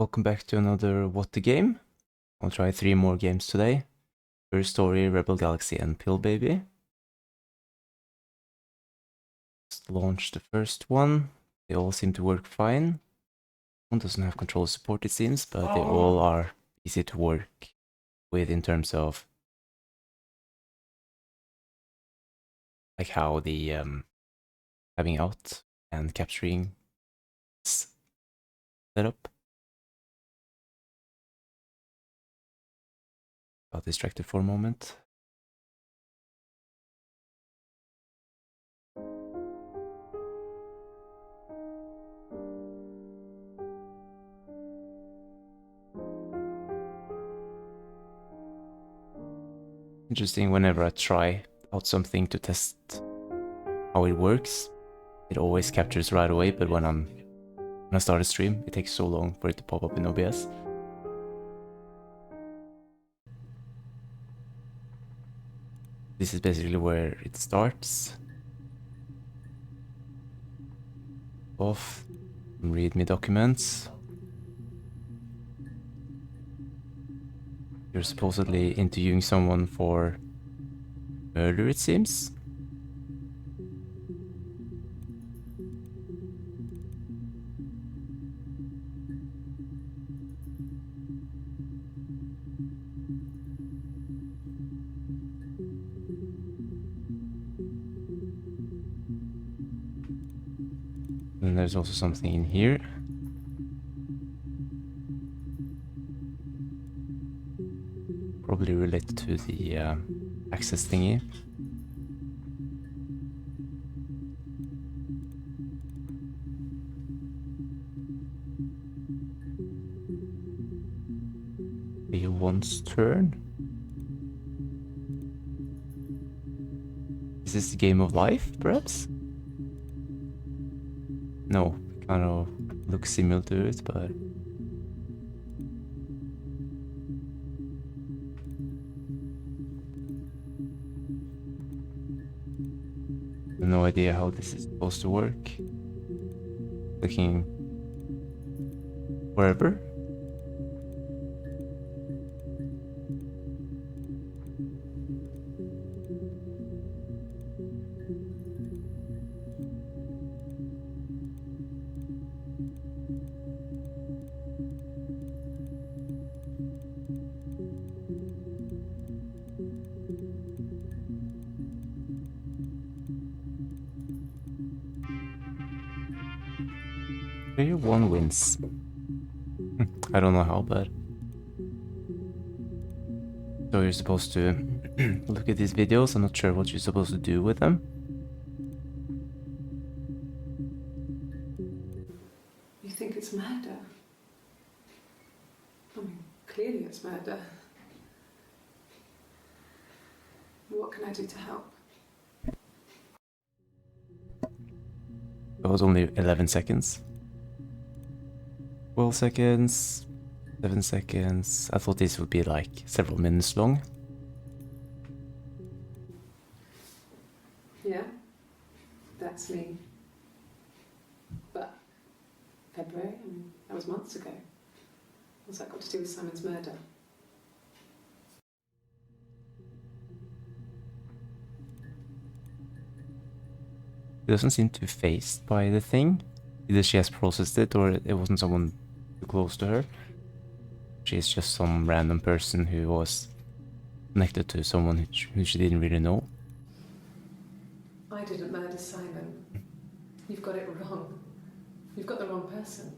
Welcome back to another What the Game. I'll try 3 more games today. First Story, Rebel Galaxy, and Pill Baby. Just launched the first one. They all seem to work fine. One doesn't have controller support it seems, but they all are easy to work with in terms of like how the having out and capturing is set up. Got distracted for a moment. Interesting, whenever I try out something to test how it works, it always captures right away, but when I start a stream, it takes so long for it to pop up in OBS. This is basically where it starts. Off, readme documents. You're supposedly interviewing someone for murder, it seems. And there's also something in here. Probably related to the access thingy. Be one's turn. Is this the game of life, perhaps? No, kind of looks similar to it, but no idea how this is supposed to work. Clicking wherever. Player 1 wins. I don't know how, but so you're supposed to look at these videos. I'm not sure what you're supposed to do with them. You think it's murder? I mean, clearly it's murder. What can I do to help? It was only 11 seconds. 12 seconds. 7 seconds. I thought this would be like several minutes long. Yeah, that's me. But February, I mean, that was months ago. What's that got to do with Simon's murder? She doesn't seem too phased by the thing. Either she has processed it or it wasn't someone too close to her. She's just some random person who was connected to someone who she didn't really know. I didn't murder Simon. You've got it wrong. You've got the wrong person.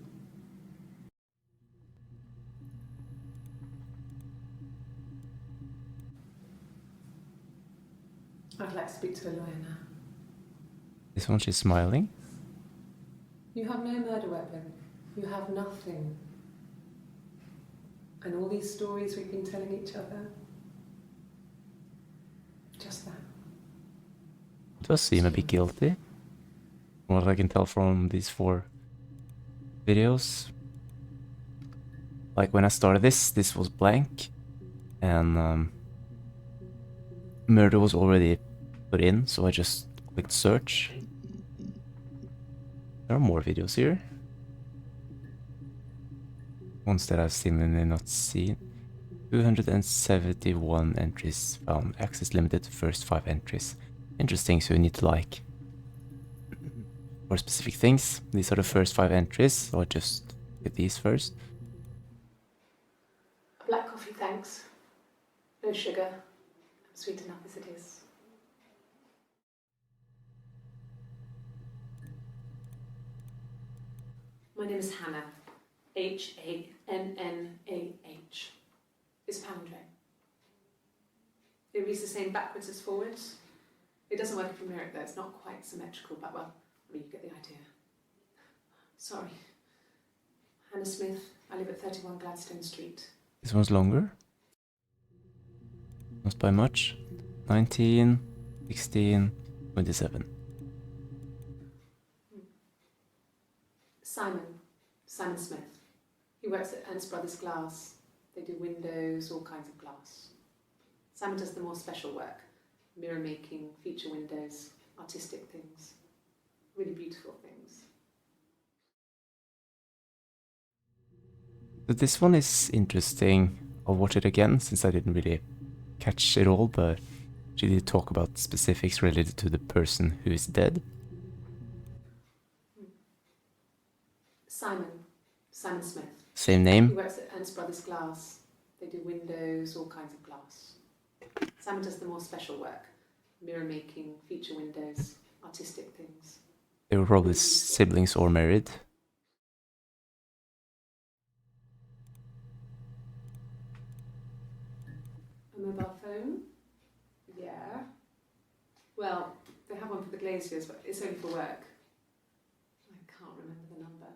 I'd like to speak to a lawyer now. This one, she's smiling. You have no murder weapon. You have nothing. And all these stories we've been telling each other, just that. It does seem a bit guilty. From what I can tell from these 4 videos. Like when I started this was blank. And murder was already put in, so I just clicked search. There are more videos here. Ones that I've seemingly not seen. 271 entries found. Access limited to first 5 entries. Interesting, so you need to like for specific things. These are the first 5 entries, or just get these first. A black coffee, thanks. No sugar. I'm sweet enough as it is. My name is Hannah. H-A-N-N-A-H. It's palindrome. It reads the same backwards as forwards. It doesn't work if you mirror it though, it's not quite symmetrical, but well, I mean, you get the idea. Sorry. Hannah Smith, I live at 31 Gladstone Street. This one's longer. Not by much. 19, 16, 27. Simon Smith. He works at Ernst Brothers Glass. They do windows, all kinds of glass. Simon does the more special work. Mirror making, feature windows, artistic things. Really beautiful things. But this one is interesting. I'll watch it again since I didn't really catch it all, but she did talk about specifics related to the person who is dead. Simon Smith. Same He name. works at Ernst Brothers Glass. They do windows, all kinds of glass. Simon does the more special work. Mirror making, feature windows, artistic things. They were probably siblings or married. A mobile phone? Yeah. Well, they have one for the glaziers, but it's only for work. I can't remember the number.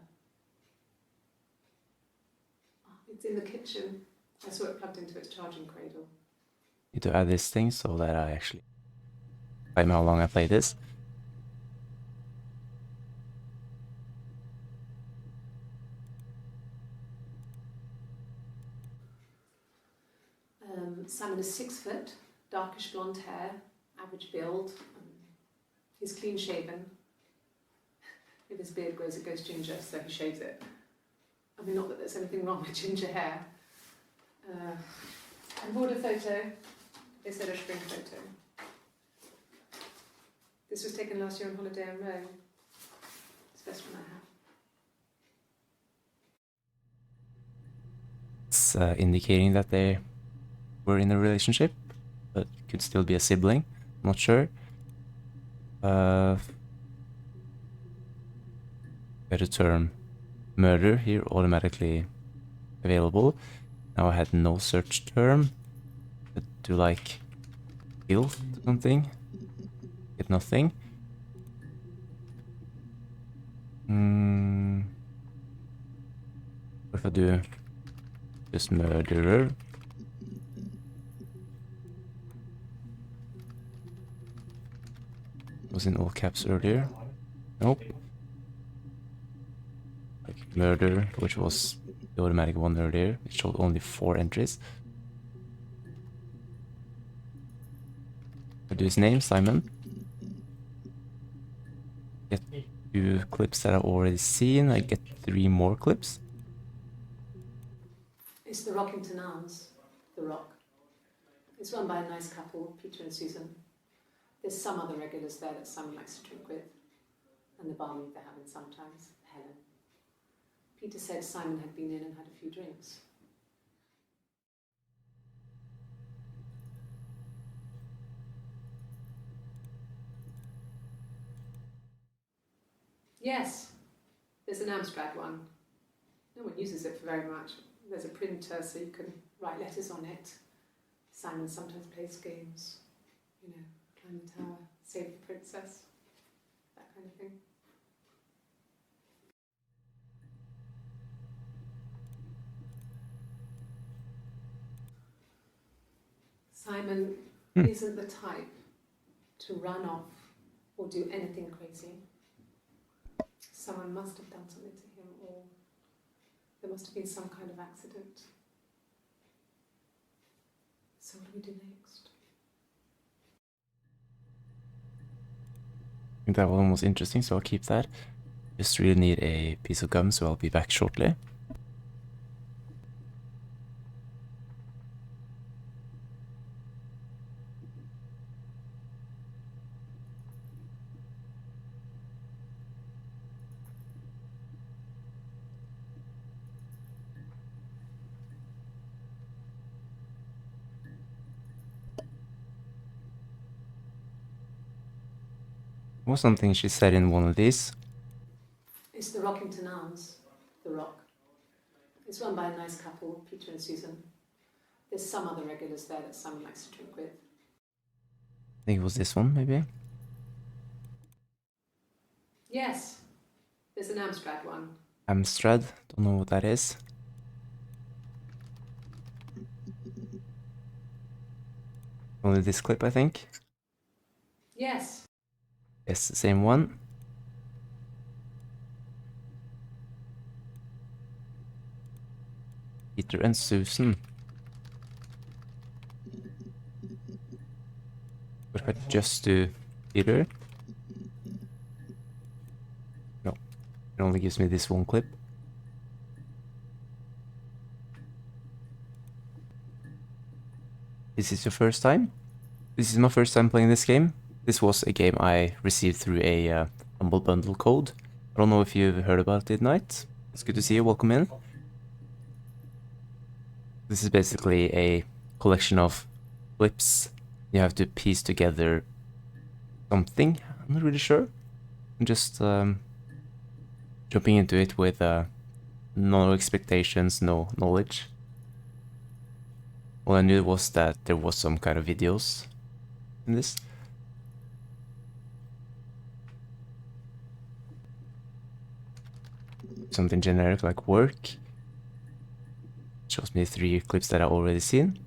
Oh, it's in the kitchen. I saw it plugged into its charging cradle. Need to add this thing so that I actually time how long I play this. Simon is 6 foot, darkish blonde hair, average build. He's clean shaven. If his beard grows, it goes ginger, so he shaves it. I mean, not that there's anything wrong with ginger hair. And border photo. They said a spring photo. This was taken last year on holiday in Rome. It's the best one I have. It's indicating that they were in a relationship, but could still be a sibling. Not sure. Better term murder here automatically available. Now I had no search term, but do like guilt or something. Get nothing. What if I do just murderer? Was in all caps earlier. Nope. Like murder, which was the automatic one earlier. It showed only 4 entries. I do his name, Simon. Get 2 clips that I've already seen. I get 3 more clips. It's the Rockington Arms, The Rock. It's run by a nice couple, Peter and Susan. There's some other regulars there that Simon likes to drink with, and the barmaid they have in sometimes, Helen. Peter said Simon had been in and had a few drinks. Yes, there's an Amstrad one. No one uses it for very much. There's a printer so you can write letters on it. Simon sometimes plays games, you know, climb the tower, save the princess, that kind of thing. Simon isn't the type to run off or do anything crazy. Someone must have done something to him, or there must have been some kind of accident. So what do we do next? I think that one was interesting, so I'll keep that. Just really need a piece of gum, so I'll be back shortly. was something she said in one of these. It's the Rockington Arms, The Rock. It's run by a nice couple, Peter and Susan. There's some other regulars there that Simon likes to drink with. I think it was this one, maybe. Yes, there's an Amstrad one. Amstrad, don't know what that is. Only this clip, I think. Yes. Yes, the same one. Peter and Susan. But if I just do Peter. No, it only gives me this one clip. This is your first time? This is my first time playing this game. This was a game I received through a Humble Bundle code. I don't know if you've heard about it, Knight. It's good to see you, welcome in. This is basically a collection of clips. You have to piece together something. I'm not really sure. I'm just jumping into it with no expectations, no knowledge. All I knew was that there was some kind of videos in this. Something generic like work. Shows me 3 clips that I've already seen.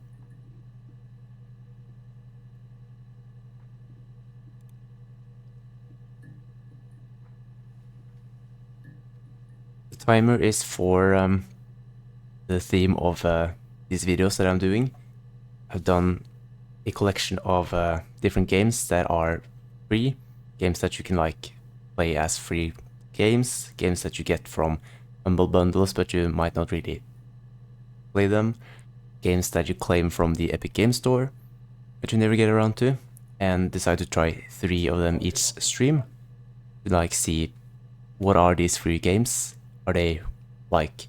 The timer is for the theme of these videos that I'm doing. I've done a collection of different games that are free, games that you can like play as free games that you get from Humble Bundles, but you might not really play them, games that you claim from the Epic Game Store, but you never get around to, and decide to try 3 of them each stream to like see what are these free games. Are they like,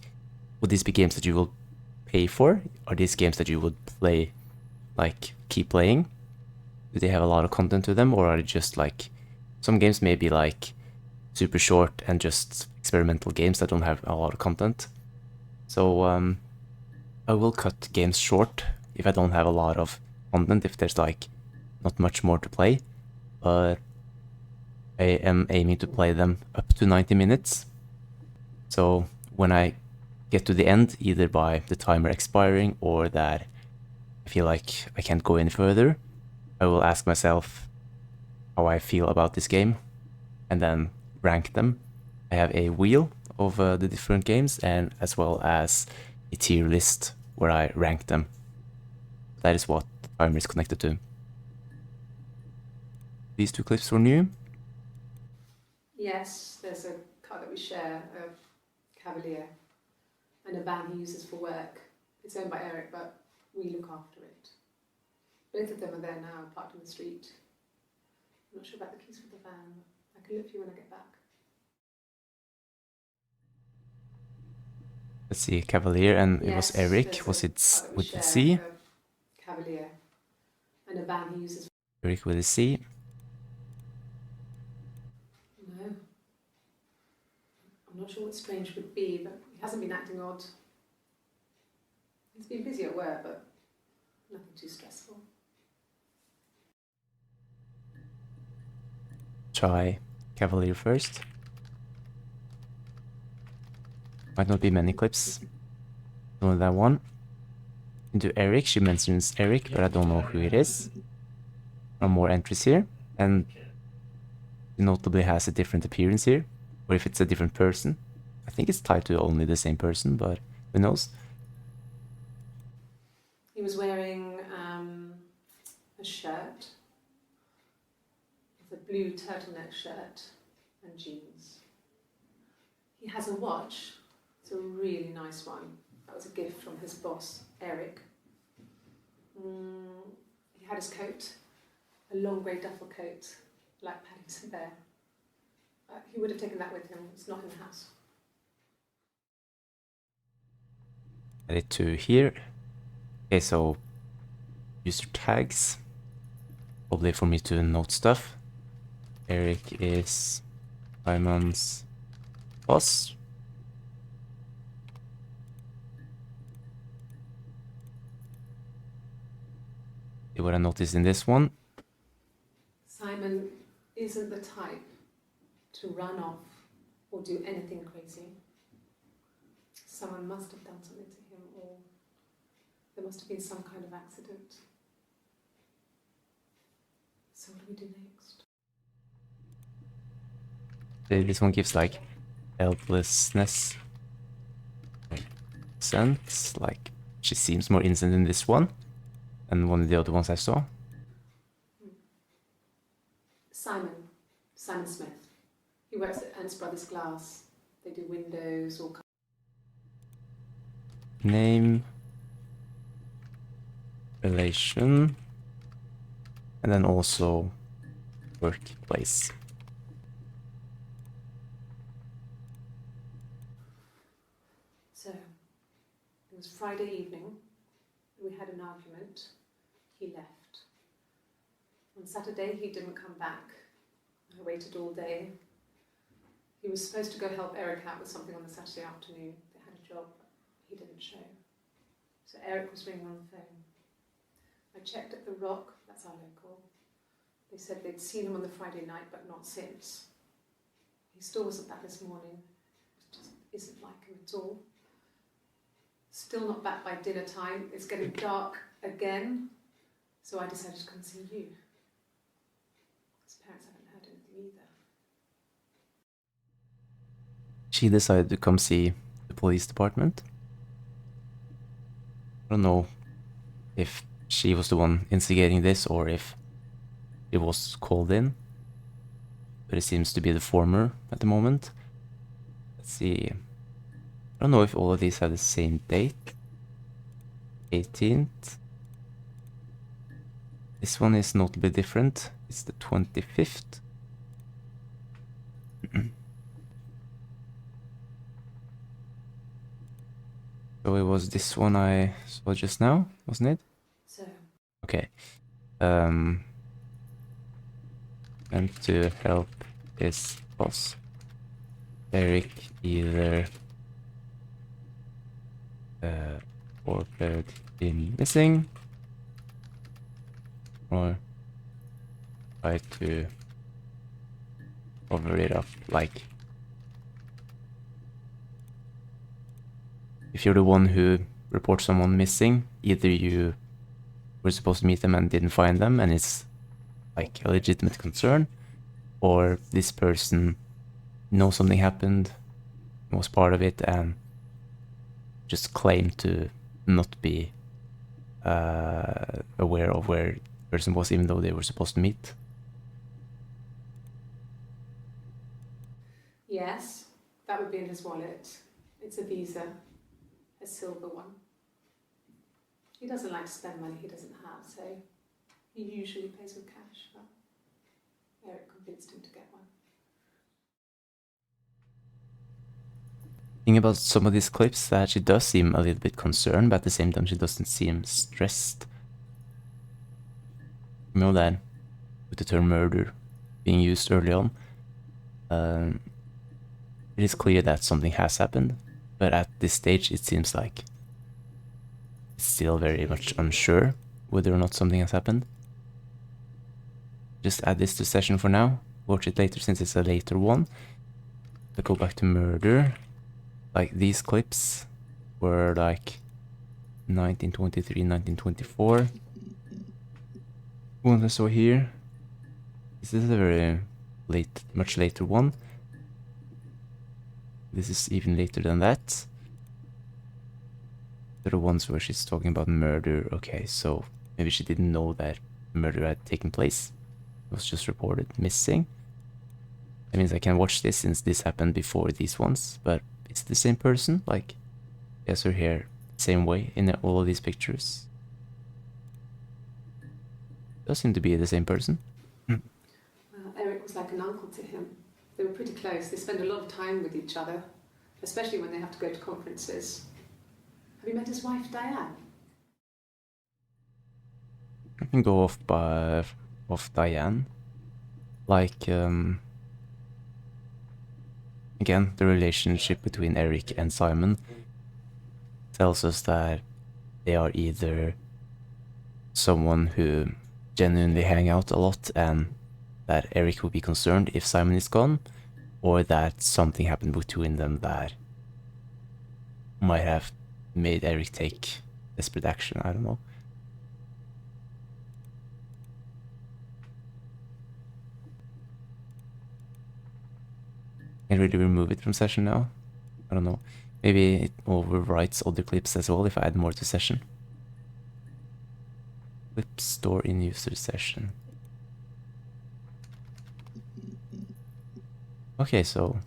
would these be games that you will pay for? Are these games that you would play, like keep playing? Do they have a lot of content to them, or are they just like, some games may be like super short and just experimental games that don't have a lot of content. So I will cut games short if I don't have a lot of content, if there's like not much more to play, but I am aiming to play them up to 90 minutes. So when I get to the end, either by the timer expiring or that I feel like I can't go any further, I will ask myself how I feel about this game and then rank them. I have a wheel of the different games and as well as a tier list where I rank them. That is what the timer is connected to. These 2 clips were new. Yes, there's a car that we share, a Cavalier, and a van he uses for work. It's owned by Eric, but we look after it. Both of them are there now, parked on the street. I'm not sure about the keys for the van. I can look for you when I get back. Let's see, Cavalier, and it was Yes, Eric. there's Was a it car that we with the share, C? a Cavalier, and a van he uses. Eric with a C. No. I'm not sure what Strange would be, but he hasn't been acting odd. He's been busy at work, but nothing too stressful. Try Cavalier first. Might not be many clips. Only that one. Into Eric, she mentions Eric, but I don't know who it is. More entries here, and it notably has a different appearance here, or if it's a different person. I think it's tied to only the same person, but who knows? He was wearing a shirt, it's a blue turtleneck shirt and jeans. He has a watch, it's a really nice one. That was a gift from his boss, Eric. He had his coat, a long grey duffel coat, like Paddington Bear. He would have taken that with him, it's not in the house. Add it to here. Okay, so user tags. Probably for me to note stuff. Eric is Simon's boss. See what I noticed in this one. Simon isn't the type to run off or do anything crazy. Someone must have done something to him, or there must have been some kind of accident. So what do we do next? This one gives like helplessness sense, like she seems more innocent in this one than one of the other ones I saw. Simon Smith. He works at Ernst Brothers Glass. They do windows, all kinds. Name, relation, and then also workplace. So, it was Friday evening. We had an argument. He left. On Saturday, he didn't come back. I waited all day. He was supposed to go help Eric out with something on the Saturday afternoon. They had a job, but he didn't show. So Eric was ringing on the phone. I checked at the Rock, that's our local. They said they'd seen him on the Friday night, but not since. He still wasn't back this morning. It just isn't like him at all. Still not back by dinner time. It's getting dark again. So I decided to come and see you. His parents haven't heard anything either. She decided to come see the police department. I don't know if she was the one instigating this or if it was called in, but it seems to be the former at the moment. Let's see. I don't know if all of these have the same date. 18th. This one is notably different. It's the 25th. So it was this one I saw just now, wasn't it? So, Okay. And to help his boss, Eric either reported him missing or try to cover it up. Like, if you're the one who reports someone missing, either you were supposed to meet them and didn't find them and it's like a legitimate concern, or this person knows something happened, was part of it, and just claimed to not be aware of where the person was, even though they were supposed to meet. yes, that would be in his wallet. It's a Visa, a silver one. He doesn't like to spend money he doesn't have, so he usually pays with cash, but Eric convinced him to get one. Thing about some of these clips that she does seem a little bit concerned, but at the same time she doesn't seem stressed. You know that with the term murder being used early on, it is clear that something has happened, but at this stage it seems like it's still very much unsure whether or not something has happened. Just add this to session for now. Watch it later since it's a later one. But go back to murder. Like, these clips were like 1923, 1924. One I saw here. This is a very late, much later one. This is even later than that. They're the ones where she's talking about murder. Okay, so maybe she didn't know that murder had taken place. It was just reported missing. That means I can watch this since this happened before these ones, but it's the same person. Like, yes, her hair same way in all of these pictures. Does seem to be the same person. Eric was like an uncle to him. They were pretty close. They spend a lot of time with each other, especially when they have to go to conferences. Have you met his wife, Diane? I can go off Diane. like, again, the relationship between Eric and Simon tells us that they are either someone who genuinely hang out a lot and that Eric would be concerned if Simon is gone, or that something happened between them that might have made Eric take desperate action. I don't know. Can't really remove it from session now. I don't know. Maybe it overwrites other clips as well if I add more to session. Clip store in user session. Okay, so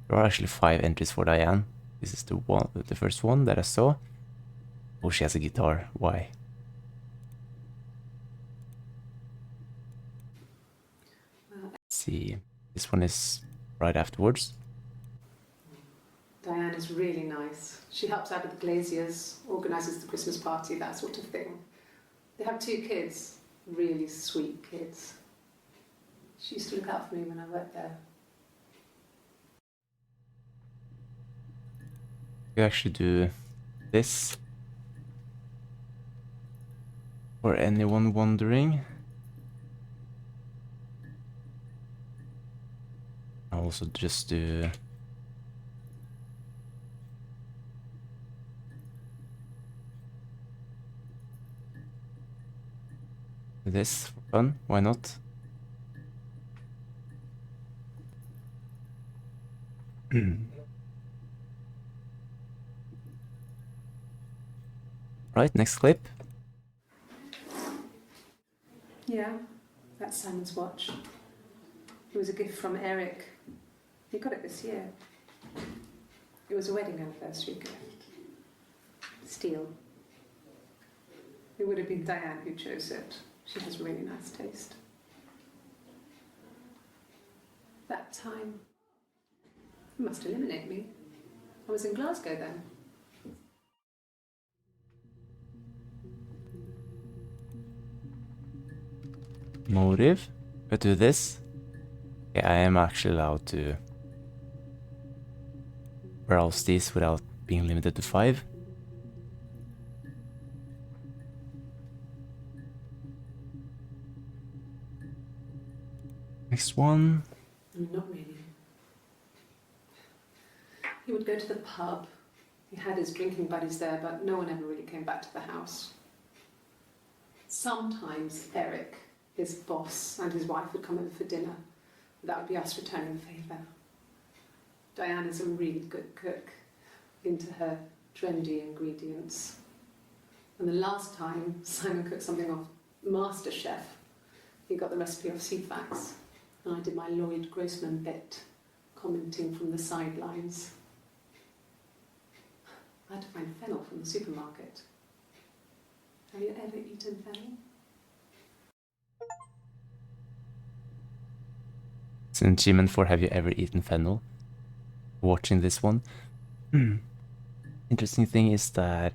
there are actually 5 entries for Diane. This is the first one that I saw. Oh, she has a guitar. Why? Let's see. This one is right afterwards. Diane is really nice. She helps out with the Glaziers, organises the Christmas party, that sort of thing. They have 2 kids, really sweet kids. She used to look out for me when I worked there. You actually do this. For anyone wondering, I'll also just do this for fun. Why not? Right, next clip. Yeah, that's Simon's watch. It was a gift from Eric. He got it this year. It was a wedding anniversary gift. Steel. It would have been Diane who chose it. She has really nice taste. That time, you must eliminate me. I was in Glasgow then. Motive. But do this. Okay, I am actually allowed to browse these without being limited to 5. Next one. Not really. He would go to the pub. He had his drinking buddies there, but no one ever really came back to the house. Sometimes Eric, his boss, and his wife would come over for dinner. That would be us returning the favour. Diane is a really good cook, into her trendy ingredients. And the last time Simon cooked something off MasterChef, he got the recipe off CFAX, and I did my Lloyd Grossman bit, commenting from the sidelines. I had to find fennel from the supermarket. Have you ever eaten fennel? It's an achievement for have you ever eaten fennel? Watching this one. Interesting thing is that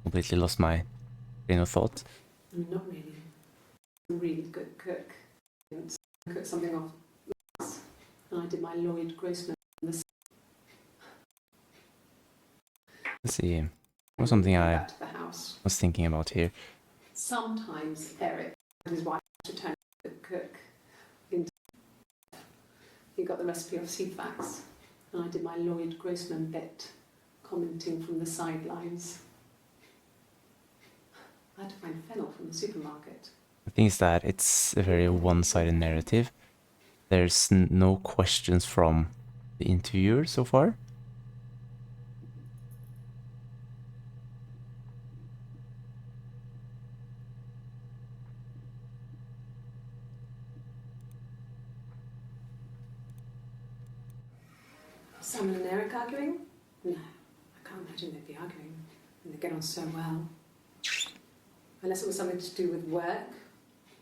completely lost my train of thought. Not really. A really good cook. Cooked something off, and I did my Lloyd Grossman. Let's see. What was something I back to the house. was thinking about here? Sometimes Eric and his wife returned to cook. He got the recipe off CFAX, and I did my Lloyd Grossman bit, commenting from the sidelines. I had to find fennel from the supermarket. The thing is that it's a very one-sided narrative. There's no questions from the interviewer so far. Simon and Eric arguing? No, I can't imagine they'd be arguing. And they get on so well. Unless it was something to do with work.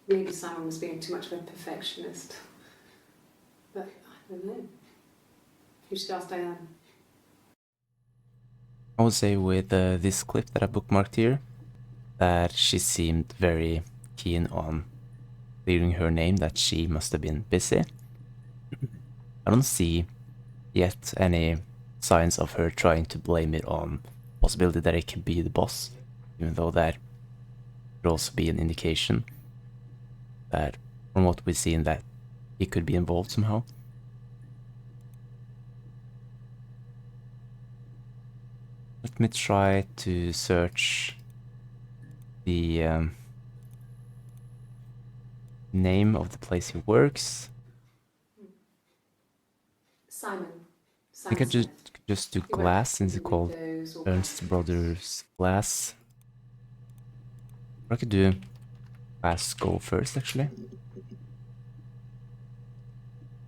Maybe Simon was being too much of a perfectionist. But I don't know. You should ask Diane. I would say with this clip that I bookmarked here, that she seemed very keen on clearing her name, that she must have been busy. I don't see yet any signs of her trying to blame it on possibility that it could be the boss, even though that could also be an indication that from what we've seen that he could be involved somehow. Let me try to search the name of the place he works. Simon. I think I Simon just do Smith. glass since He it's worked called in windows or Ernst bathrooms. Brothers Glass. Or I could do Glasgow first, actually.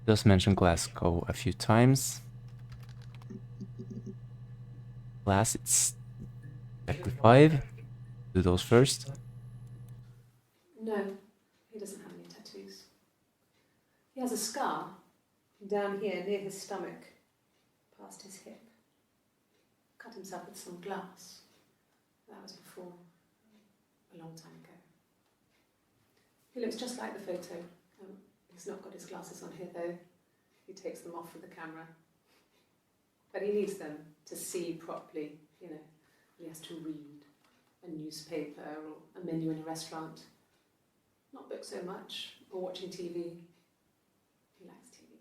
Just mention Glasgow a few times. Glass, it's chapter 5. Do those first. No, he doesn't have any tattoos. He has a scar down here near his stomach, past his hip. Cut himself with some glass. That was before, a long time ago. He looks just like the photo. He's not got his glasses on here though. He takes them off with the camera. But he needs them to see properly, you know. He has to read a newspaper or a menu in a restaurant. Not books so much, or watching TV. He likes TV.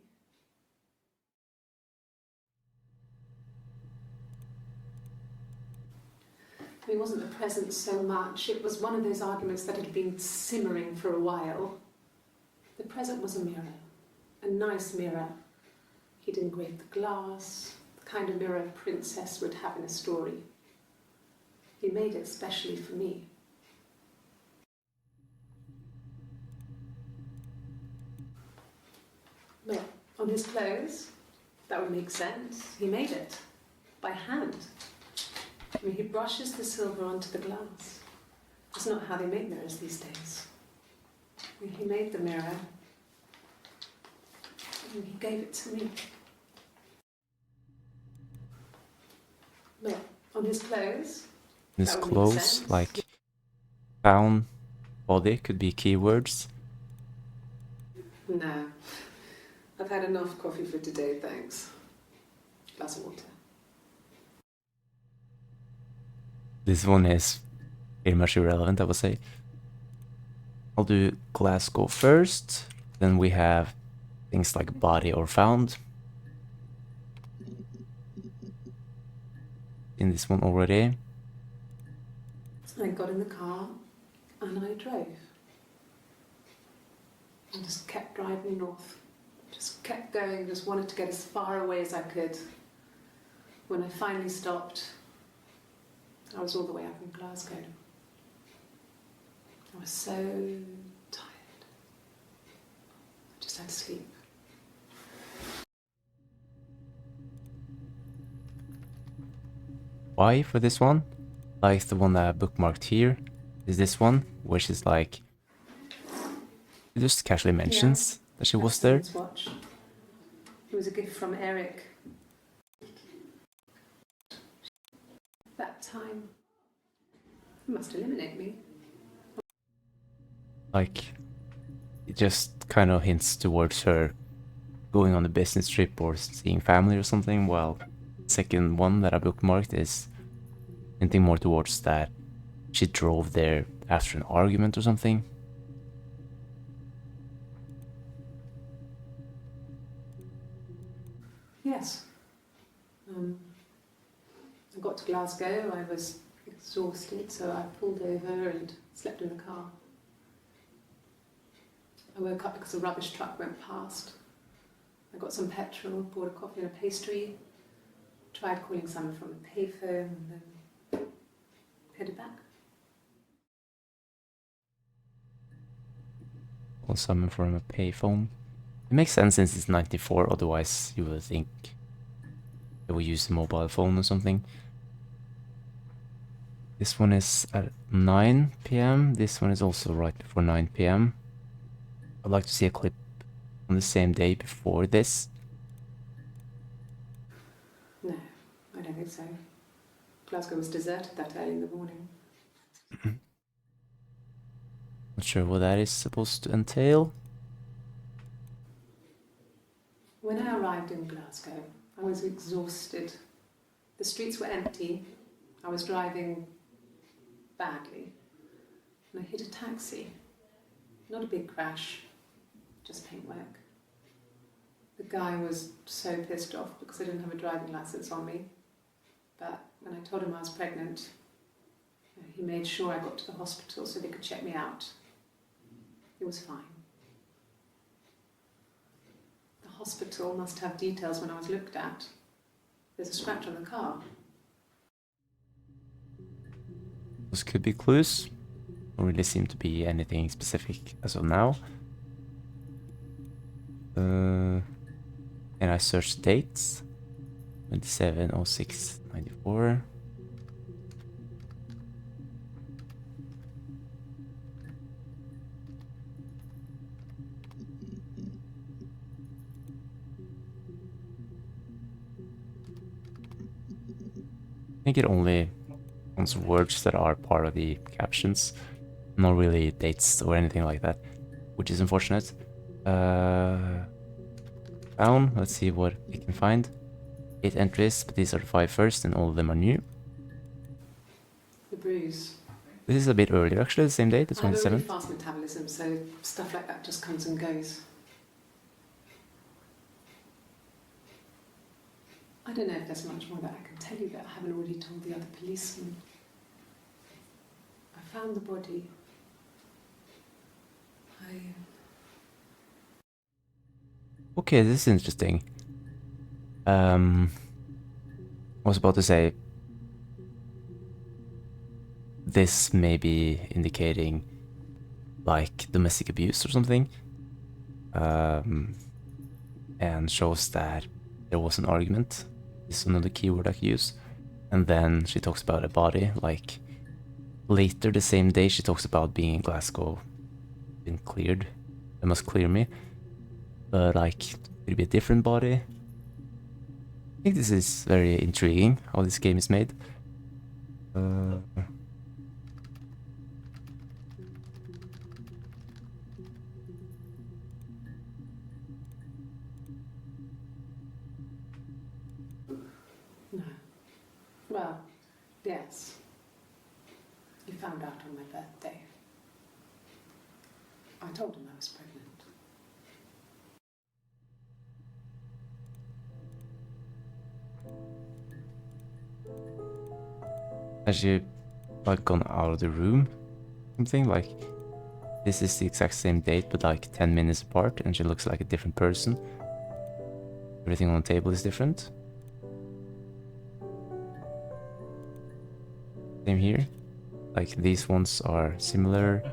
He wasn't the present so much. It was one of those arguments that had been simmering for a while. The present was a mirror, a nice mirror. He'd engraved the glass, the kind of mirror a princess would have in a story. He made it specially for me. Well, on his clothes, that would make sense. He made it by hand. I mean, he brushes the silver onto the glass. It's not how they make mirrors these days. I mean, he made the mirror and he gave it to me. Well, on his clothes, His that would make clothes, sense. like town, body, could be keywords. No. I've had enough coffee for today, thanks. Glass of water. This one is pretty much irrelevant, I would say. I'll do Glasgow first. Then we have things like body or found. In this one already. I got in the car and I drove. And just kept driving north. Just kept going, just wanted to get as far away as I could. When I finally stopped, I was all the way up in Glasgow. I was so tired. I just had to sleep. Why for this one? Like the one that I bookmarked here is this one, which is like it just casually mentions that she was there. That's Watch. It was a gift from Eric. That time. He must eliminate me. Like it just kind of hints towards her going on a business trip or seeing family or something, while the second one that I bookmarked is hinting more towards that she drove there after an argument or something. Yes. I got to Glasgow, I was exhausted, so I pulled over and slept in the car. I woke up because a rubbish truck went past. I got some petrol, bought a coffee and a pastry, tried calling someone from a payphone, and then headed back. Or someone from a payphone. It makes sense since it's 94, otherwise you would think they would use a mobile phone or something. This one is at 9 p.m. This one is also right before 9 p.m. I'd like to see a clip on the same day before this. No, I don't think so. Glasgow was deserted that early in the morning. Not sure what that is supposed to entail. When I arrived in Glasgow, I was exhausted. The streets were empty. I was driving badly. And I hit a taxi. Not a big crash, just paintwork. The guy was so pissed off because I didn't have a driving license on me. But when I told him I was pregnant, he made sure I got to the hospital so they could check me out. It was fine. The hospital must have details when I was looked at. There's a scratch on the car. Those could be clues. Don't really seem to be anything specific as of now. And I searched dates. 27/06/94. I think it only wants words that are part of the captions, not really dates or anything like that, which is unfortunate. Down, let's see what we can find. 8 entries, but these are the 5 first, and all of them are new. The bruise. This is a bit earlier, actually, the same date, the I have a really 27th. fast metabolism, so stuff like that just comes and goes. I don't know if there's much more that I can tell you that I haven't already told the other policemen. I found the body. Okay, this is interesting. I was about to say this may be indicating like domestic abuse or something, and shows that there was an argument. This is another keyword I could use. And then she talks about a body, like later the same day she talks about being in Glasgow, been cleared. They must clear me. But like, it'd be a different body. I think this is very intriguing how this game is made. No. Well, yes. He found out on my birthday. I told him I was pregnant. Has she like gone out of the room? Something like this is the exact same date but like 10 minutes apart, and she looks like a different person. Everything on the table is different. Same here. Like these ones are similar.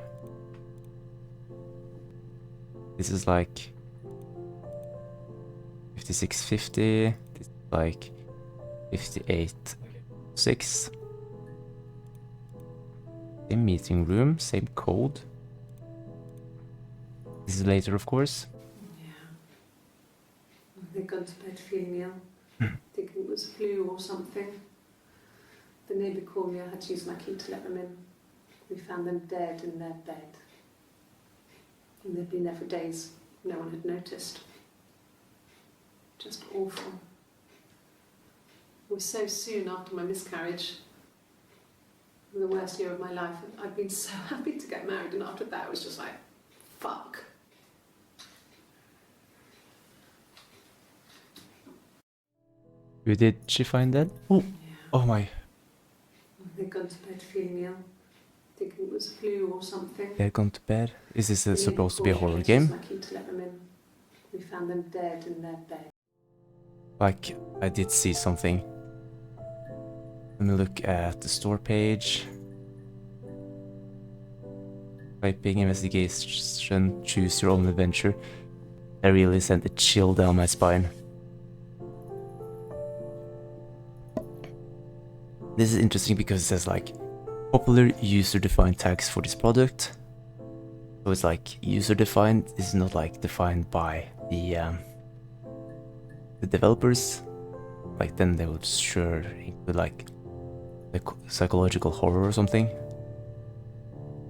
This is like 5650. This is like 58/6. Same meeting room, same code. This is later, of course. Yeah. They'd gone to bed feeling ill, thinking it was flu or something. The neighbour called me, I had to use my key to let them in. We found them dead in their bed. And they'd been there for days. No one had noticed. Just awful. It was so soon after my miscarriage. The worst year of my life. I'd been so happy to get married, and after that it was just like, fuck. Who did she find dead? Oh, Yeah. oh my. They'd gone to bed feeling ill, thinking it was flu or something. They'd gone to bed. Is this The supposed to be a neighbour horror called me, I had to use game? my key to let them in. We found them dead in their bed. Like, I did see something. Let me look at the store page. Typing investigation, choose your own adventure. That really sent a chill down my spine. This is interesting because it says like popular user-defined tags for this product. So it's like user-defined. This is not like defined by the developers. Like then they would sure include like the psychological horror or something.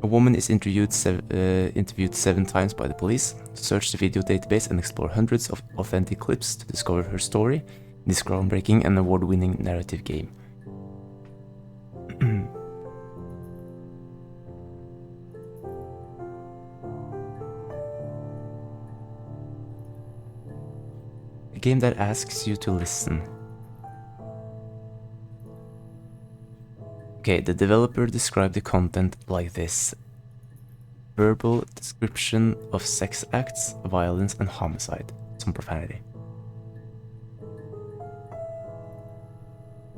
A woman is interviewed 7 times by the police, search the video database and explore hundreds of authentic clips to discover her story in this groundbreaking and award-winning narrative game. A game that asks you to listen. Okay, the developer described the content like this. Verbal description of sex acts, violence and homicide. Some profanity.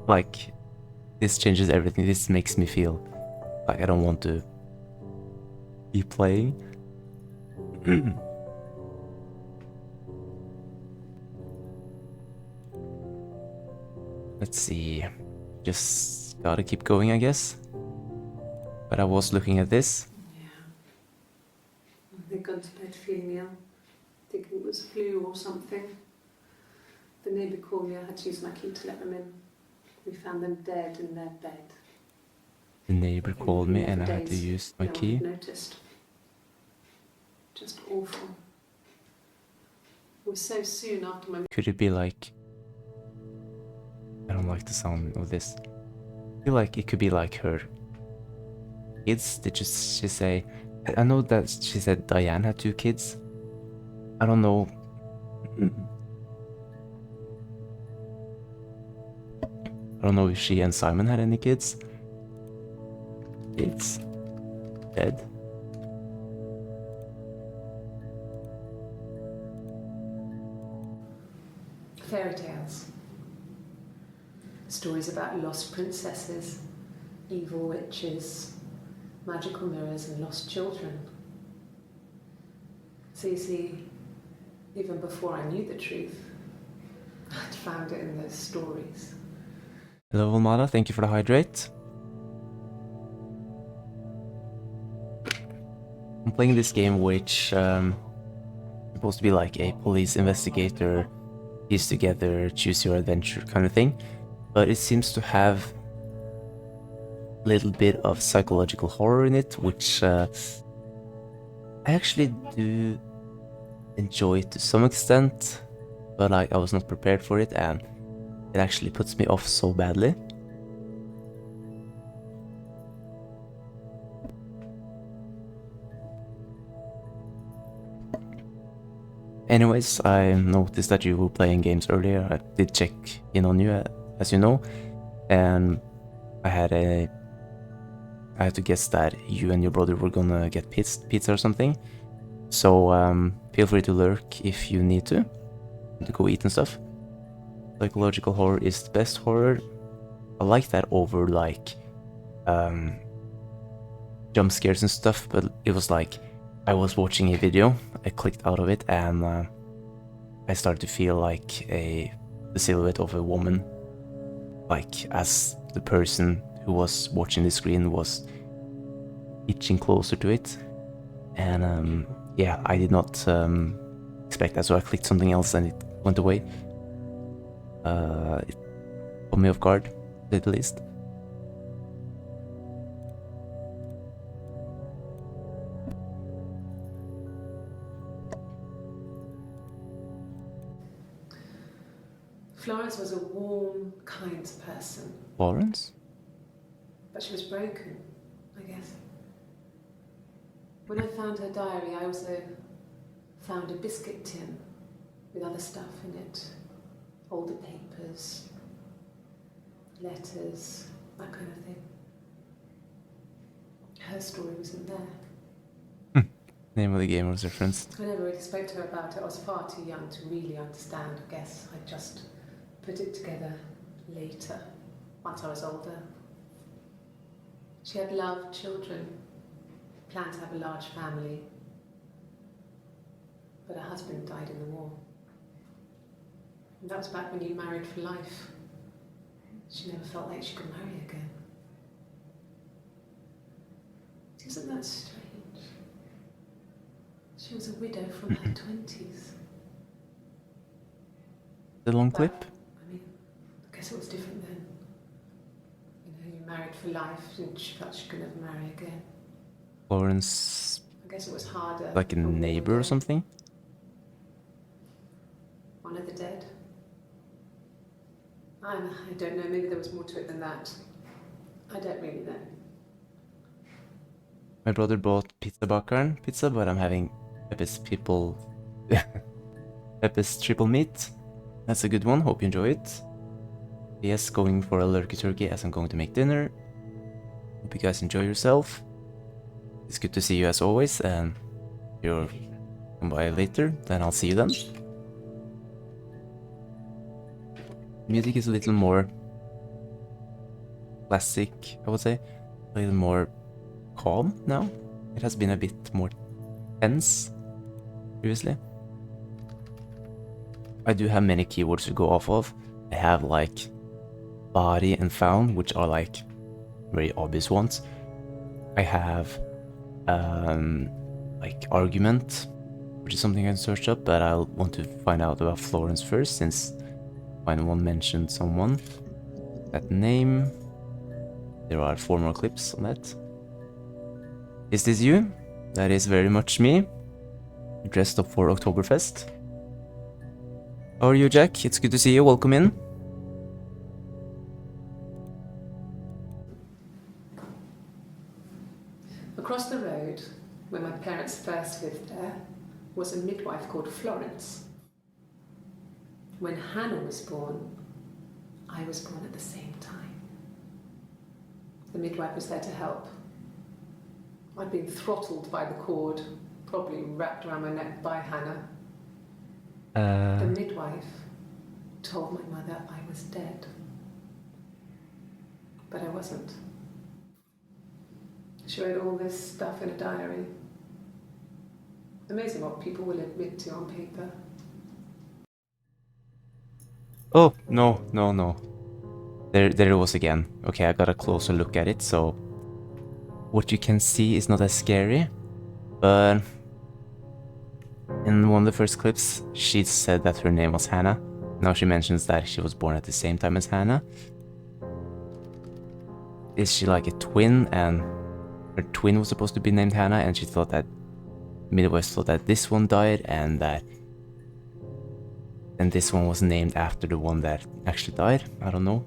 Like, this changes everything. This makes me feel like I don't want to be playing. Let's see. Just gotta keep going, I guess. But I was looking at this. Yeah. They'd gone to bed feeling ill, thinking it was flu or something. The neighbour called me, I had to use my key to let them in. We found them dead in their bed. The neighbor called me and I had to use my key. No one had noticed. Just awful. It was so soon after my... Could it be like... I don't like the sound of this. I feel like it could be like her kids. Did she say... I know that she said Diane had 2 kids. I don't know. I don't know if she and Simon had any kids. It's dead. Fairy tales. Stories about lost princesses, evil witches, magical mirrors and lost children. So you see, even before I knew the truth, I'd found it in those stories. Hello, Volmada. Thank you for the hydrate. I'm playing this game which supposed to be like a police investigator, piece together, choose your adventure kind of thing. But it seems to have a little bit of psychological horror in it, which I actually do enjoy to some extent, but like I was not prepared for it and it actually puts me off so badly. Anyways, I noticed that you were playing games earlier. I did check in on you, as you know, and I had to guess that you and your brother were gonna get pizza or something. So feel free to lurk if you need to go eat and stuff. Psychological horror is the best horror. I like that over like jump scares and stuff, but it was like I was watching a video, I clicked out of it, and I started to feel like the silhouette of a woman, like as the person who was watching the screen was inching closer to it. And yeah, I did not expect that, so I clicked something else and it went away. It caught me off guard, to say the least. Florence was a warm, kind person. Florence? But she was broken, I guess. When I found her diary, I also found a biscuit tin with other stuff in it. Older papers, letters, that kind of thing. Her story wasn't there. Name of the game was referenced. I never really spoke to her about it. I was far too young to really understand, I guess. I just put it together later, once I was older. She had loved children, planned to have a large family, but her husband died in the war. And that was back when you married for life. She never felt like she could marry again. Isn't that strange? She was a widow from her 20s. The long But, clip? I mean, I guess it was different then. You know, you married for life and she felt she could never marry again. Florence, I guess it was harder. like a for neighbor or Waldo. something? One of the dead. I don't know, maybe there was more to it than that. I don't really know. My brother bought pizza, but I'm having Pepe's Pepe's triple meat. That's a good one, hope you enjoy it. Yes, going for a lurkey turkey as I'm going to make dinner. Hope you guys enjoy yourself. It's good to see you as always, and if you'll come by later, then I'll see you then. Music is a little more classic, I would say. A little more calm now. It has been a bit more tense previously. I do have many keywords to go off of. I have like body and found, which are like very obvious ones. I have like argument, which is something I can search up, but I'll want to find out about Florence first, since final one mentioned someone. That name. There are 4 more clips on that. Is this you? That is very much me. Dressed up for Oktoberfest. How are you, Jack? It's good to see you. Welcome in. Across the road, where my parents first lived there, was a midwife called Florence. When Hannah was born, I was born at the same time. The midwife was there to help. I'd been throttled by the cord, probably wrapped around my neck by Hannah. The midwife told my mother I was dead. But I wasn't. She wrote all this stuff in a diary. Amazing what people will admit to on paper. Oh, no. There it was again. Okay, I got a closer look at it, so what you can see is not as scary, but in one of the first clips, she said that her name was Hannah. Now she mentions that she was born at the same time as Hannah. Is she like a twin, and her twin was supposed to be named Hannah, and she thought that midwife thought that this one died, and that and this one was named after the one that actually died? I don't know.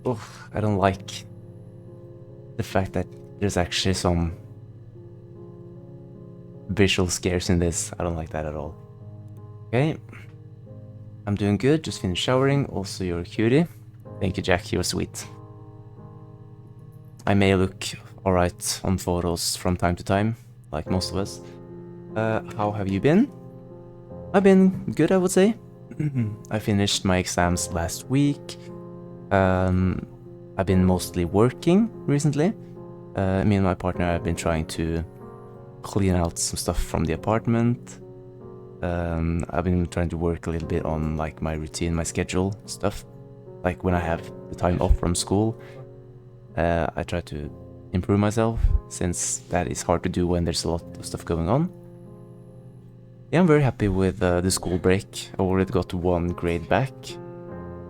Oh, I don't like the fact that there's actually some visual scares in this. I don't like that at all. Okay. I'm doing good, just finished showering. Also, you're a cutie. Thank you, Jack, you're sweet. I may look alright on photos from time to time, like most of us. How have you been? I've been good, I would say. I finished my exams last week. I've been mostly working recently. Me and my partner have been trying to clean out some stuff from the apartment. I've been trying to work a little bit on like my routine, my schedule stuff. Like when I have the time off from school, I try to improve myself, since that is hard to do when there's a lot of stuff going on. Yeah, I'm very happy with the school break. I already got 1 grade back,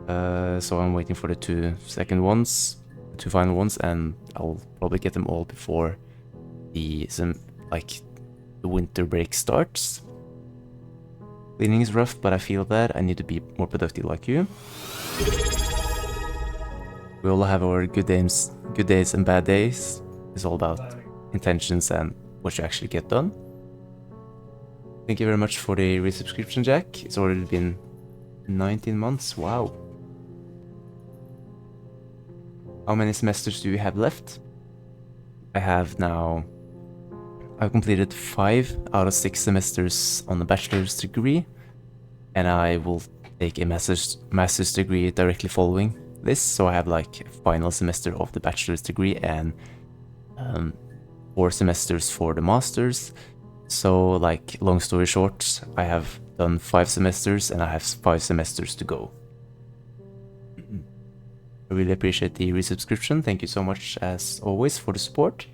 so I'm waiting for the 2 final ones, and I'll probably get them all before the winter break starts. Cleaning is rough, but I feel that I need to be more productive like you. We all have our good days and bad days. It's all about intentions and what you actually get done. Thank you very much for the resubscription, Jack. It's already been 19 months. Wow. How many semesters do you have left? I've completed 5 out of 6 semesters on the bachelor's degree, and I will take a master's degree directly following this, so I have like a final semester of the bachelor's degree and 4 semesters for the master's. So, like, long story short, I have done 5 semesters and I have 5 semesters to go. I really appreciate the resubscription. Thank you so much, as always, for the support.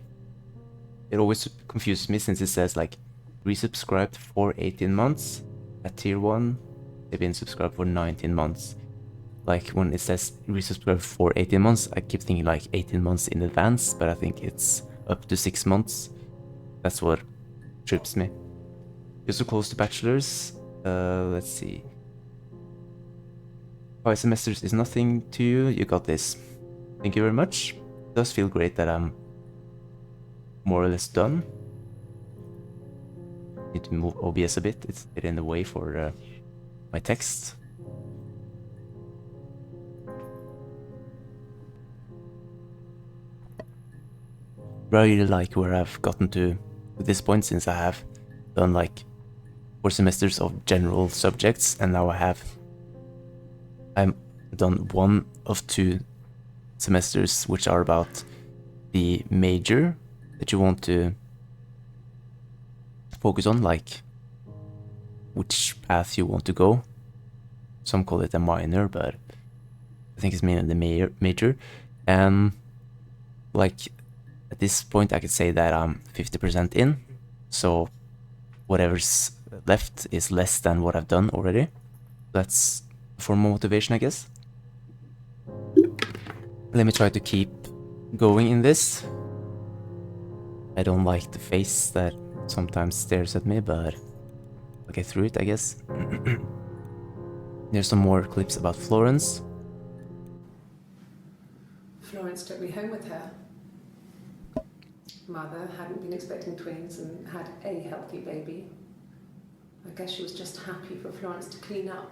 It always confuses me, since it says like resubscribed for 18 months. At tier 1, they've been subscribed for 19 months. Like when it says resubscribed for 18 months, I keep thinking like 18 months in advance, but I think it's up to 6 months. That's what trips me. You're so close to bachelor's. Let's see. 5 semesters is nothing to you. You got this. Thank you very much. It does feel great that I'm more or less done. Need to move OBS a bit. It's in the way for my text. I really like where I've gotten to at this point, since I have done like 4 semesters of general subjects, and now I'm done 1 of 2 semesters which are about the major that you want to focus on, like which path you want to go. Some call it a minor, but I think it's mainly the major. And like at this point I could say that I'm 50% in, so whatever's left is less than what I've done already. That's a form of motivation, I guess. Let me try to keep going in this. I don't like the face that sometimes stares at me, but I'll get through it, I guess. There's some more clips about Florence. Florence took me home with her. Mother hadn't been expecting twins and had a healthy baby. I guess she was just happy for Florence to clean up.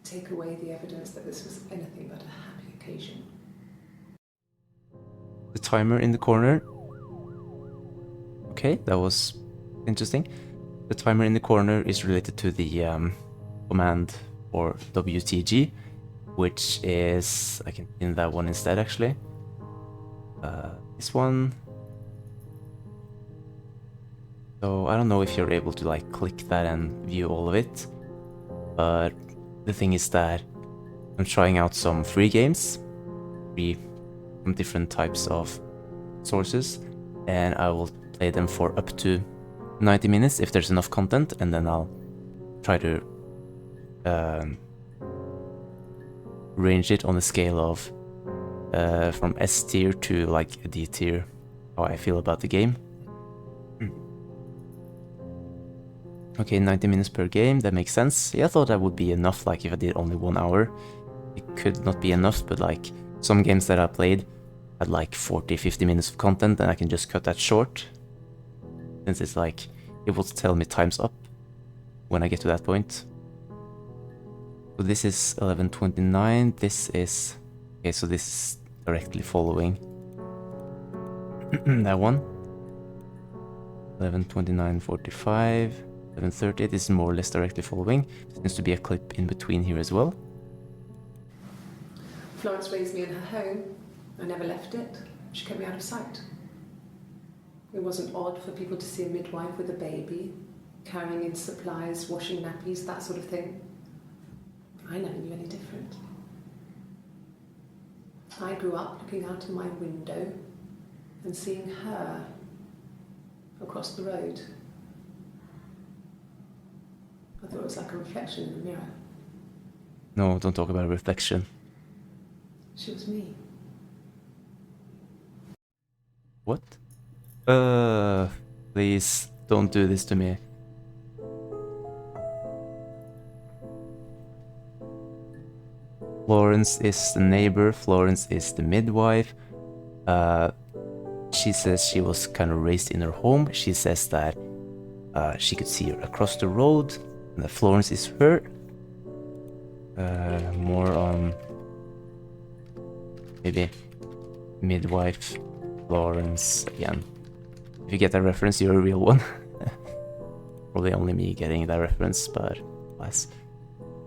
Take away the evidence that this was anything but a happy occasion. The timer in the corner. Okay, that was interesting. The timer in the corner is related to the command for WTG, which is, I can pin that one instead actually. This one. So I don't know if you're able to like click that and view all of it, but the thing is that I'm trying out some free games, from different types of sources, and I will play them for up to 90 minutes if there's enough content, and then I'll try to range it on a scale of from S tier to like a D tier, how I feel about the game. Okay, 90 minutes per game, that makes sense. Yeah, I thought that would be enough, like if I did only 1 hour. It could not be enough, but like some games that I played had like 40-50 minutes of content, and I can just cut that short. Since it's like, it will tell me time's up when I get to that point. So this is 11:29, this is... Okay, so this is directly following that one. 11:29:45, 11:30, this is more or less directly following. There seems to be a clip in between here as well. Florence raised me in her home. I never left it. She kept me out of sight. It wasn't odd for people to see a midwife with a baby, carrying in supplies, washing nappies, that sort of thing. I never knew any different. I grew up looking out of my window and seeing her across the road. I thought it was like a reflection in the mirror. No, don't talk about reflection. She was me. What? Please don't do this to me. Florence is the neighbor, Florence is the midwife. She says she was kind of raised in her home. She says that she could see her across the road, and that Florence is her. More on maybe midwife Florence again. If you get that reference, you're a real one. Probably only me getting that reference, but less.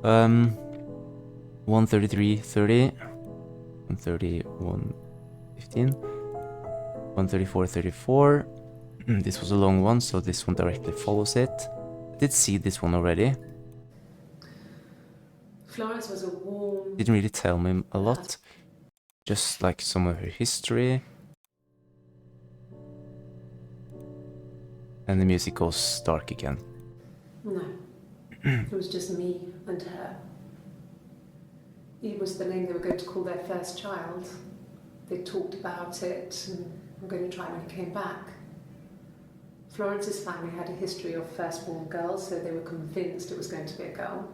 133:30, 131:15, 134:34. This was a long one, so this one directly follows it. I did see this one already. Florence was a warm... Didn't really tell me a lot. Just like some of her history. And the music goes dark again. No, it was just me and her. Eve was the name they were going to call their first child. They talked about it, and I'm going to try when he came back. Florence's family had a history of firstborn girls, so they were convinced it was going to be a girl.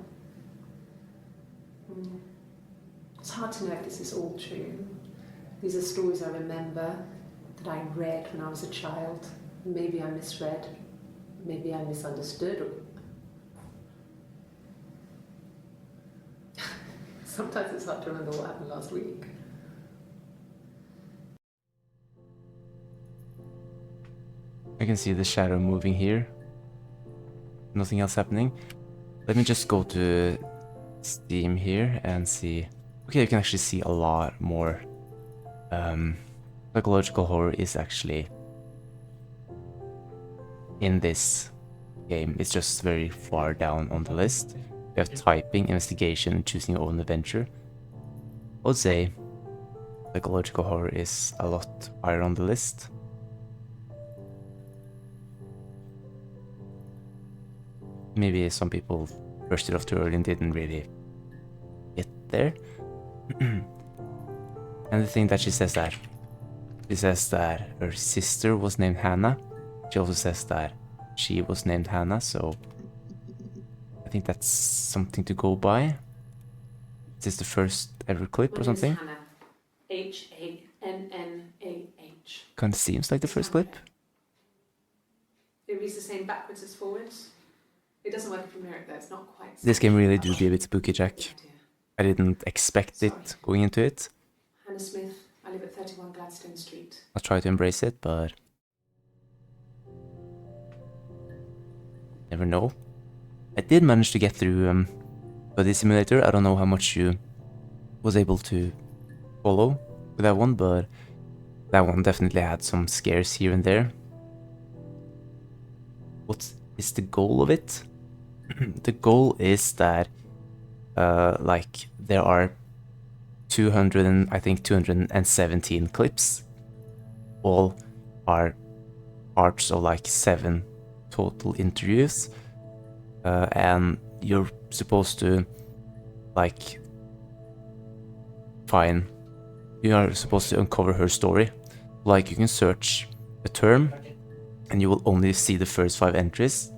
It's hard to know if this is all true. These are stories I remember, that I read when I was a child. Maybe I misread, maybe I misunderstood. Sometimes it's hard to remember what happened last week. I can see the shadow moving here. Nothing else happening. Let me just go to Steam here and see. Okay, you can actually see a lot more. Psychological horror is actually in this game. It's just very far down on the list. We have typing, investigation, and choosing your own adventure. I would say psychological horror is a lot higher on the list. Maybe some people brushed it off too early and didn't really get there. And the thing that she says that her sister was named Hannah. She also says that she was named Hannah, so I think that's something to go by. Is this the first ever clip or something? Hannah. H-A-N-N-A-H. Kind of seems like the first clip. It reads the same backwards as forwards. It doesn't work if you mirror it though, it's not quite. This game really do be a bit spooky, Jack. I didn't expect it going into it. Hannah Smith, I live at 31 Gladstone Street. I'll try to embrace it, but never know. I did manage to get through Buddy Simulator. I don't know how much you was able to follow with that one, but that one definitely had some scares here and there. What is the goal of it? The goal is that like there are 217 clips. All are parts of like 7 total interviews, and you're supposed to like you are supposed to uncover her story. Like you can search a term and you will only see the first 5 entries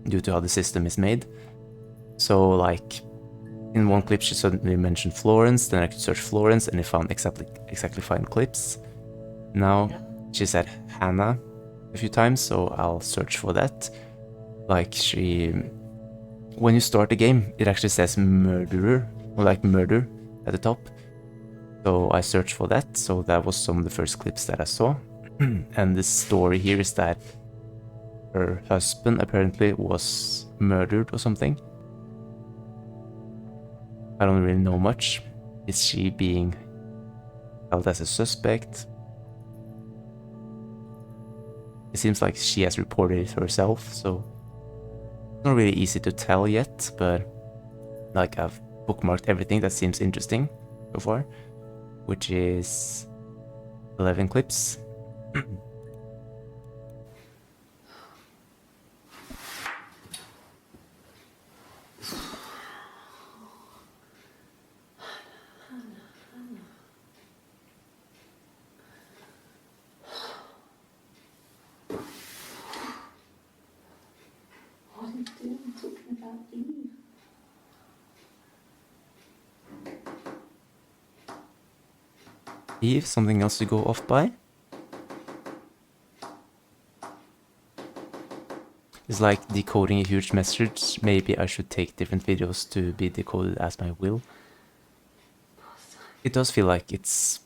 due to how the system is made. So like in one clip she suddenly mentioned Florence, then I could search Florence and it found exactly 5 clips. Now she said Hannah a few times, so I'll search for that. Like when you start the game, it actually says murderer, or like murder at the top. So I searched for that, so that was some of the first clips that I saw. And the story here is that her husband apparently was murdered or something. I don't really know much. Is she being held as a suspect? It seems like she has reported it herself, so it's not really easy to tell yet, but like I've bookmarked everything that seems interesting so far, which is 11 clips. What are you doing talking about Eve? Eve, something else to go off by? It's like decoding a huge message. Maybe I should take different videos to be decoded as my will. It does feel like it's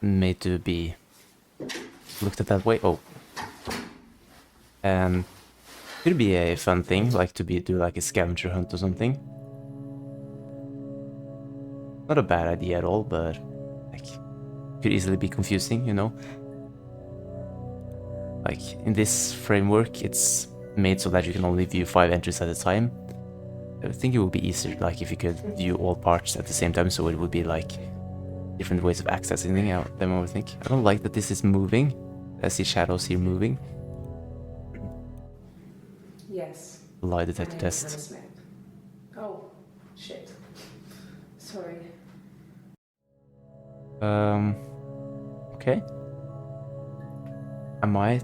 made to be looked at that way. Oh. And could be a fun thing, like to do like a scavenger hunt or something. Not a bad idea at all, but like could easily be confusing, you know? Like in this framework, it's made so that you can only view 5 entries at a time. I think it would be easier like if you could view all parts at the same time, so it would be like different ways of accessing them, I would think. I don't like that this is moving. I see shadows here moving. Yes. Lie detector test. Oh, shit. Sorry. Okay. I might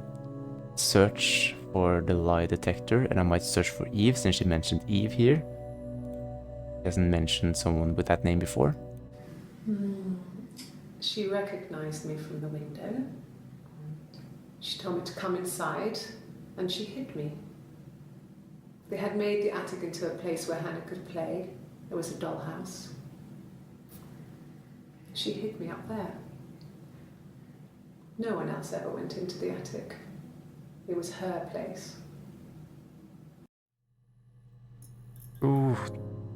search for the lie detector, and I might search for Eve, since she mentioned Eve here. She hasn't mentioned someone with that name before. She recognized me from the window. She told me to come inside, and she hid me. They had made the attic into a place where Hannah could play. There was a dollhouse. She hid me up there. No one else ever went into the attic. It was her place. Ooh,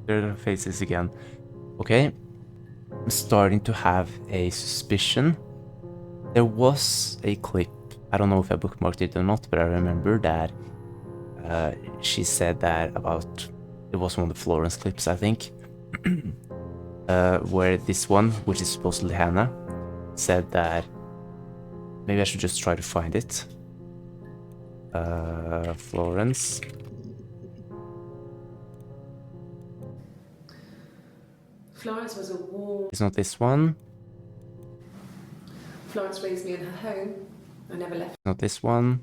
there are the faces again. Okay, I'm starting to have a suspicion. There was a clip, I don't know if I bookmarked it or not, but I remember that she said that about, it was one of the Florence clips, I think, where this one, which is supposedly Hannah, said that, maybe I should just try to find it. Florence. Florence was a warm... It's not this one. Florence raised me in her home. I never left. Not this one.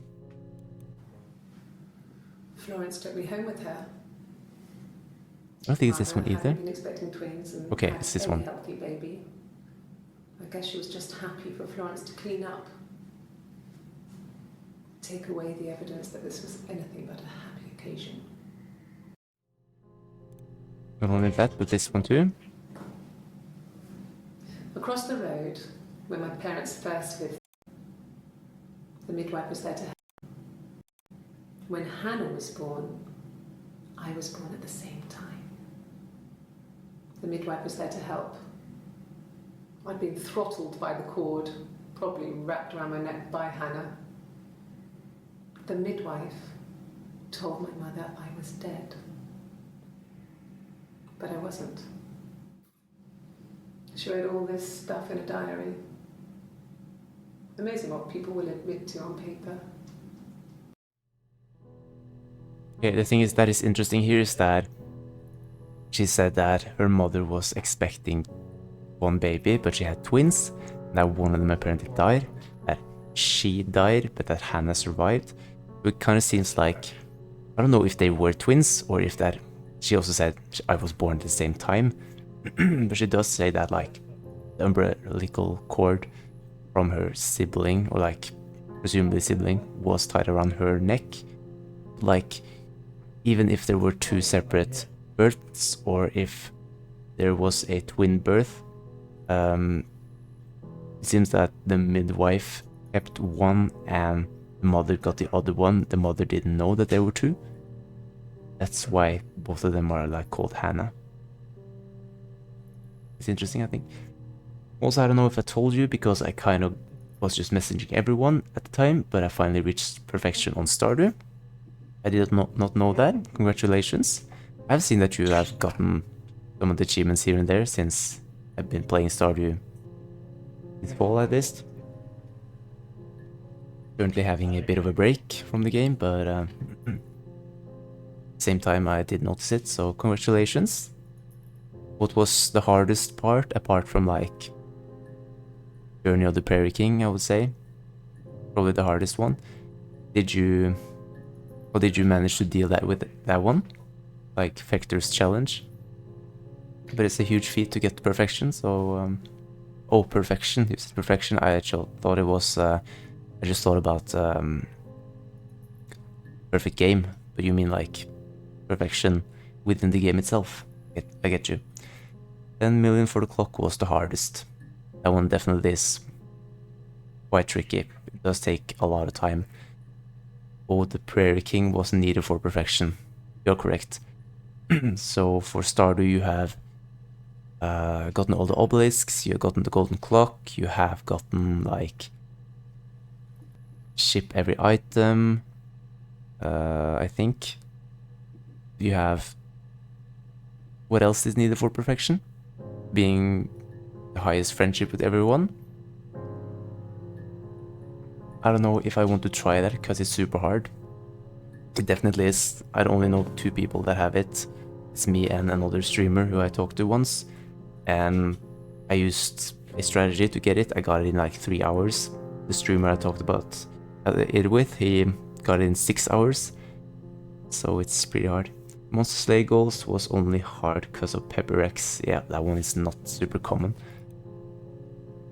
Florence took me home with her. I don't think it's this one Mother either. hadn't been expecting twins and Okay, had it's this a one. healthy baby. I guess she was just happy for Florence to clean up. Take away the evidence that this was anything but a happy occasion. Not only that, but this one too. Across the road, where my parents first lived, the midwife was there to help. When Hannah was born, I was born at the same time. The midwife was there to help. I'd been throttled by the cord, probably wrapped around my neck by Hannah. The midwife told my mother I was dead. But I wasn't. She wrote all this stuff in a diary. Amazing what people will admit to on paper. Okay, the thing is that is interesting here is that she said that her mother was expecting one baby, but she had twins. That one of them apparently died. That she died, but that Hannah survived. It kind of seems like, I don't know if they were twins or if that she also said I was born at the same time. But she does say that like the umbilical cord from her sibling, or like presumably sibling, was tied around her neck. Like, even if there were two separate births, or if there was a twin birth, it seems that the midwife kept one and the mother got the other one. The mother didn't know that there were two. That's why both of them are like called Hannah. It's interesting, I think. Also, I don't know if I told you, because I kind of was just messaging everyone at the time, but I finally reached perfection on Stardew. I did not know that. Congratulations. I've seen that you have gotten some of the achievements here and there since I've been playing Stardew this fall at least. Currently having a bit of a break from the game, but same time I did notice it, so congratulations. What was the hardest part, apart from like Journey of the Prairie King, I would say? Probably the hardest one. Did you manage to deal that with that one? Like Fector's challenge? But it's a huge feat to get to perfection, so oh, perfection, you said perfection. I actually thought it was I just thought about perfect game, but you mean like perfection within the game itself. I get you. 10 million for the clock was the hardest. That one definitely is quite tricky. It does take a lot of time. Oh, the Prairie King wasn't needed for perfection. You're correct. So for Stardew you have gotten all the obelisks, you have gotten the golden clock, you have gotten like ship every item, I think. You have, what else is needed for perfection? Being the highest friendship with everyone. I don't know if I want to try that because it's super hard. It definitely is. I only know 2 people that have it. It's me and another streamer who I talked to once. And I used a strategy to get it. I got it in like 3 hours. The streamer I talked about it with, he got it in 6 hours. So it's pretty hard. Monster Slay goals was only hard because of Pepper X. Yeah, that one is not super common.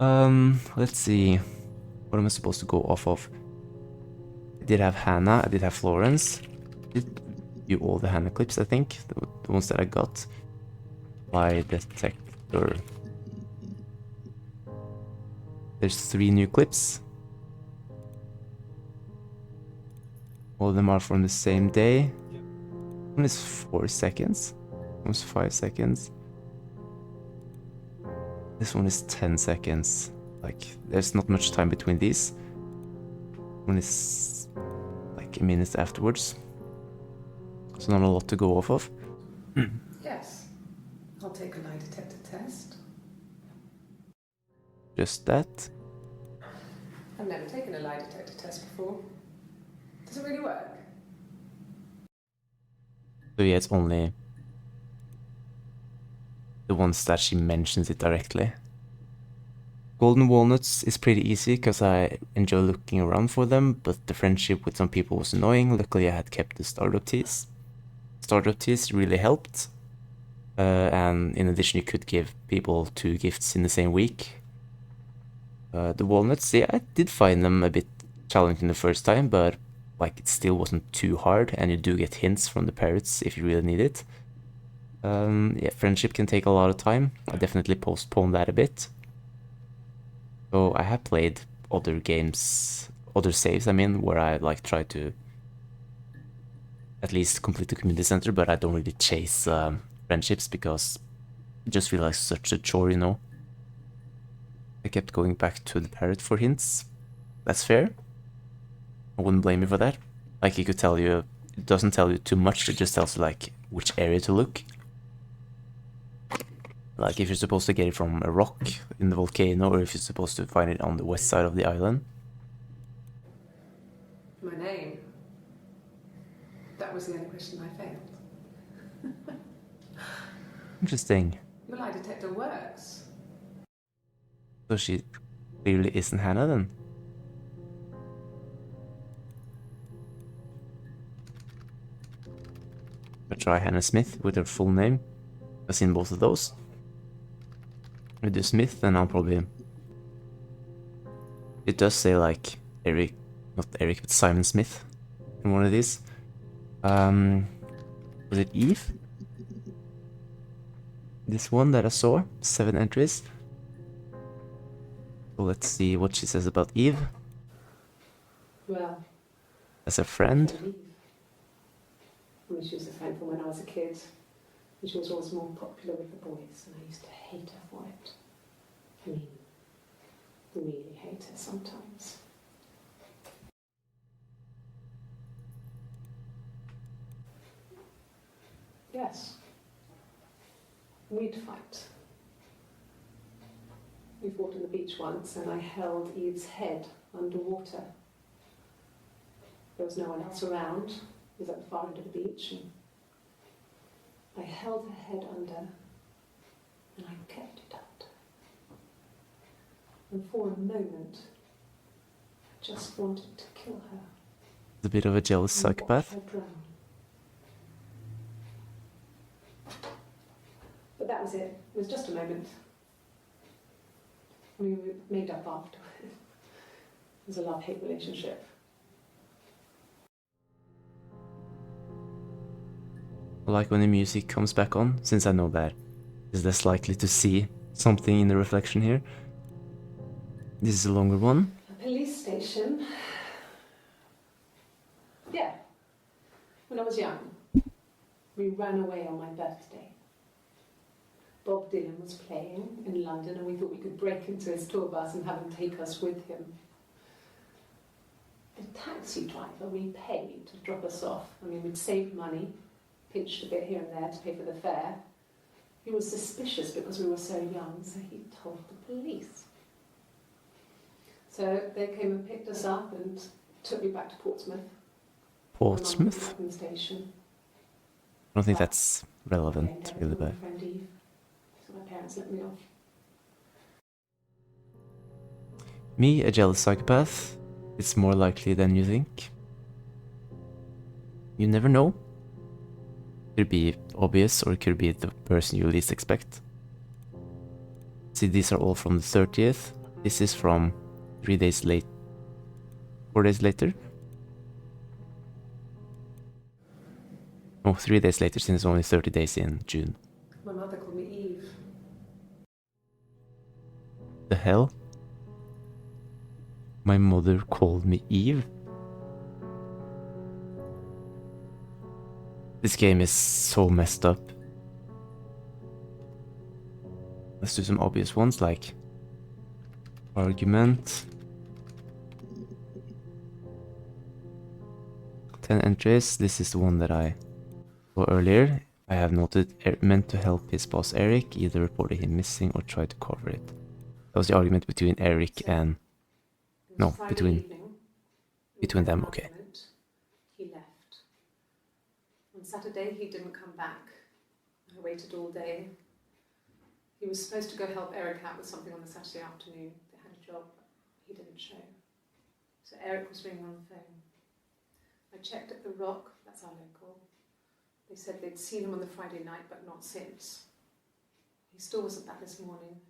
Let's see. What am I supposed to go off of? I did have Hannah, I did have Florence. I did view all the Hannah clips, I think. The ones that I got. By detector. There's 3 new clips. All of them are from the same day. One is 4 seconds. One's 5 seconds. This one is 10 seconds. Like, there's not much time between these. One is like a minute afterwards. So not a lot to go off of. Yes. I'll take a lie detector test. Just that. I've never taken a lie detector test before. Does it really work? So yeah, it's only the ones that she mentions it directly. Golden Walnuts is pretty easy because I enjoy looking around for them, but the friendship with some people was annoying. Luckily I had kept the startup teas. Startup teas really helped. And in addition you could give people 2 gifts in the same week. The walnuts, yeah, I did find them a bit challenging the first time, but like it still wasn't too hard, and you do get hints from the parrots if you really need it. Yeah, friendship can take a lot of time. I definitely postponed that a bit. So I have played other games, other saves, I mean, where I like try to at least complete the community center, but I don't really chase friendships because I just feel like such a chore, you know. I kept going back to the parrot for hints. That's fair. I wouldn't blame you for that. Like, he could tell you, it doesn't tell you too much, it just tells you, like, which area to look. Like, if you're supposed to get it from a rock in the volcano, or if you're supposed to find it on the west side of the island. My name. That was the only question I failed. Interesting. Your lie detector works. So she clearly isn't Hannah then. I'll try Hannah Smith with her full name. I've seen both of those. I do Smith, and I'll probably... It does say like Eric, not Eric, but Simon Smith in one of these. Was it Eve? This one that I saw, 7 entries. So let's see what she says about Eve. Well, As a friend. Eve. I mean, she was a friend from when I was a kid. And she was always more popular with the boys, and I used to hate her for it. I mean, really hate her sometimes. Yes. We'd fight. We fought on the beach once, and I held Eve's head underwater. There was no one else around. It was at the far end of the beach, and I held her head under, and I kept it under. And for a moment, I just wanted to kill her. A bit of a jealous and watch psychopath. her drown. But that was it. It was just a moment. We made up after. It was a love-hate relationship. I like when the music comes back on, since I know that is less likely to see something in the reflection here. This is a longer one. A police station. Yeah. When I was young, we ran away on my birthday. Bob Dylan was playing in London, and we thought we could break into his tour bus and have him take us with him. The taxi driver we paid to drop us off. I mean, we'd saved money, pinched a bit here and there to pay for the fare. He was suspicious because we were so young, so he told the police. So they came and picked us up and took me back to Portsmouth. Portsmouth? From the station. I don't think that's relevant, really, but... My friend Eve. So my parents let me off. Me, a jealous psychopath? It's more likely than you think. You never know. Could be obvious, or it could be the person you least expect. See, these are all from the 30th. This is from 3 days late. 4 days later? Oh, 3 days later, since it's only 30 days in June. My mother called me Eve. The hell? My mother called me Eve? This game is so messed up. Let's do some obvious ones like argument. 10 entries. This is the one that I saw earlier. I have noted meant to help his boss Eric, either reported him missing or tried to cover it. That was the argument between Eric and... No, between them, okay. He left. On Saturday, he didn't come back. I waited all day. He was supposed to go help Eric out with something on the Saturday afternoon. They had a job, but he didn't show. So Eric was ringing on the phone. I checked at The Rock, that's our local. They said they'd seen him on the Friday night, but not since. He still wasn't back this morning.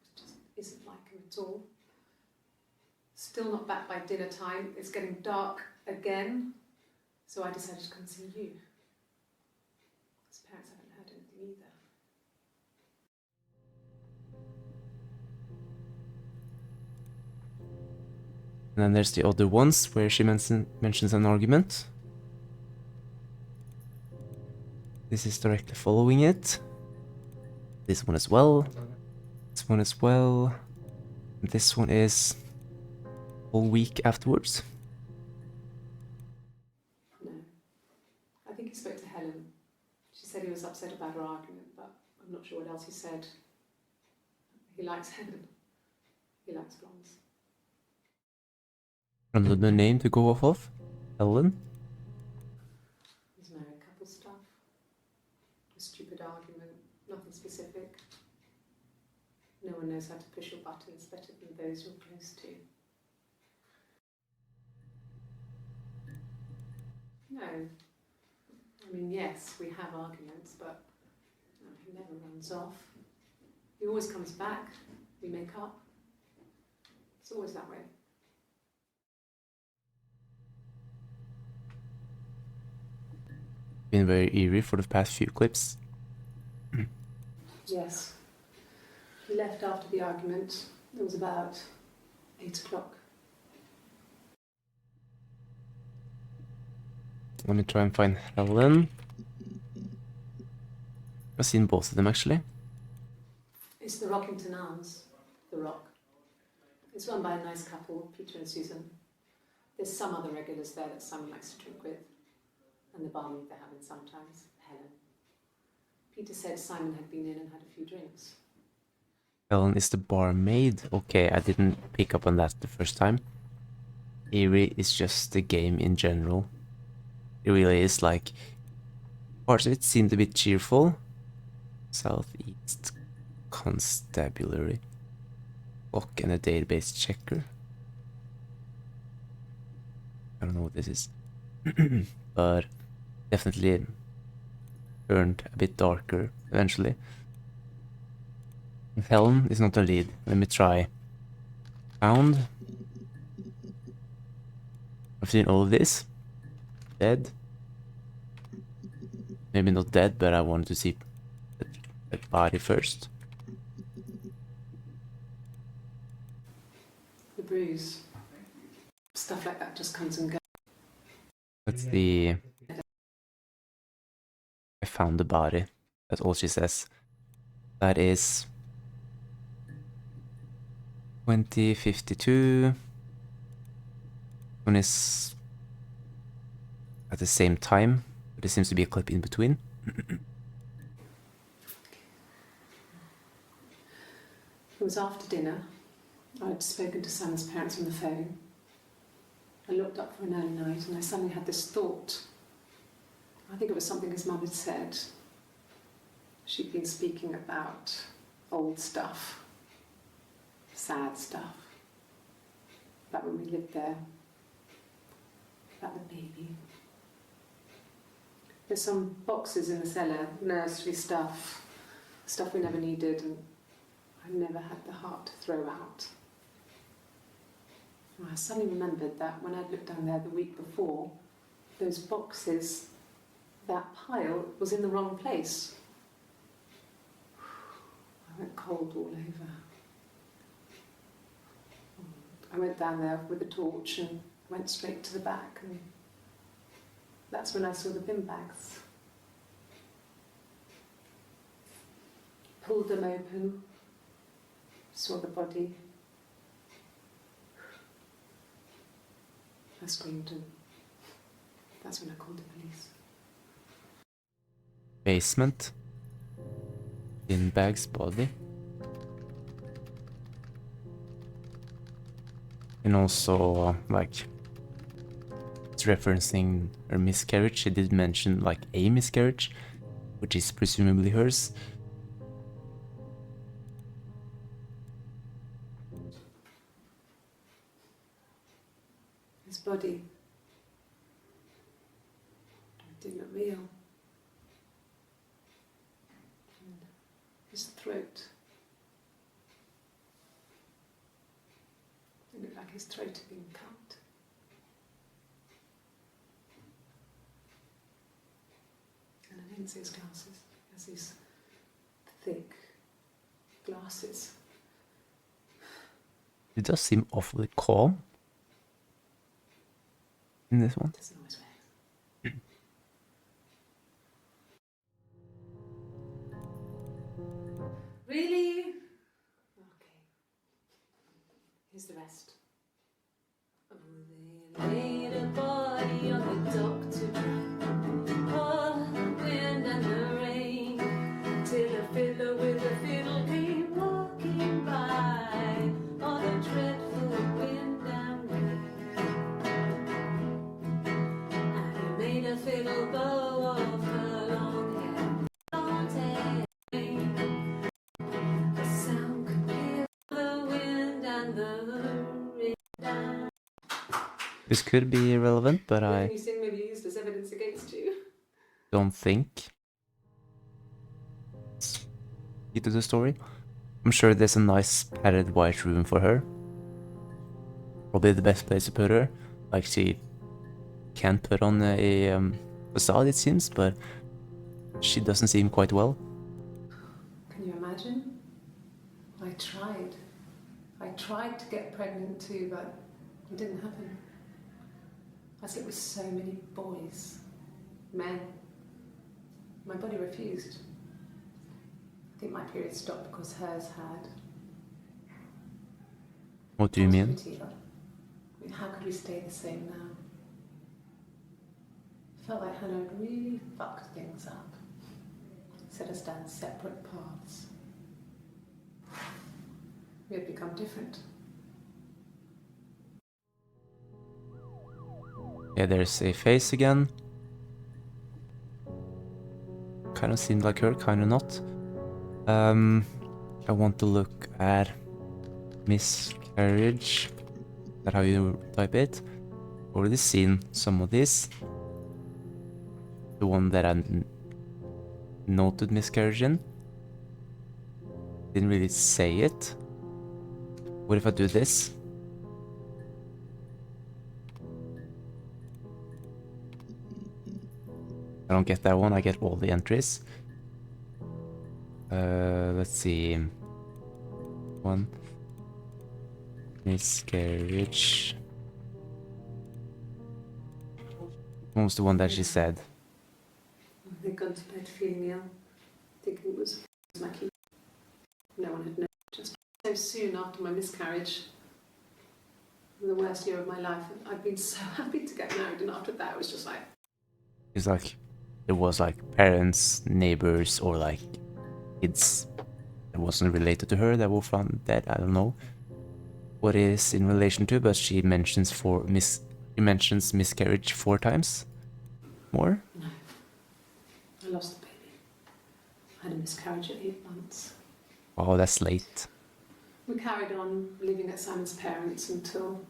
It just isn't like him at all. Still not back by dinner time. It's getting dark again. So I decided to come and see you. His parents haven't heard anything either. And then there's the other ones where she mentions an argument. This is directly following it. This one as well. This one as well. And this one is a week afterwards. No. I think he spoke to Helen. She said he was upset about her argument, but I'm not sure what else he said. He likes Helen. He likes blondes. Another name to go off of? Helen? His married couple stuff. A stupid argument. Nothing specific. No one knows how to push your buttons better than those you're close to. No. I mean, yes, we have arguments, but he never runs off. He always comes back. We make up. It's always that way. Been very eerie for the past few clips. Yes. He left after the argument. It was about 8 o'clock. Let me try and find Helen. I've seen both of them actually. It's the Rockington Arms, The Rock. It's run by a nice couple, Peter and Susan. There's some other regulars there that Simon likes to drink with. And the barmaid they're having sometimes, Helen. Peter said Simon had been in and had a few drinks. Helen is the barmaid. Okay, I didn't pick up on that the first time. Eerie is just the game in general. It really is like... Parts of it seemed a bit cheerful. Southeast Constabulary. Clock and a database checker. I don't know what this is. But definitely turned a bit darker eventually. Helen is not a lead. Let me try. Found. I've seen all of this. Dead. Maybe not dead, but I wanted to see that body first. The bruise. Stuff like that just comes and goes. That's the... I found the body. That's all she says. That is... 2052. One is at the same time, but there seems to be a clip in between. It was after dinner. I'd spoken to Sam's parents on the phone. I looked up for an early night and I suddenly had this thought. I think it was something his mum had said. She'd been speaking about old stuff, sad stuff. Back when we lived there. About the baby. There's some boxes in the cellar, nursery stuff we never needed, and I never had the heart to throw out. And I suddenly remembered that when I'd looked down there the week before, those boxes, that pile was in the wrong place. I went cold all over. I went down there with a torch and went straight to the back, and that's when I saw the bin bags. Pulled them open, saw the body. I screamed, and that's when I called the police. Basement. In bag's body. And also, like, it's referencing her miscarriage. She did mention, like, a miscarriage, which is presumably hers. His body, it didn't look real. And his throat, it looked like his throat had been cut. And I didn't see his glasses. He has these thick glasses. It does seem awfully calm in this one. Doesn't always work. Really? Okay. Here's the rest. Oh, they laid a body on the dock to dry. Oh, the wind and the rain, till a fiddler with a fiddle came walking by. Oh, the dreadful wind and rain. And he made a fiddle bow of her long hair, long hair. The sound could hear the wind and the rain down. This could be irrelevant, but Everything I you sing may be used as evidence against you. don't think it's key to the story. I'm sure there's a nice padded white room for her. Probably the best place to put her. Like, she can't put on a facade, it seems, but she doesn't seem quite well. Can you imagine? I tried. I tried to get pregnant too, but it didn't happen. I slept with so many boys, men. My body refused. I think my period stopped because hers had. What do you mean? Pretty, but, I mean, how could we stay the same now? I felt like Hannah had really fucked things up. Set us down separate paths. We had become different. Yeah, there's a face again. Kind of seemed like her, kind of not. I want to look at miscarriage. Is that how you type it? Already seen some of this. The one that I noted miscarriage in. Didn't really say it. What if I do this? I don't get that one, I get all the entries. Let's see. One. Miscarriage. What was the one that she said? They'd gone to bed feeling ill, thinking it was my key. No one had known. Just so soon after my miscarriage, the worst year of my life, I'd been so happy to get married, and after that, it was just like. It's like it was like parents, neighbors, or like kids that wasn't related to her that were found dead. I don't know what it is in relation to, but she mentions miscarriage 4 times. More? No. I lost the baby. I had a miscarriage at 8 months. Wow, that's late. We carried on living at Simon's parents until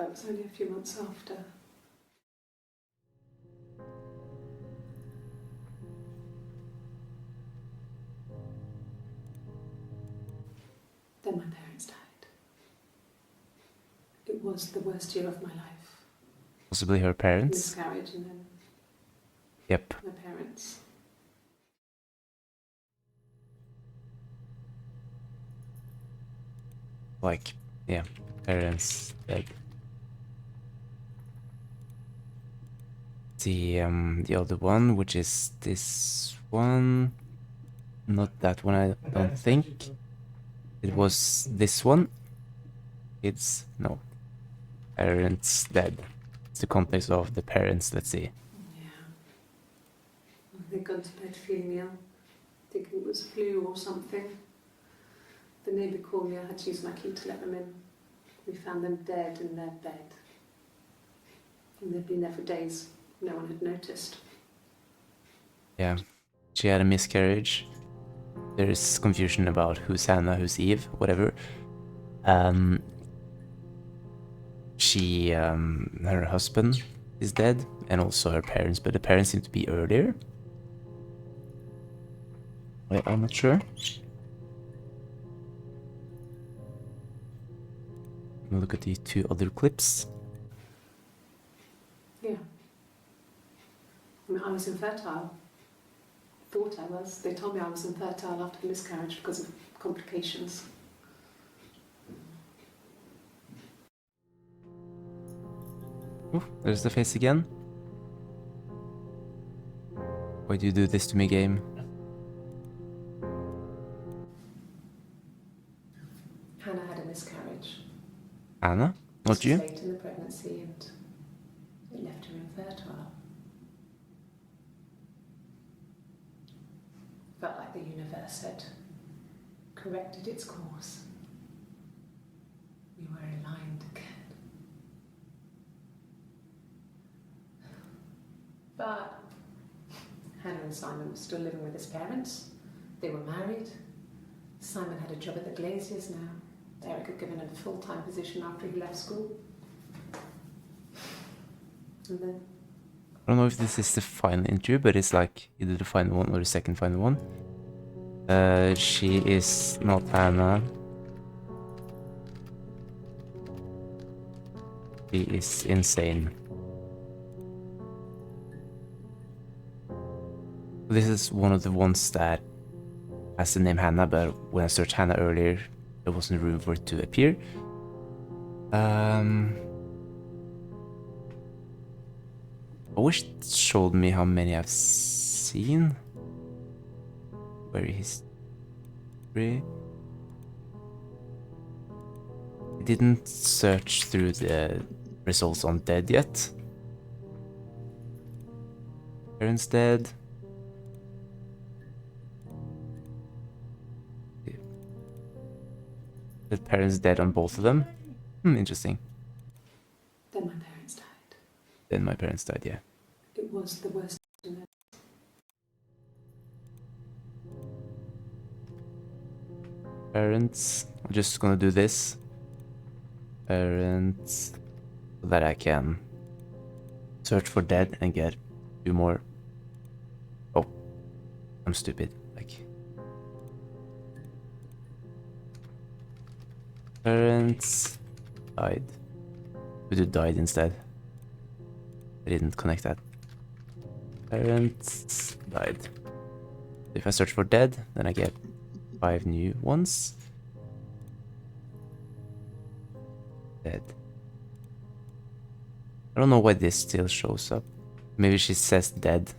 but it was only a few months after. Then my parents died. It was the worst year of my life. Possibly her parents. Miscarriage and then Yep. my parents. Like, yeah, parents dead. The other one, which is this one. Not that one, I don't think. It was this one. It's no. Parents dead. It's the context of the parents, let's see. Yeah. They'd gone to bed feeling ill, thinking it was flu or something. The neighbour called me, I had to use my key to let them in. We found them dead in their bed. And they'd been there for days. No one had noticed. Yeah. She had a miscarriage. There is confusion about who's Hannah, who's Eve, whatever. Her husband is dead, and also her parents, but the parents seem to be earlier. I'm not sure. Look at the two other clips. Yeah. I mean, I was infertile. Thought I was. They told me I was infertile after the miscarriage because of complications. Oh, there's the face again. Why do you do this to me, game? Hannah had a miscarriage. Anna? Not This you? was late in the pregnancy and it left her infertile. Felt like the universe had corrected its course. We were aligned again. But Hannah and Simon were still living with his parents. They were married. Simon had a job at the Glaziers now. Eric had given him a full-time position after he left school. And then I don't know if this is the final interview, but it's like either the final one or the second final one. She is not Hannah. She is insane. This is one of the ones that has the name Hannah, but when I searched Hannah earlier, there wasn't room for it to appear. I wish it showed me how many I've seen. Where is history? I didn't search through the results on dead yet. Parents dead. The parents dead on both of them. Interesting. then my parents died. Then my parents died, yeah. It was the worst. Parents. I'm just gonna do this. Parents. So that I can search for dead and get 2 more. Oh, I'm stupid. Like, parents died. We did died instead. I didn't connect that. Parents died. If I search for dead, then I get 5 new ones. Dead. I don't know why this still shows up. Maybe she says dead.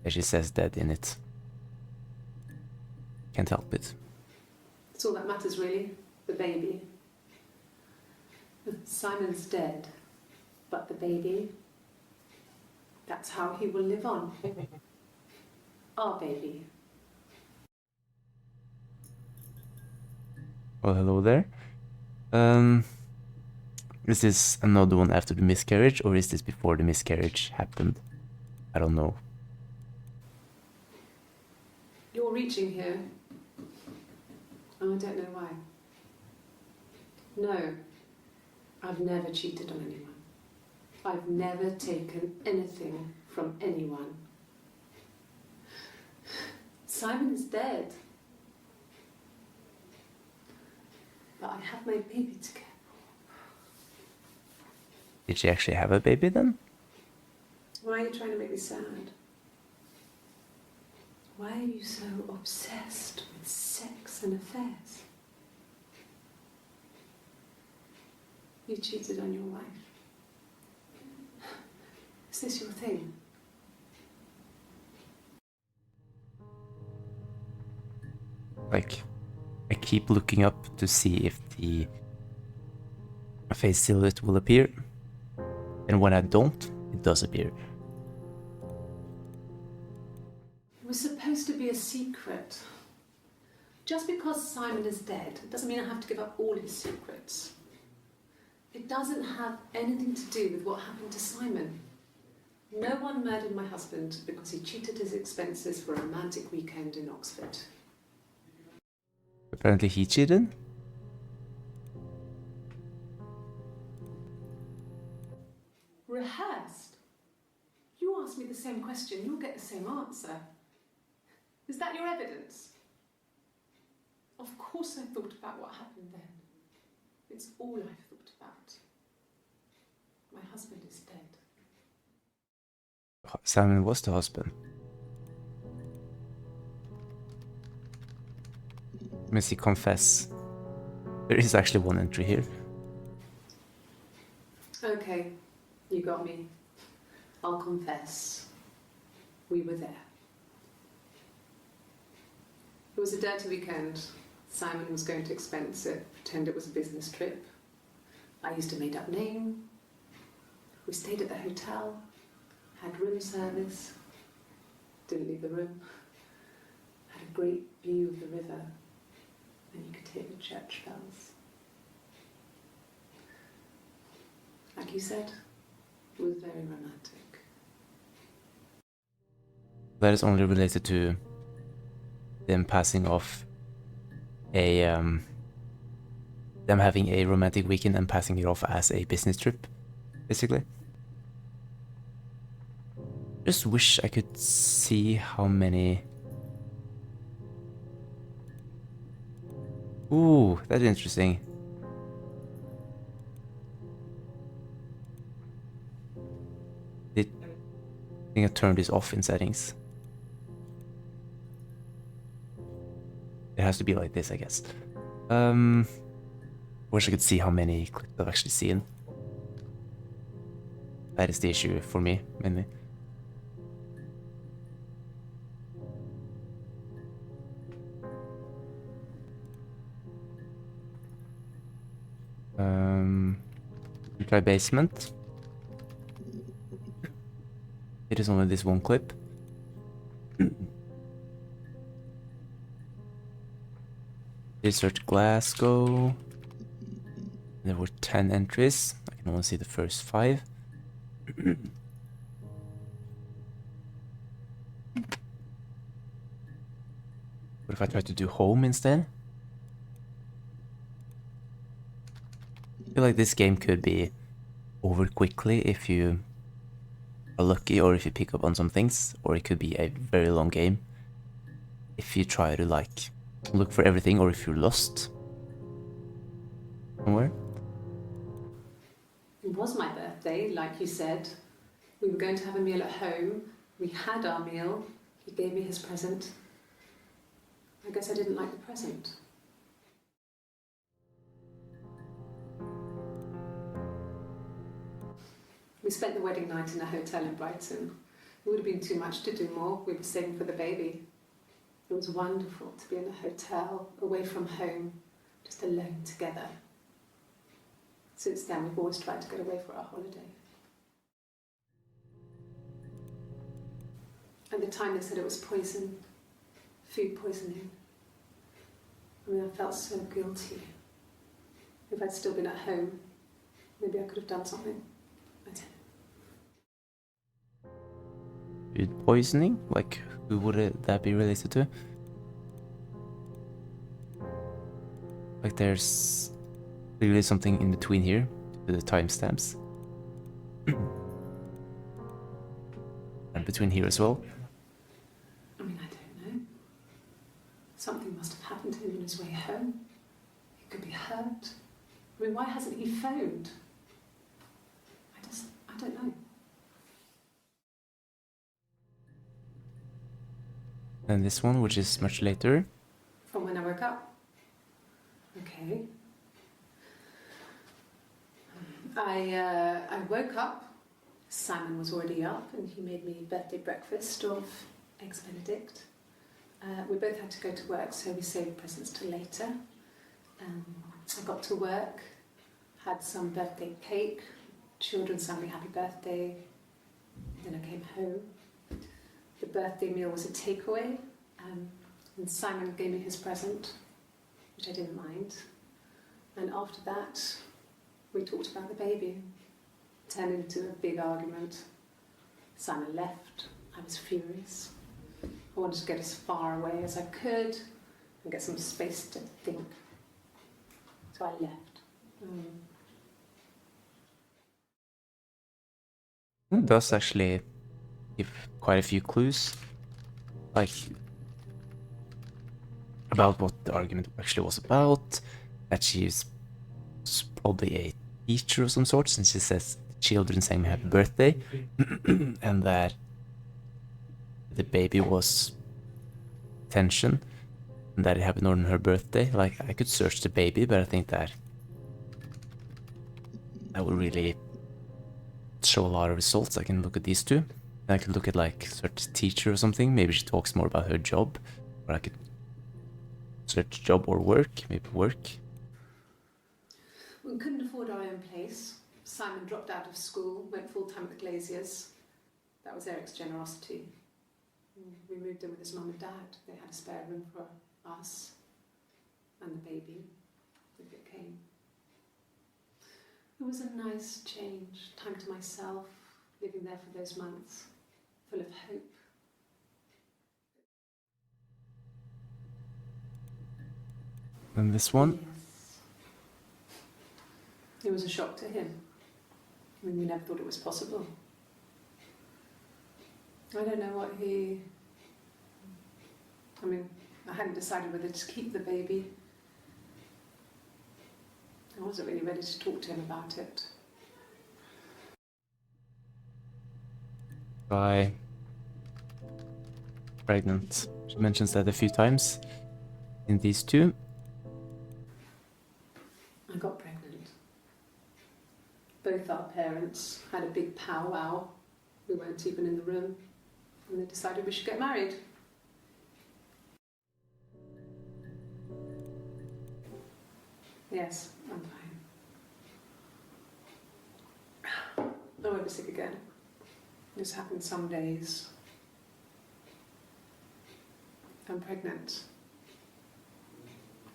Yeah, she says dead in it. Can't help it. It's all that matters, really. The baby. Simon's dead, but the baby, that's how he will live on. Our baby. Well, hello there. Is this another one after the miscarriage, or is this before the miscarriage happened? I don't know. You're reaching here. Oh, I don't know why. No. I've never cheated on anyone. I've never taken anything from anyone. Simon is dead. But I have my baby to care for. Did she actually have a baby then? Why are you trying to make me sad? Why are you so obsessed with sex and affairs? You cheated on your wife. Is this your thing? Like, I keep looking up to see if the face silhouette will appear, and when I don't, it does appear. It was supposed to be a secret. Just because Simon is dead doesn't mean I have to give up all his secrets. It doesn't have anything to do with what happened to Simon. No one murdered my husband because he cheated his expenses for a romantic weekend in Oxford. Apparently he cheated. Rehearsed? You ask me the same question, you'll get the same answer. Is that your evidence? Of course I thought about what happened then. It's all I've thought about. My husband is dead. Simon was the husband. Let me see, confess. There is actually one entry here. Okay, you got me. I'll confess. We were there. It was a dirty weekend. Simon was going to expense it, pretend it was a business trip. I used a made-up name. We stayed at the hotel, had room service, didn't leave the room, had a great view of the river, and you could hear the church bells. Like you said, it was very romantic. That is only related to them passing off a them having a romantic weekend and passing it off as a business trip, basically. Just wish I could see how many. Ooh, that's interesting. I think I turned this off in settings. It has to be like this, I guess. Wish I could see how many clips I've actually seen. That is the issue for me, mainly. We try basement. It is only this one clip. Search Glasgow. There were 10 entries. I can only see the first 5. What if I try to do home instead? I feel like this game could be over quickly if you are lucky or if you pick up on some things, or it could be a very long game if you try to like look for everything, or if you're lost somewhere. It was my birthday, like you said. We were going to have a meal at home. We had our meal. He gave me his present. I guess I didn't like the present. We spent the wedding night in a hotel in Brighton. It would have been too much to do more. We were saving for the baby. It was wonderful to be in a hotel, away from home, just alone together. Since then, we've always tried to get away for our holiday. At the time, they said it was poison, food poisoning. I mean, I felt so guilty. If I'd still been at home, maybe I could have done something. I didn't. Food poisoning? Like, who would that be related to? Like, there's clearly something in between here. to the timestamps. And between here as well. I mean, I don't know. Something must have happened to him on his way home. He could be hurt. I mean, why hasn't he phoned? I don't know. And this one, which is much later. From when I woke up. Okay. I woke up. Simon was already up, and he made me birthday breakfast of eggs Benedict. We both had to go to work, so we saved presents till later. I got to work, had some birthday cake. Children sang me happy birthday. Then I came home. The birthday meal was a takeaway, and Simon gave me his present, which I didn't mind. And after that, we talked about the baby. It turned into a big argument. Simon left. I was furious. I wanted to get as far away as I could and get some space to think. So I left. It does actually give quite a few clues, like about what the argument actually was about. That she's probably a teacher of some sort, since she says children saying happy birthday, and that the baby was tension, and that it happened on her birthday. Like, I could search the baby, but I think that would really show a lot of results. I can look at these two, and I could look at like search teacher or something. Maybe she talks more about her job, or I could search job or work. Maybe work. We couldn't afford our own place. Simon dropped out of school, went full-time at the Glaziers. That was Eric's generosity. We moved in with his mum and dad. They had a spare room for us and the baby, if it came. It was a nice change, time to myself, living there for those months, full of hope. And this one? Yes. It was a shock to him. I mean, we never thought it was possible. I don't know what he... I mean, I hadn't decided whether to keep the baby. I wasn't really ready to talk to him about it. By pregnant. She mentions that a few times in these two. I got pregnant. Both our parents had a big powwow. We weren't even in the room. And they decided we should get married. Yes, I'm fine. I won't be sick again. This happens some days. I'm pregnant.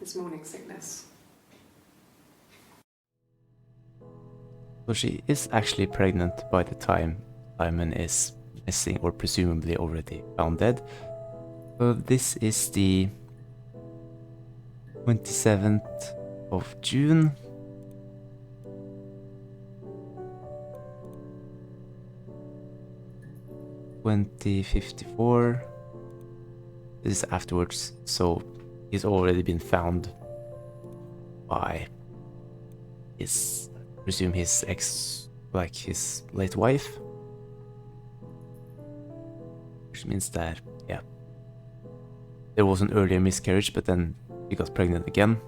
It's morning sickness. So she is actually pregnant by the time Simon is missing, or presumably already found dead. So this is the 27th of June. (2054). This is afterwards, so he's already been found by his, presume his ex, like his late wife. Which means that, yeah, there was an earlier miscarriage, but then she got pregnant again.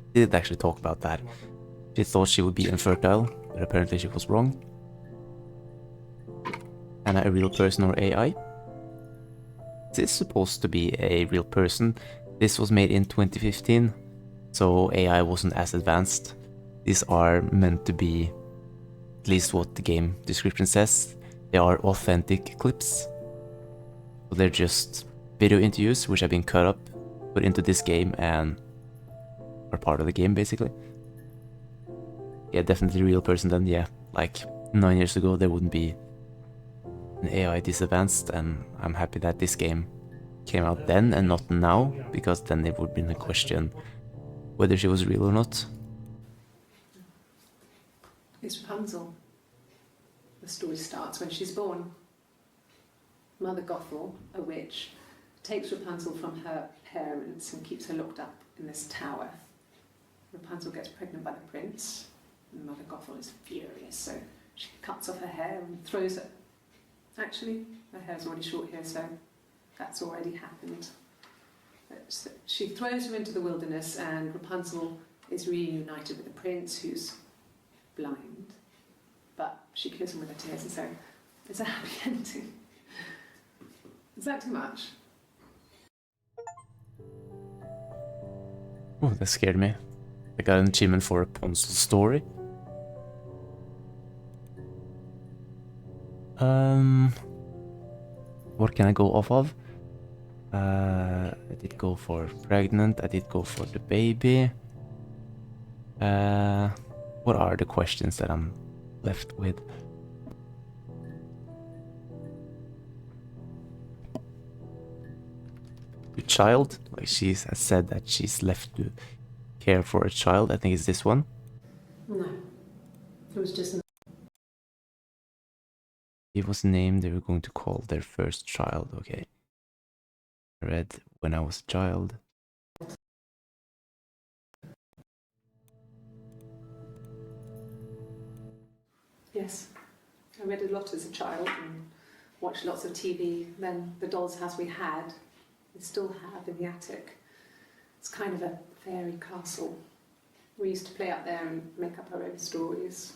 She didn't actually talk about that. She thought she would be infertile, but apparently she was wrong. And a real person or AI? This is supposed to be a real person. This was made in 2015, so AI wasn't as advanced. These are meant to be, at least what the game description says, they are authentic clips. So they're just video interviews which have been cut up, put into this game, and are part of the game basically. Yeah, definitely a real person then, yeah. Like 9 years ago there wouldn't be an AI this advanced, and I'm happy that this game came out then and not now, because then it would be a question whether she was real or not. It's Rapunzel. The story starts when she's born. Mother Gothel, a witch, takes Rapunzel from her parents and keeps her locked up in this tower. Rapunzel gets pregnant by the prince, and Mother Gothel is furious, so she cuts off her hair and throws it. Actually, her hair's already short here, so that's already happened. So she throws her into the wilderness, and Rapunzel is reunited with the prince, who's blind, but she kills him with her tears, and so it's a happy ending. Is that too much? Oh, that scared me. I got an achievement for Rapunzel's story. What can I go off of? I did go for pregnant, I did go for the baby. What are the questions that I'm left with? The child, like she has said that she's left to care for a child. I think it's this one. No. It was just... It was named, they were going to call their first child. Okay. I read when I was a child. Yes. I read a lot as a child and watched lots of TV. Then the doll's house we had, we still have in the attic. It's kind of a fairy castle. We used to play out there and make up our own stories.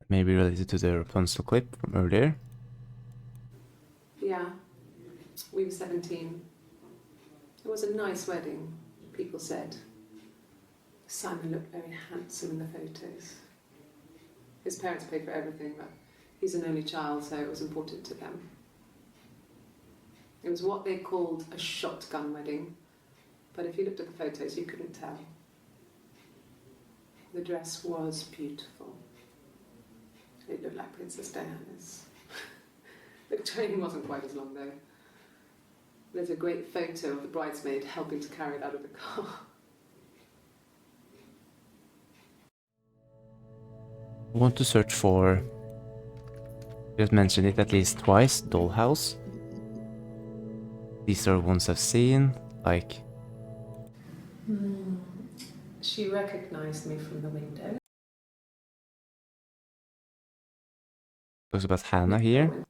Maybe related to the Rapunzel clip from earlier. Yeah. We were 17. It was a nice wedding, people said. Simon looked very handsome in the photos. His parents paid for everything, but he's an only child, so it was important to them. It was what they called a shotgun wedding, but if you looked at the photos, you couldn't tell. The dress was beautiful. It looked like Princess Diana's. The train wasn't quite as long, though. There's a great photo of the bridesmaid helping to carry it out of the car. I want to search for, just mentioned it at least twice, Dollhouse. These are ones I've seen, like... She recognized me from the window. Talks about Hannah here.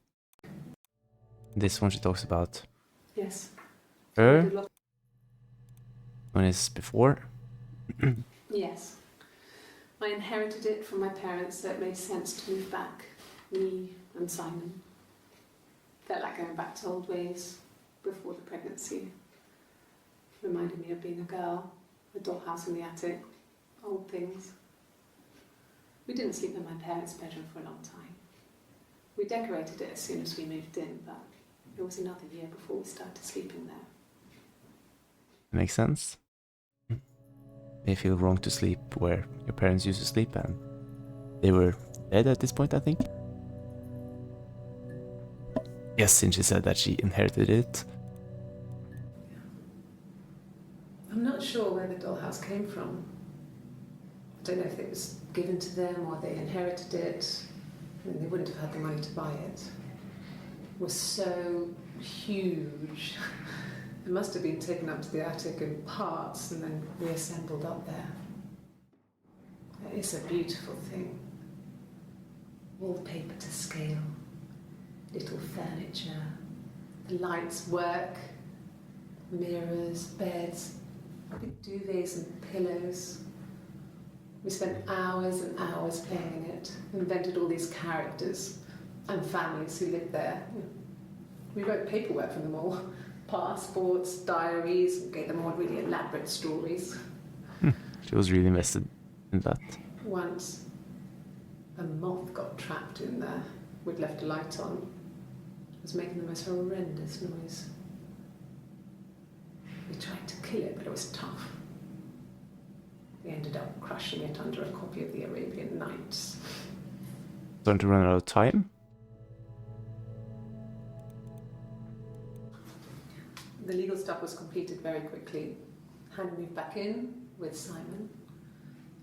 This one she talks about Yes. her. One is before. Yes. I inherited it from my parents, so it made sense to move back. Me and Simon. Felt like going back to old ways before the pregnancy. Reminded me of being a girl, a dollhouse in the attic, old things. We didn't sleep in my parents' bedroom for a long time. We decorated it as soon as we moved in, but it was another year before we started sleeping there. Makes sense. May feel wrong to sleep where your parents used to sleep, and they were dead at this point, I think. Yes, since she said that she inherited it. I'm not sure where the dollhouse came from. I don't know if it was given to them or they inherited it. I mean, they wouldn't have had the money to buy it. It was so huge. It must have been taken up to the attic in parts and then reassembled up there. It's a beautiful thing. Wallpaper to scale, little furniture, the lights work, mirrors, beds, big duvets and pillows. We spent hours and hours playing in it, invented all these characters and families who lived there. We wrote paperwork for them all. Passports, diaries, gave them all really elaborate stories. She was really invested in that. Once, a moth got trapped in there. We'd left a light on. It was making the most horrendous noise. We tried to kill it, but it was tough. We ended up crushing it under a copy of the Arabian Nights. Starting to run out of time. The legal stuff was completed very quickly. Hannah moved back in with Simon,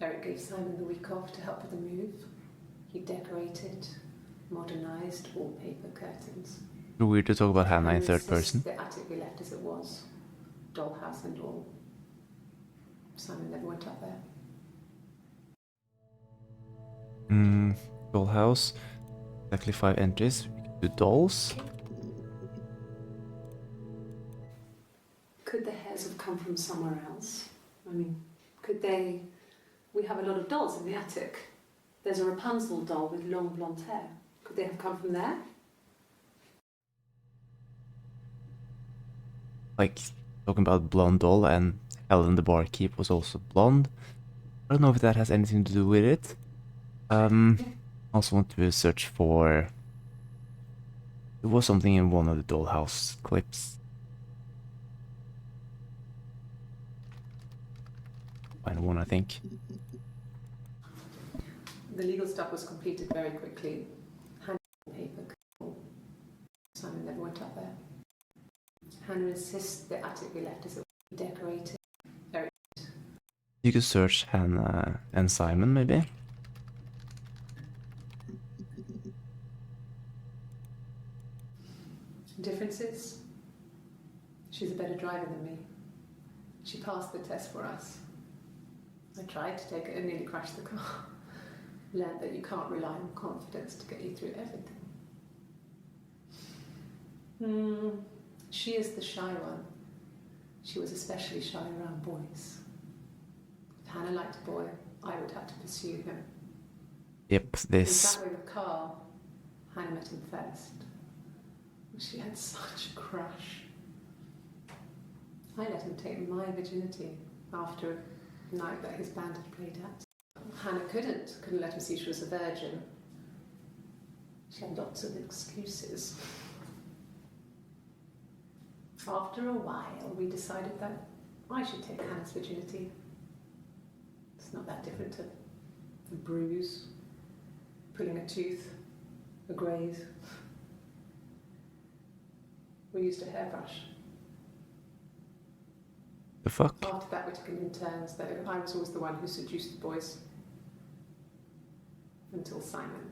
Eric gave Simon the week off to help with the move. He decorated, modernised wallpaper curtains. Weird to talk about Hannah in And third person. the attic we left as it was, dollhouse and all. Simon never went up there. Dollhouse. Exactly 5 entries. We can do dolls. Could the hairs have come from somewhere else? I mean, could they... We have a lot of dolls in the attic. There's a Rapunzel doll with long blonde hair. Could they have come from there? Like, talking about blonde doll, and Helen the barkeep was also blonde. I don't know if that has anything to do with it. Also want to search for... There was something in one of the dollhouse clips. Find one, I think. The legal stuff was completed very quickly. Hand paper. Simon never went up there. Hannah insists the attic we left as it was decorated. Very. You could search Hannah and Simon, maybe. Differences? She's a better driver than me. She passed the test for us. I tried to take it and nearly crashed the car. Learned that you can't rely on confidence to get you through everything. She is the shy one. She was especially shy around boys. If Hannah liked a boy, I would have to pursue him. Yep, this... In that way with Carl, Hannah met him first. She had such a crush. I let him take my virginity after a night that his band had played at. Hannah couldn't let him see she was a virgin. She had lots of excuses. After a while, we decided that I should take Hannah's virginity. It's not that different to a bruise, pulling a tooth, a graze. We used a hairbrush. The fuck? After that, we took it in turns, though. I was always the one who seduced the boys. Until Simon.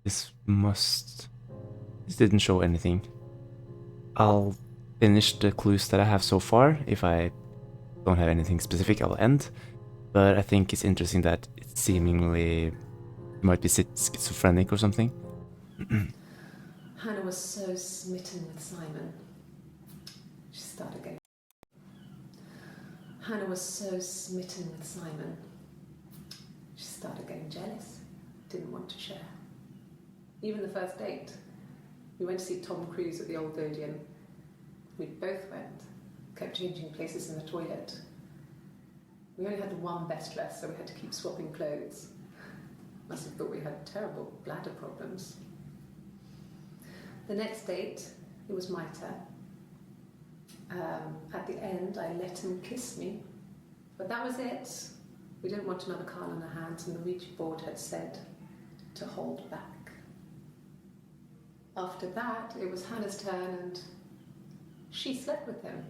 This didn't show anything. I'll finish the clues that I have so far. If I don't have anything specific, I'll end. But I think it's interesting that it seemingly might be schizophrenic or something. Hannah was so smitten with Simon. She started getting... Hannah was so smitten with Simon. She started getting jealous. Didn't want to share. Even the first date. We went to see Tom Cruise at the Old Odeon. We both went. Kept changing places in the toilet. We only had the one best dress, so we had to keep swapping clothes. Must have thought we had terrible bladder problems. The next date, it was my turn. At the end, I let him kiss me. But that was it. We didn't want another Carl on our hands, and the Ouija board had said to hold back. After that, it was Hannah's turn, and she slept with him.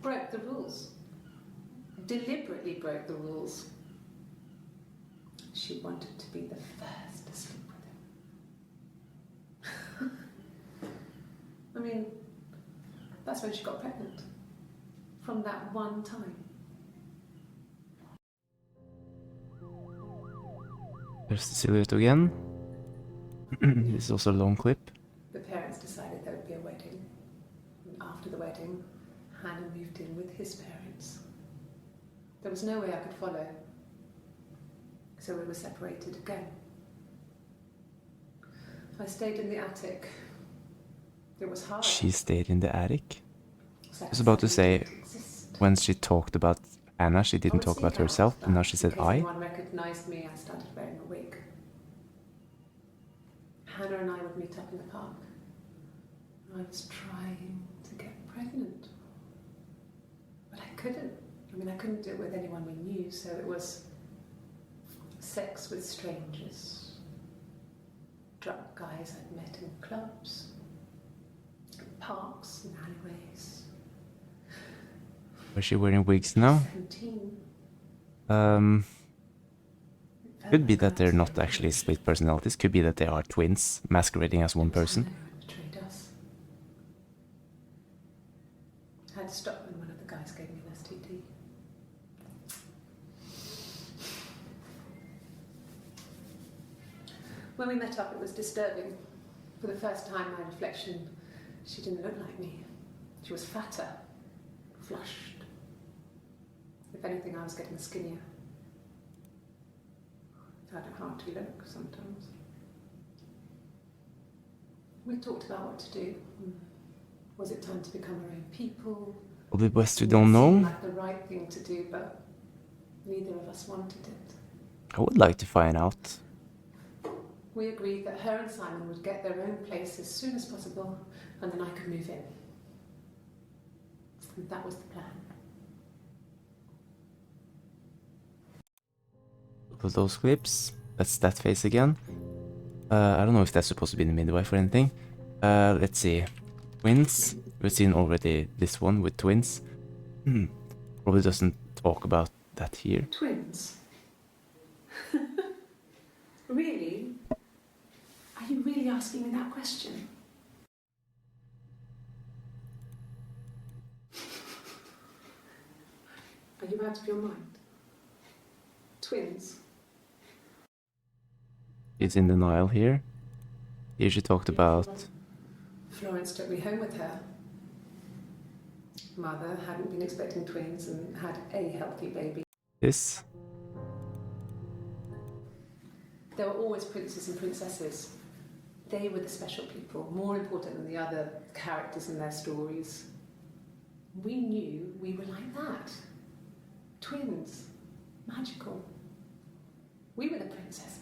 Broke the rules. Deliberately broke the rules. She wanted to be the first to sleep with him. I mean, that's when she got pregnant. From that one time. There's the silhouette again. This is also a long clip. The parents decided there would be a wedding. And after the wedding, Hannah moved in with his parents. There was no way I could follow. So we were separated again. I stayed in the attic. It was hard. She stayed in the attic? I was about to say, when she talked about Hannah, she didn't talk about herself, and now she said I. In case anyone recognised me, I started wearing a wig. Hannah and I would meet up in the park. I was trying to get pregnant. But I couldn't. I mean, I couldn't do it with anyone we knew, so it was sex with strangers. Drunk guys I'd met in clubs, parks and alleyways. Was she wearing wigs now? 17. Could be that they're not actually split personalities. Could be that they are twins masquerading as one person. Hannah who betrayed us. I had to stop when one of the guys gave me an STD. When we met up, it was disturbing. For the first time, my reflection, she didn't look like me. She was fatter, flushed. If anything, I was getting skinnier. I had a hard to look sometimes. We talked about what to do. Was it time to become our own people? Probably best we It don't seemed know. like the right thing to do, but neither of us wanted it. I would like to find out. We agreed that her and Simon would get their own place as soon as possible, and then I could move in. And that was the plan. Look at those clips. That's that face again. I don't know if that's supposed to be the midwife or anything. Let's see. Twins. We've seen already this one with twins. Probably doesn't talk about that here. Twins? Really? Are you really asking me that question? Are you out of your mind? Twins? It's in denial here. Here she talked about... Florence took me home with her. Mother hadn't been expecting twins and had a healthy baby. this. There were always princes and princesses. They were the special people, more important than the other characters in their stories. We knew we were like that. Twins. Magical. We were the princesses.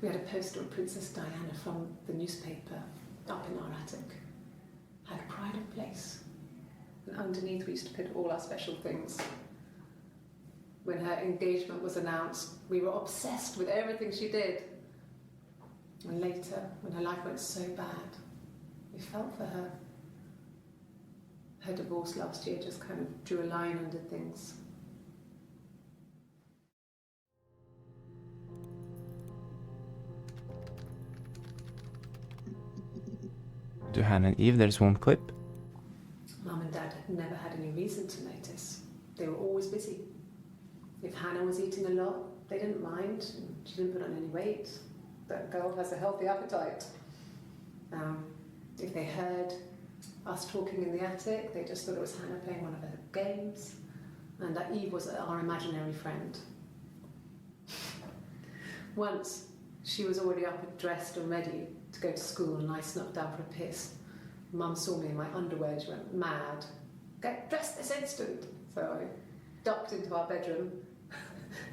We had a poster of Princess Diana from the newspaper up in our attic. Had a pride of place. And underneath we used to put all our special things. When her engagement was announced, we were obsessed with everything she did. And later, when her life went so bad, we felt for her. Her divorce last year just kind of drew a line under things. To Hannah and Eve, there's one clip. Mum and Dad had never had any reason to notice. They were always busy. If Hannah was eating a lot, they didn't mind. She didn't put on any weight. That girl has a healthy appetite. If they heard us talking in the attic, they just thought it was Hannah playing one of her games, and that Eve was our imaginary friend. Once, she was already up, dressed and ready to go to school, and I snuck down for a piss. Mum saw me in my underwear, she went mad. Get dressed this instant! So I ducked into our bedroom,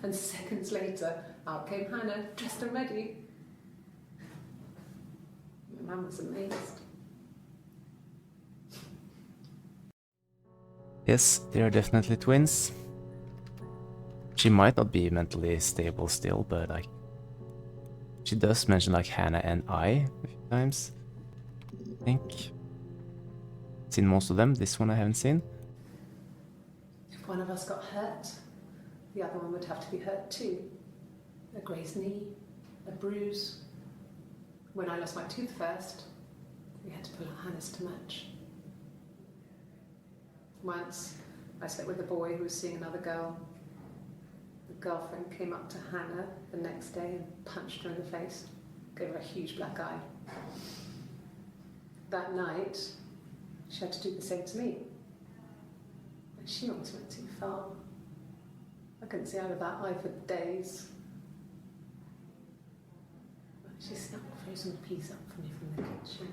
and seconds later, out came Hannah, dressed and ready. My mum was amazed. Yes, they are definitely twins. She might not be mentally stable still, but like... She does mention like Hannah and I a few times. I think. Seen most of them, this one I haven't seen. If one of us got hurt, the other one would have to be hurt too. A grazed knee, a bruise. When I lost my tooth first, we had to pull out Hannah's to match. Once, I slept with a boy who was seeing another girl. The girlfriend came up to Hannah the next day and punched her in the face, gave her a huge black eye. That night, she had to do the same to me. But she almost went too far. I couldn't see out of that eye for days. But she snapped frozen peas up for me from the kitchen.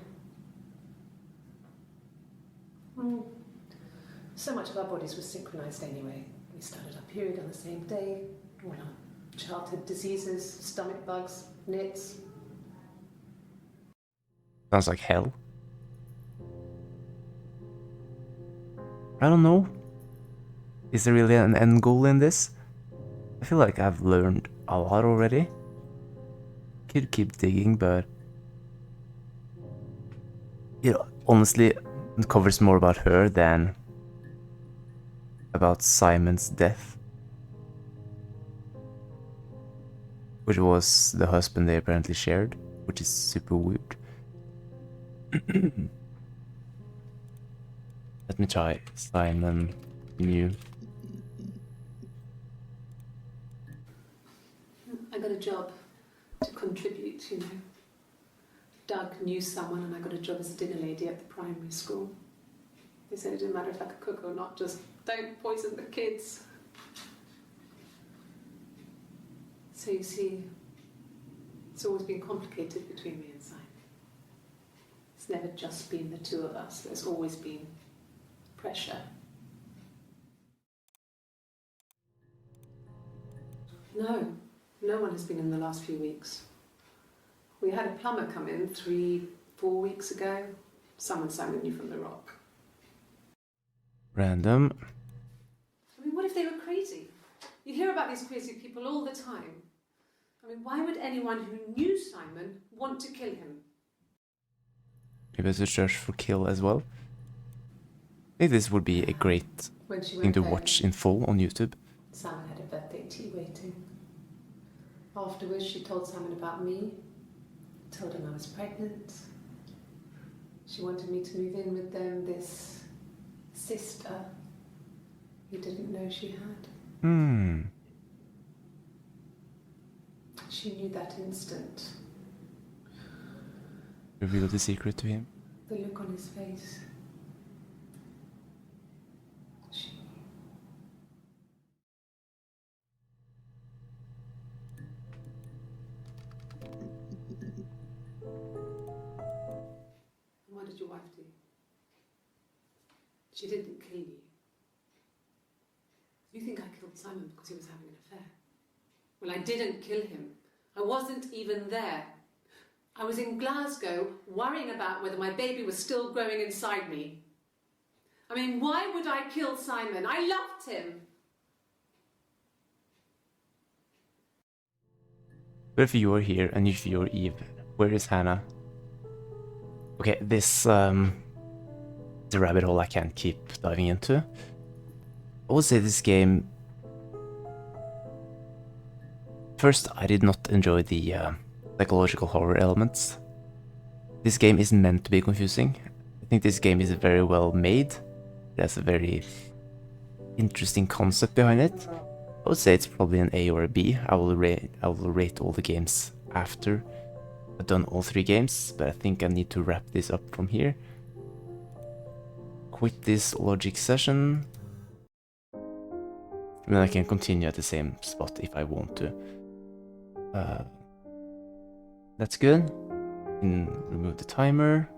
So much of our bodies was synchronised anyway. We started our period on the same day, all our childhood diseases, stomach bugs, nits. Sounds like hell. I don't know. Is there really an end goal in this? I feel like I've learned a lot already. Could keep digging, but... You know, honestly, it covers more about her than about Simon's death, which was the husband they apparently shared, which is super weird. Let me try Simon new. I got a job to contribute, you know. Doug knew someone and I got a job as a dinner lady at the primary school. They said it didn't matter if I could cook or not, just don't poison the kids. So you see, it's always been complicated between me and Simon. It's never just been the two of us, there's always been pressure. No one has been in the last few weeks. We had a plumber come in 3-4 weeks ago. Someone Simon knew from the rock. Random. I mean, what if they were crazy? You hear about these crazy people all the time. I mean, why would anyone who knew Simon want to kill him? Maybe I should search for kill as well. I think this would be a great thing to watch in full on YouTube. Simon had a birthday tea waiting. Afterwards, she told Simon about me, told him I was pregnant. She wanted me to move in with them, this sister he didn't know she had. She knew that instant. Reveal the secret to him. The look on his face. She knew. What did your wife do? She didn't kill you. You think I killed Simon because he was having an affair? Well, I didn't kill him. I wasn't even there. I was in Glasgow worrying about whether my baby was still growing inside me. I mean, why would I kill Simon? I loved him. But if you're here and if you're Eve, where is Hannah? Okay, this the rabbit hole I can't keep diving into. I would say this game. First, I did not enjoy the psychological horror elements. This game isn't meant to be confusing. I think this game is very well made. It has a very interesting concept behind it. I would say it's probably an A or a B. I will rate all the games after I've done all 3 games, but I think I need to wrap this up from here. Quit this logic session. And then I can continue at the same spot if I want to. That's good. And remove the timer.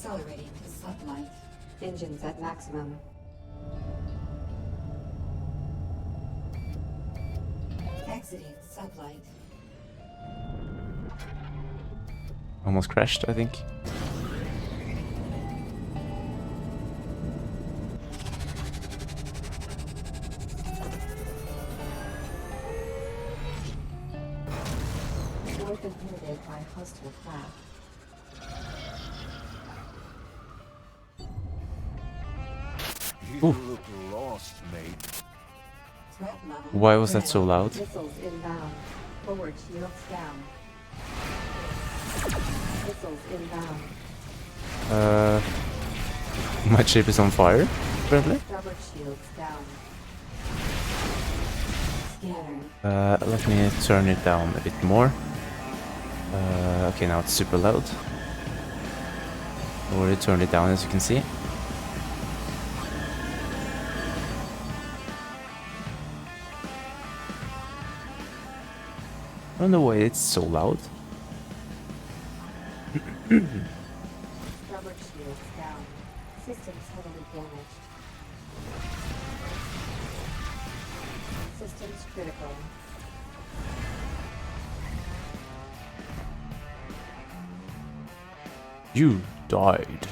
Accelerating to sublight. Engines at maximum. Exiting sublight. Almost crashed, I think. Warp inhibited by hostile craft. You look lost, mate. Threat level. Why was that so loud? Missiles inbound. Forward shields down. Missiles inbound. My ship is on fire, apparently. Starboard shields down. Scanner. Let me turn it down a bit more. Okay, now it's super loud. Already turned it down, as you can see. I don't know why it's so loud. Starboard shields down. Systems heavily damaged. Systems critical. You died.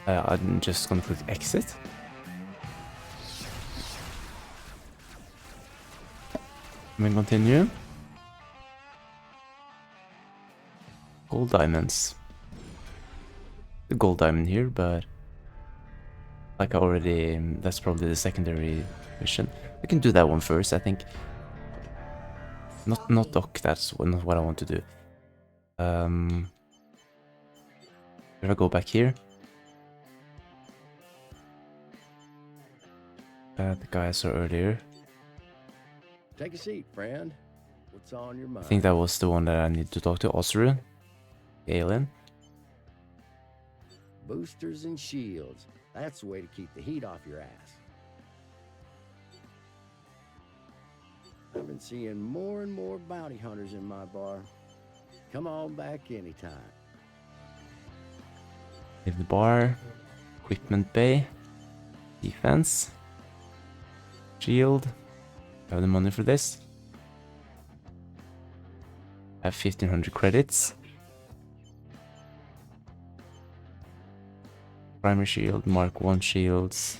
I'm just gonna click exit. And then continue. Gold diamonds. The gold diamond here, but like I already, that's probably the secondary mission. I can do that one first, I think. Not dock. That's not what I want to do. If I go back here, the guy I saw earlier. Take a seat, friend. What's on your I mind? think that was the one that I need to talk to, Osru, the alien. Boosters and shields. That's the way to keep the heat off your ass. I've been seeing more and more bounty hunters in my bar. Come on back anytime. Leave the bar, equipment bay, defense, shield. I have the money for this. I have 1500 credits. Primary shield, Mark 1 shields.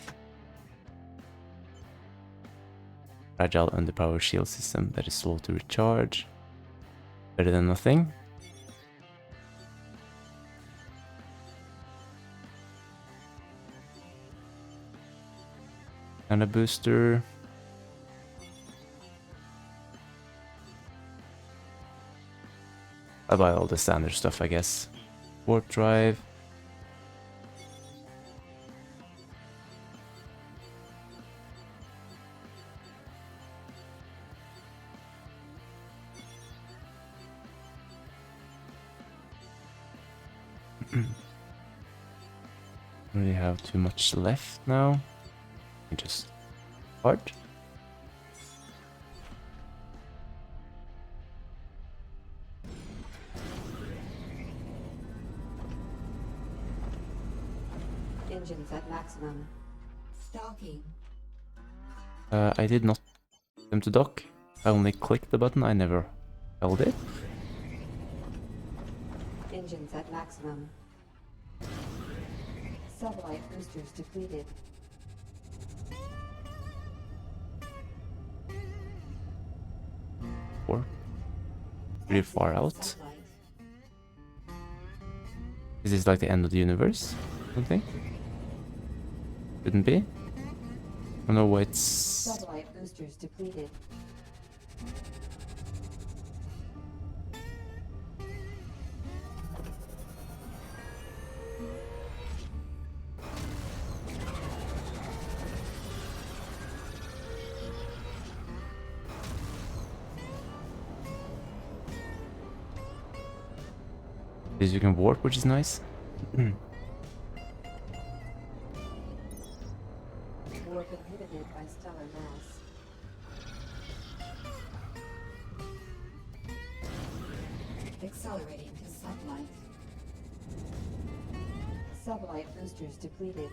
Fragile underpowered shield system that is slow to recharge. Better than nothing. And a booster. I buy all the standard stuff, I guess. Warp drive. Don't really have too much left now. I just start. Engines at maximum. Stalking. I did not attempt to dock. I only clicked the button, I never held it. Engines at maximum. Satellite boosters depleted. Or pretty far out. Satellite. Is this like the end of the universe? Something? Couldn't be. I don't know why it's. Satellite boosters depleted. Is you can warp, which is nice. Warp inhibited by stellar mass. Accelerating to sublight. Sublight boosters depleted.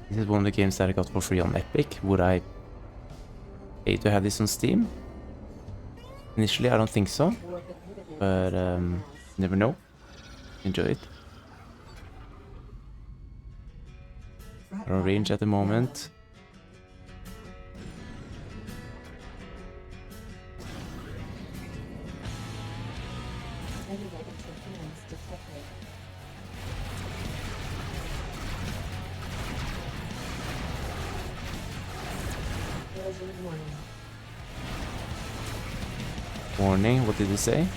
This is one of the games that I got for free on Epic. Would I pay to have this on Steam? Initially, I don't think so, Warp inhibited but by stellar mass. never know. Enjoy it. Threat Out of range level at the moment. yellow. Cellular interference detected. Collision warning. Warning, what did it say?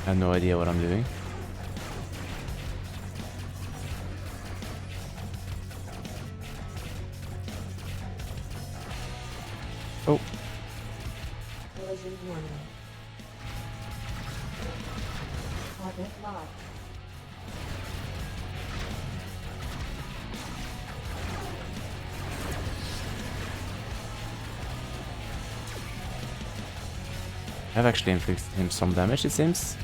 I have no idea what I'm doing. Oh, Collision warning. Target locked. I've actually inflicted him some damage, it seems.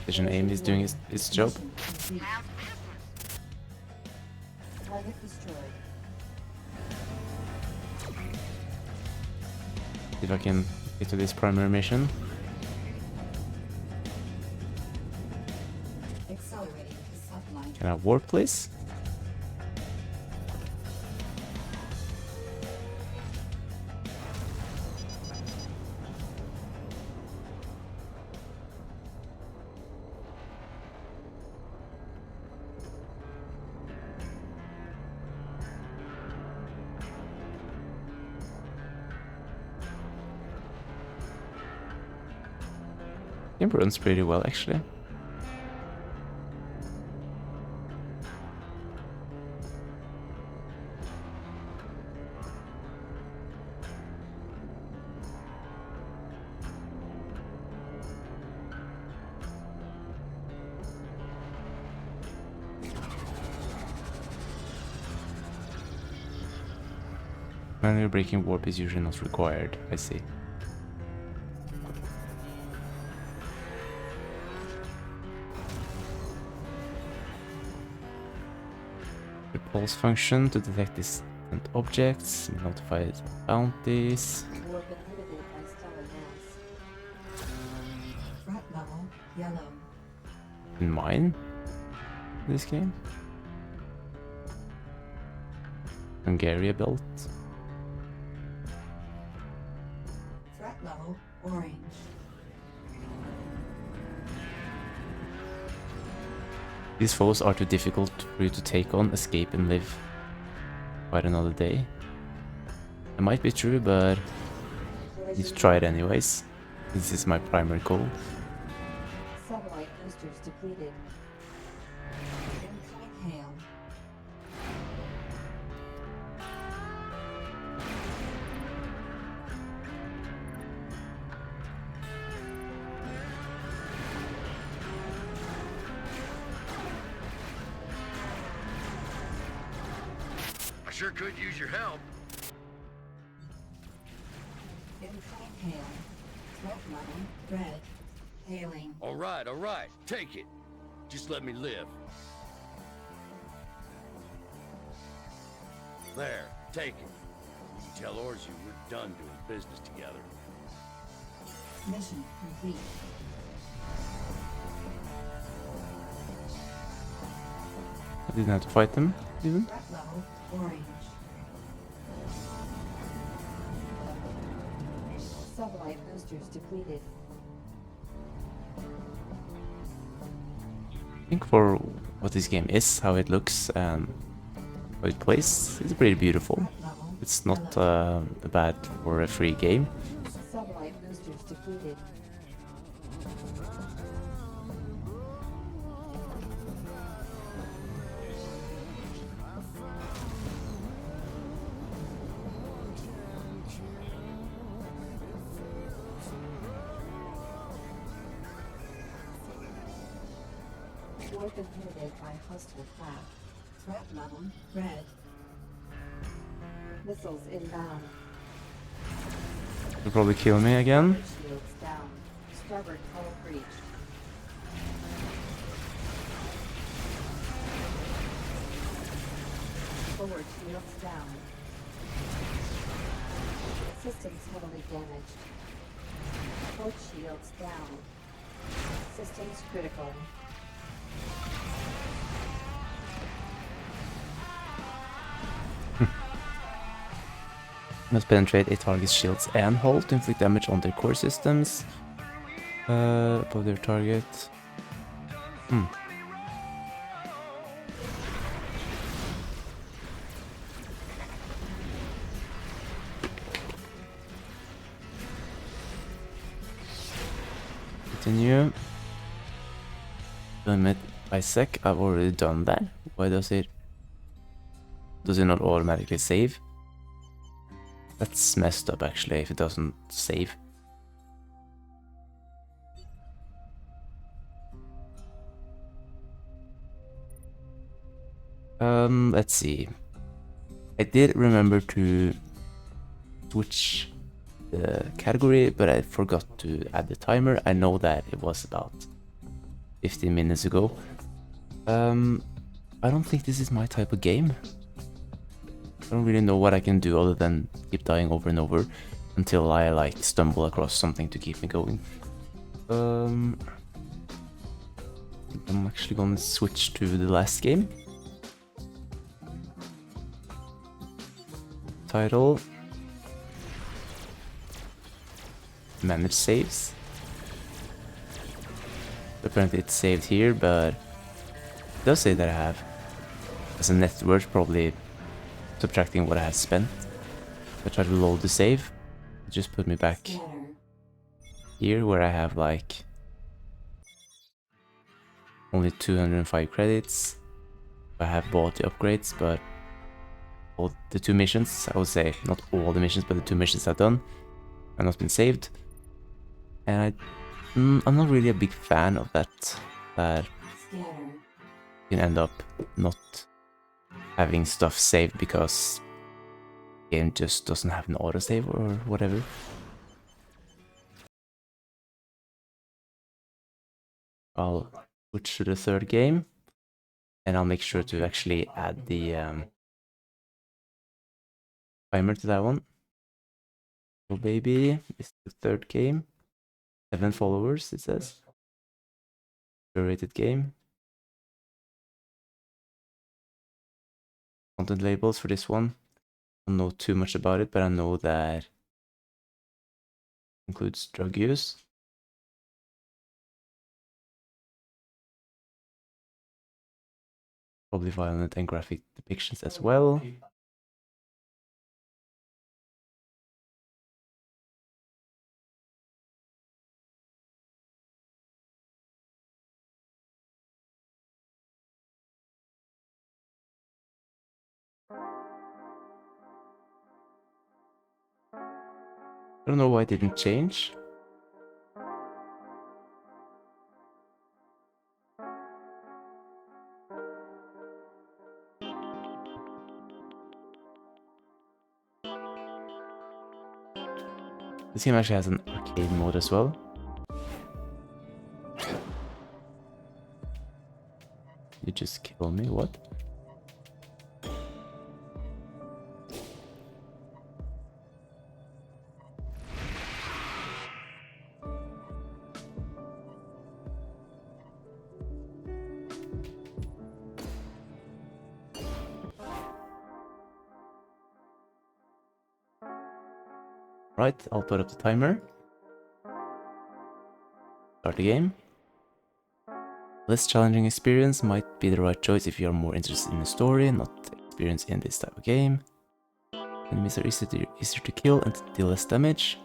Precision aim is doing its job. Mission complete. Target destroyed. See if I can get to this primary mission. Accelerating to sublight. Can I warp, please? It runs pretty well, actually. Manual breaking warp is usually not required, I see. Repulse function to detect distant objects, notify bounties. Warp inhibited by stellar mass. Threat level yellow. In mine this game. Hungaria belt. Threat level orange. These foes are too difficult for you to take on, escape and live quite another day. It might be true, but I need to try it anyways. This is my primary goal. Satellite boosters depleted. Incoming hail. I sure could use your help. Incoming hail. Threat level red. Hailing. All right, take it. Just let me live. There, take it. You can tell Orzu we're done doing business together. Mission complete. I didn't have to fight them, even. Threat level orange. Sublight boosters depleted. think for what this game is, how it looks, and how it plays, it's pretty beautiful. Threat level It's not yellow. bad for a free game. Satellite boosters defeated. Warp inhibited by hostile craft. Threat level red. Missiles inbound. You'll probably kill me again. Shields down. Starboard hull breach. Forward shields down. Systems heavily damaged. Port shields down. Systems critical. Must penetrate a target's shields and hull to inflict damage on their core systems. Above their target. Continue. Limit by sec. I've already done that. Why does it not automatically save? That's messed up actually if it doesn't save. Let's see. I did remember to switch the category, but I forgot to add the timer. I know that it was about 15 minutes ago. I don't think this is my type of game. I don't really know what I can do other than keep dying over and over until I like stumble across something to keep me going. I'm actually gonna switch to the last game. Title. Manage saves. Apparently it's saved here, but it does say that I have as a net worth, probably subtracting what I have spent. If I try to load the save, it just put me back Scanner. here where I have like only 205 credits. I have bought the upgrades, but all the 2 missions, I would say, not all the missions, but the 2 missions I've done have not been saved. And I'm not really a big fan of that Scanner. you can end up not having stuff saved because the game just doesn't have an autosave or whatever. I'll switch to the third game and I'll make sure to actually add the timer to that one. Oh baby, it's the third game. 7 followers, it says. Curated game. Content labels for this one. I don't know too much about it, but I know that it includes drug use. Probably violent and graphic depictions as well. I don't know why it didn't change. This game actually has an arcade mode as well. You just kill me, what? Right, I'll put up the timer. Start the game. Less challenging experience might be the right choice if you are more interested in the story, not experience in this type of game. Enemies are easier to kill and deal less damage.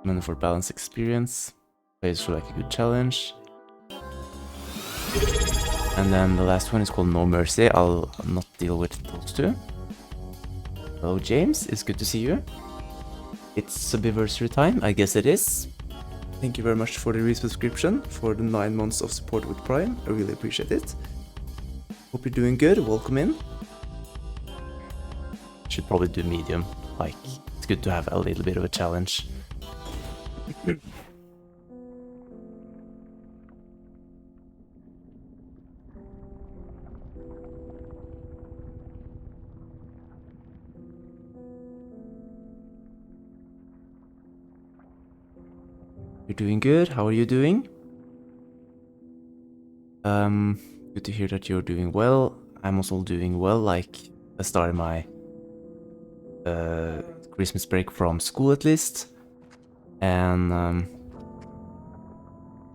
And for balanced experience, players feel like a good challenge. And then the last one is called No Mercy. I'll not deal with those two. Hello James, it's good to see you. It's Subiversary time, I guess it is. Thank you very much for the resubscription, for the 9 months of support with Prime. I really appreciate it. Hope you're doing good, welcome in. Should probably do medium, like, it's good to have a little bit of a challenge. You're doing good, how are you doing? Good to hear that you're doing well. I'm also doing well, like, I started my Christmas break from school at least. And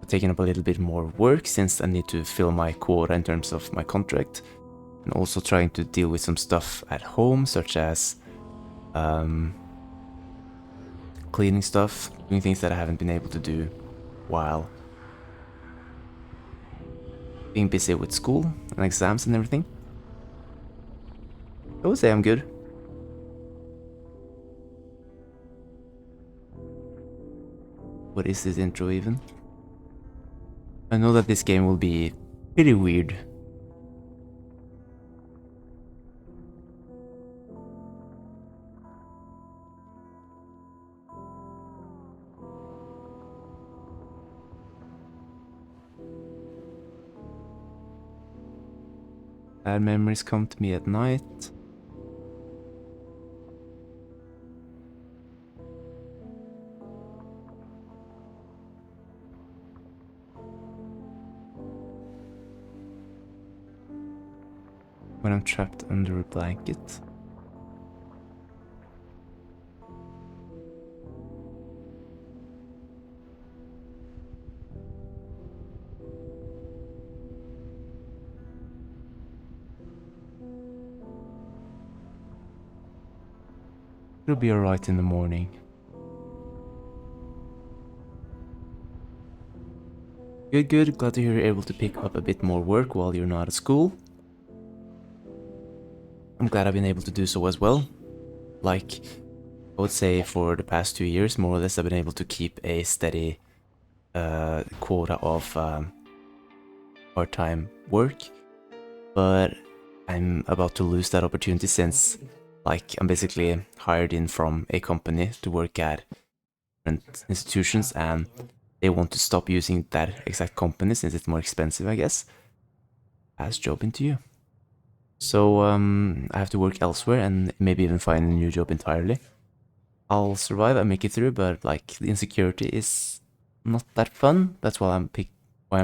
taking up a little bit more work since I need to fill my quota in terms of my contract, and also trying to deal with some stuff at home, such as cleaning stuff, doing things that I haven't been able to do while being busy with school and exams and everything. I would say I'm good. What is this intro even? I know that this game will be pretty weird. Bad memories come to me at night. When I'm trapped under a blanket. It'll be alright in the morning. Good, good. Glad to hear you're able to pick up a bit more work while you're not at school. I'm glad I've been able to do so as well. Like, I would say for the past 2 years, more or less, I've been able to keep a steady quota of part-time work. But I'm about to lose that opportunity since, like, I'm basically hired in from a company to work at different institutions, and they want to stop using that exact company since it's more expensive, I guess. Pass job into you. So I have to work elsewhere and maybe even find a new job entirely. I'll survive and make it through, but like the insecurity is not that fun. That's why I'm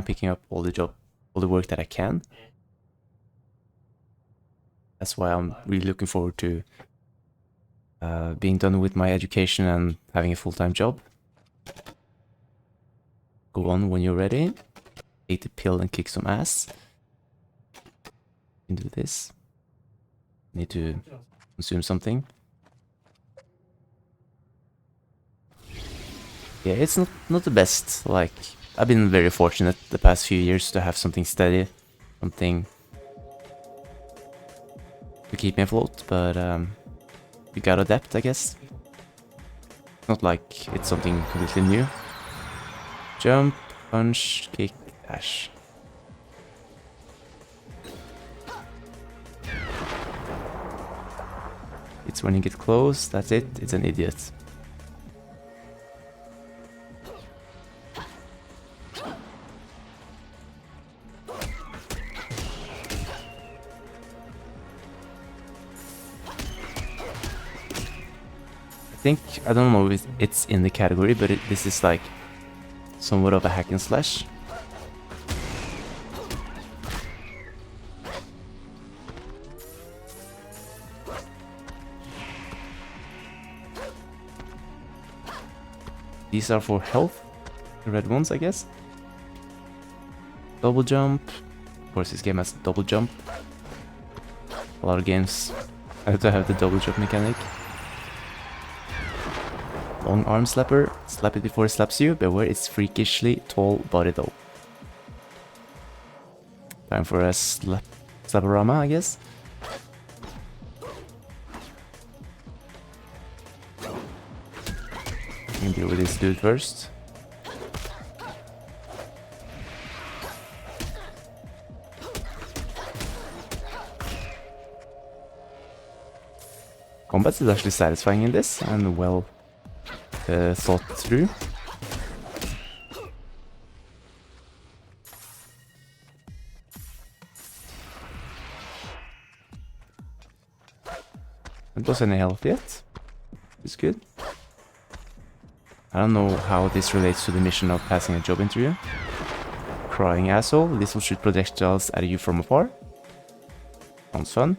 picking up all the work that I can. That's why I'm really looking forward to being done with my education and having a full-time job. Go on when you're ready. Take the pill and kick some ass. You can do this. Need to consume something. Yeah, it's not the best. Like, I've been very fortunate the past few years to have something steady, something to keep me afloat, but you gotta adapt, I guess. Not like it's something completely new. Jump, punch, kick, dash. It's when you get close, that's it, it's an idiot. I don't know if it's in the category, but this is like somewhat of a hack and slash. These are for health, the red ones, I guess. Double jump. Of course, this game has double jump. A lot of games have to have the double jump mechanic. Long arm slapper. Slap it before it slaps you. Beware, it's freakishly tall body though. Time for a slaporama, I guess. We can deal with this dude first. Combat is actually satisfying in this and well thought through. It wasn't any health yet. It's good. I don't know how this relates to the mission of passing a job interview. Crying asshole. This will shoot projectiles at you from afar. Sounds fun.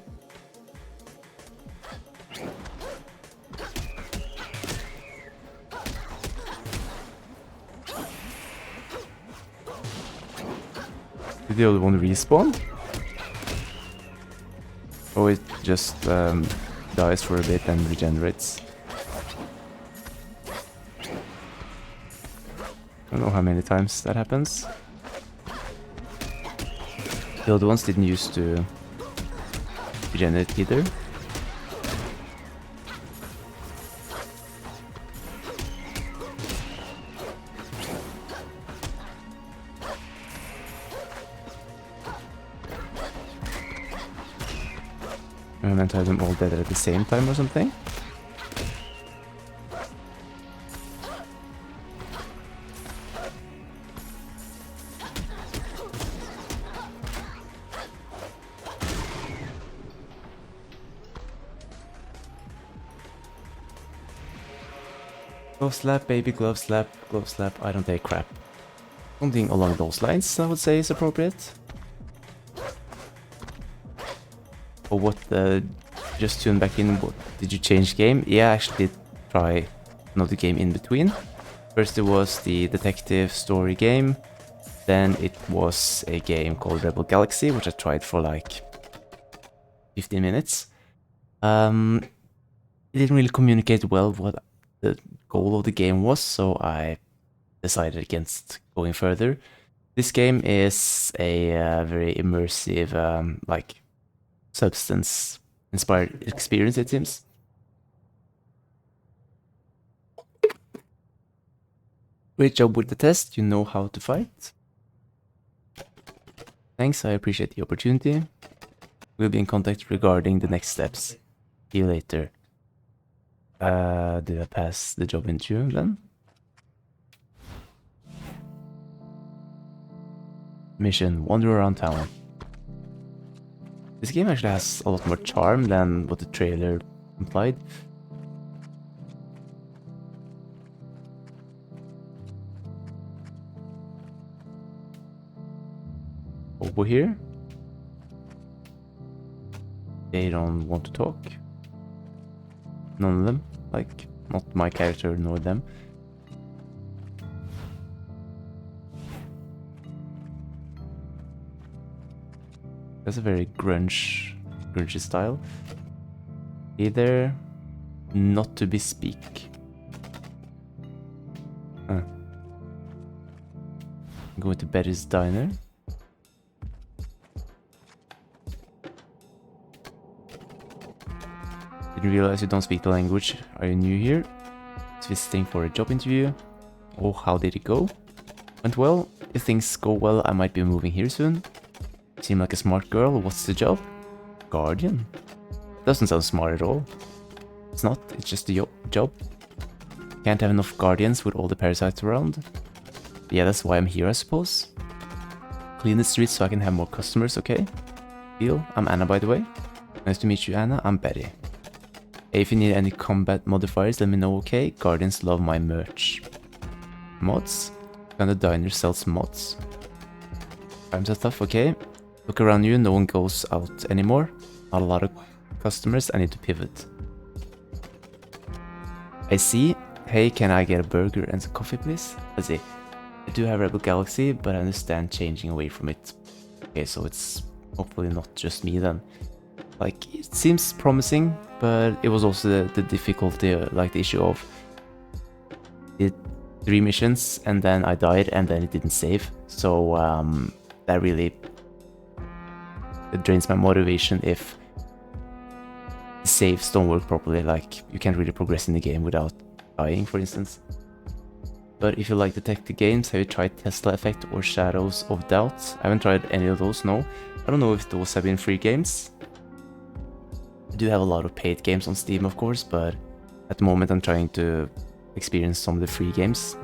Did the other one respawn? Or it just dies for a bit and regenerates? I don't know how many times that happens. The other ones didn't used to regenerate either. I meant to have them all dead at the same time or something. Glove slap, baby, glove slap, I don't take crap. Something along those lines, I would say, is appropriate. Or what, just tune back in, what, did you change game? Yeah, I actually did try another game in between. First it was the detective story game, then it was a game called Rebel Galaxy, which I tried for like 15 minutes. It didn't really communicate well what the goal of the game was, so I decided against going further. This game is a very immersive, like, Substance-inspired experience, it seems. Great job with the test, you know how to fight. Thanks, I appreciate the opportunity. We'll be in contact regarding the next steps. See you later. Did I pass the job interview then? Mission, wander around town. This game actually has a lot more charm than what the trailer implied. Over here. They don't want to talk. None of them. Like, not my character nor them. That's a very grungy style. Either not to bespeak. Going to Betty's Diner. Didn't realize you don't speak the language. Are you new here? It's visiting for a job interview. Oh, how did it go? Went well. If things go well, I might be moving here soon. Seem like a smart girl. What's the job? Guardian? Doesn't sound smart at all. It's not, it's just a job. Can't have enough guardians with all the parasites around. Yeah, that's why I'm here, I suppose. Clean the streets so I can have more customers, okay? Deal. I'm Anna, by the way. Nice to meet you, Anna. I'm Betty. Hey, if you need any combat modifiers, let me know, okay? Guardians love my merch. Mods? And the diner sells mods. Times are tough, okay? Look around you, no one goes out anymore. Not a lot of customers, I need to pivot. I see. Hey, can I get a burger and some coffee, please? Let's see. I do have Rebel Galaxy, but I understand changing away from it. Okay, so it's hopefully not just me then. Like, it seems promising, but it was also the difficulty, like the issue of it 3 missions and then I died and then it didn't save. So that really it drains my motivation if the saves don't work properly. Like, you can't really progress in the game without dying, for instance. But if you like detective games, have you tried Tesla Effect or Shadows of Doubt? I haven't tried any of those, no. I don't know if those have been free games. I do have a lot of paid games on Steam, of course, but at the moment I'm trying to experience some of the free games.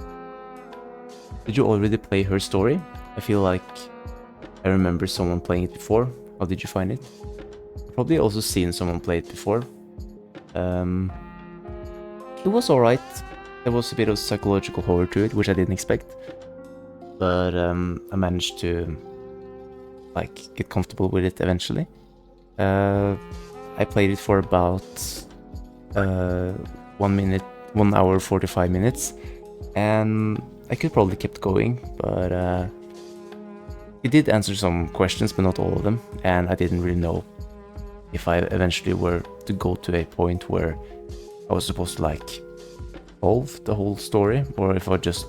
Did you already play Her Story? I feel like I remember someone playing it before. How did you find it? I've probably also seen someone play it before. It was alright. There was a bit of psychological horror to it, which I didn't expect. But I managed to like get comfortable with it eventually. I played it for about 1 hour 45 minutes, and I could probably kept going, but it did answer some questions, but not all of them, and I didn't really know if I eventually were to go to a point where I was supposed to like solve the whole story, or if I just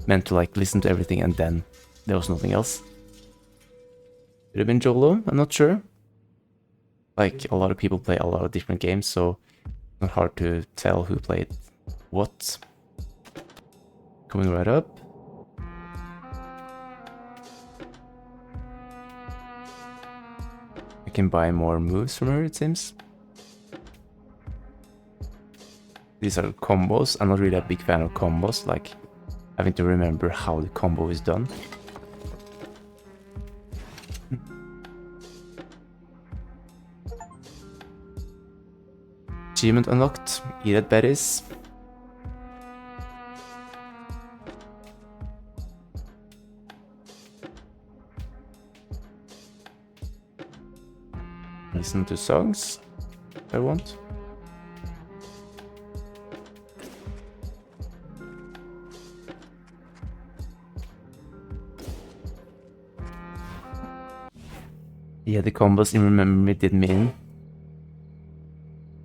meant to like listen to everything and then there was nothing else. Could have been Jolo, I'm not sure. Like, a lot of people play a lot of different games, so it's not hard to tell who played what. Coming right up. I can buy more moves from her, it seems. These are combos. I'm not really a big fan of combos, like having to remember how the combo is done. Achievement unlocked. Eat at berries. Listen to songs if I want. Yeah, the combos in Remember Me did me in.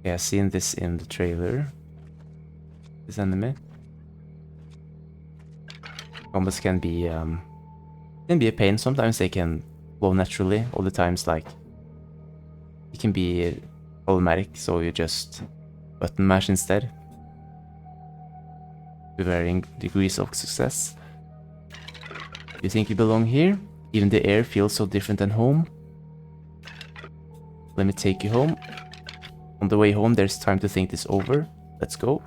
Yeah, I've seen this in the trailer. This enemy. Combos can be a pain. Sometimes they can flow naturally. Other times, like, it can be problematic, so you just button mash instead. To varying degrees of success. You think you belong here? Even the air feels so different than home. Let me take you home. On the way home, there's time to think this over. Let's go.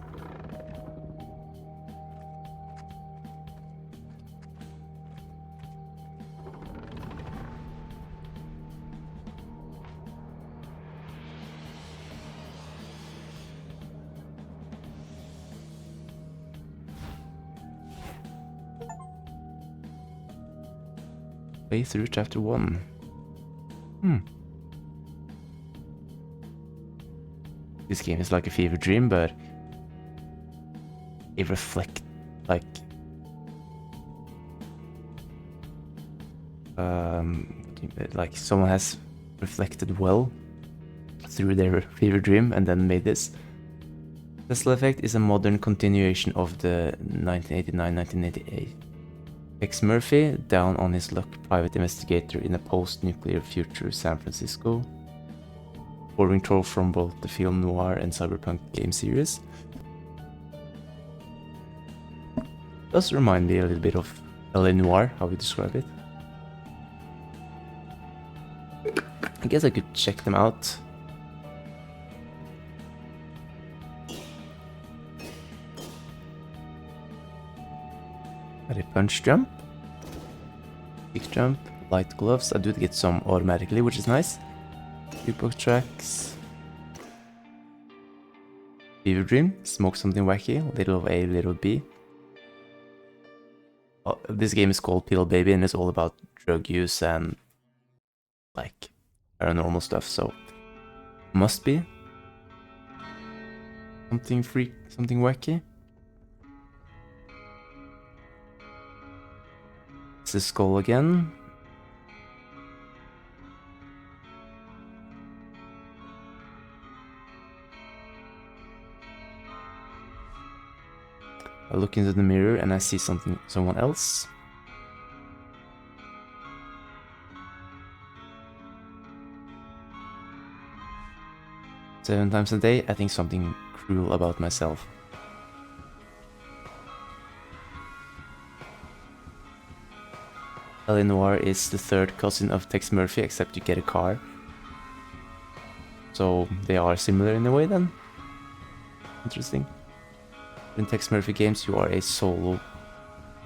Play through chapter 1. This game is like a fever dream, but it reflects like someone has reflected well through their fever dream and then made this. Tesla Effect is a modern continuation of the 1989-1988. X Murphy, down on his luck, private investigator in a post-nuclear future San Francisco. Boring trope from both the film noir and cyberpunk game series. Does remind me a little bit of LA Noir, how we describe it. I guess I could check them out. Got a punch jump, kick jump, light gloves. I do get some automatically, which is nice. Jukebox tracks. Fever Dream, smoke something wacky, little of A, little B. Oh, this game is called Pill Baby and it's all about drug use and like paranormal stuff, so must be something freak, something wacky. the skull again. I look into the mirror and I see someone else. Seven times a day, I think something cruel about myself. Eleanor is the third cousin of Tex Murphy, except you get a car. So they are similar in a way then. Interesting. In Tex Murphy games, you are a solo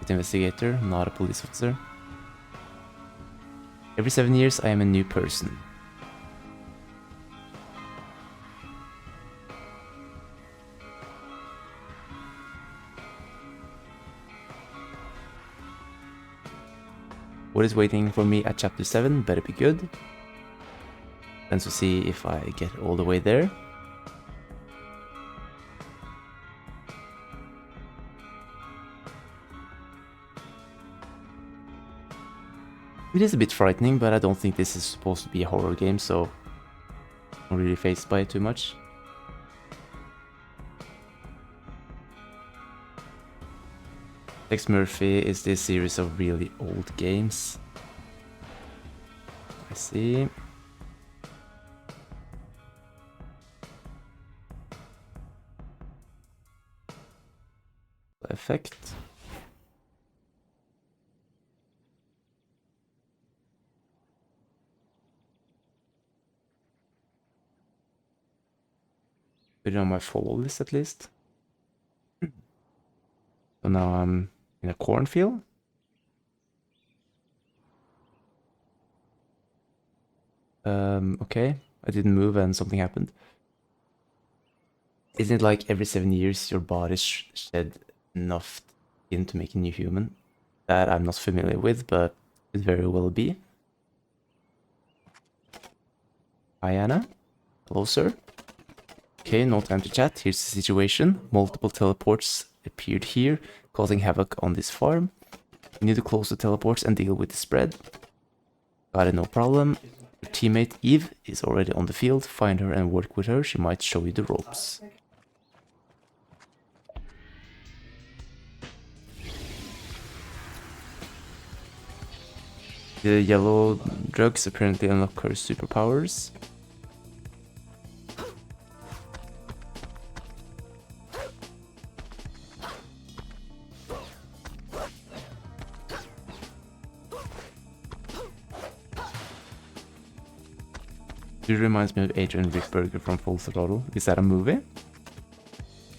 investigator, not a police officer. Every 7 years, I am a new person. What is waiting for me at chapter 7 better be good. And to see if I get all the way there. It is a bit frightening, but I don't think this is supposed to be a horror game, so I'm not really fazed by it too much. Tex Murphy is this series of really old games. I see. Effect. Put it on my follow list at least. So now I'm in a cornfield. Okay, I didn't move and something happened. Isn't it like every 7 years your body shed enough skin to make a new human? That I'm not familiar with, but it very well be. Hi Anna. Hello sir. Okay, no time to chat. Here's the situation. Multiple teleports appeared here, causing havoc on this farm. We need to close the teleports and deal with the spread. Got it, no problem. Your teammate Eve is already on the field. Find her and work with her. She might show you the ropes. The yellow drugs apparently unlock her superpowers. It reminds me of Adrian Rickberger from Full Throttle. Is that a movie?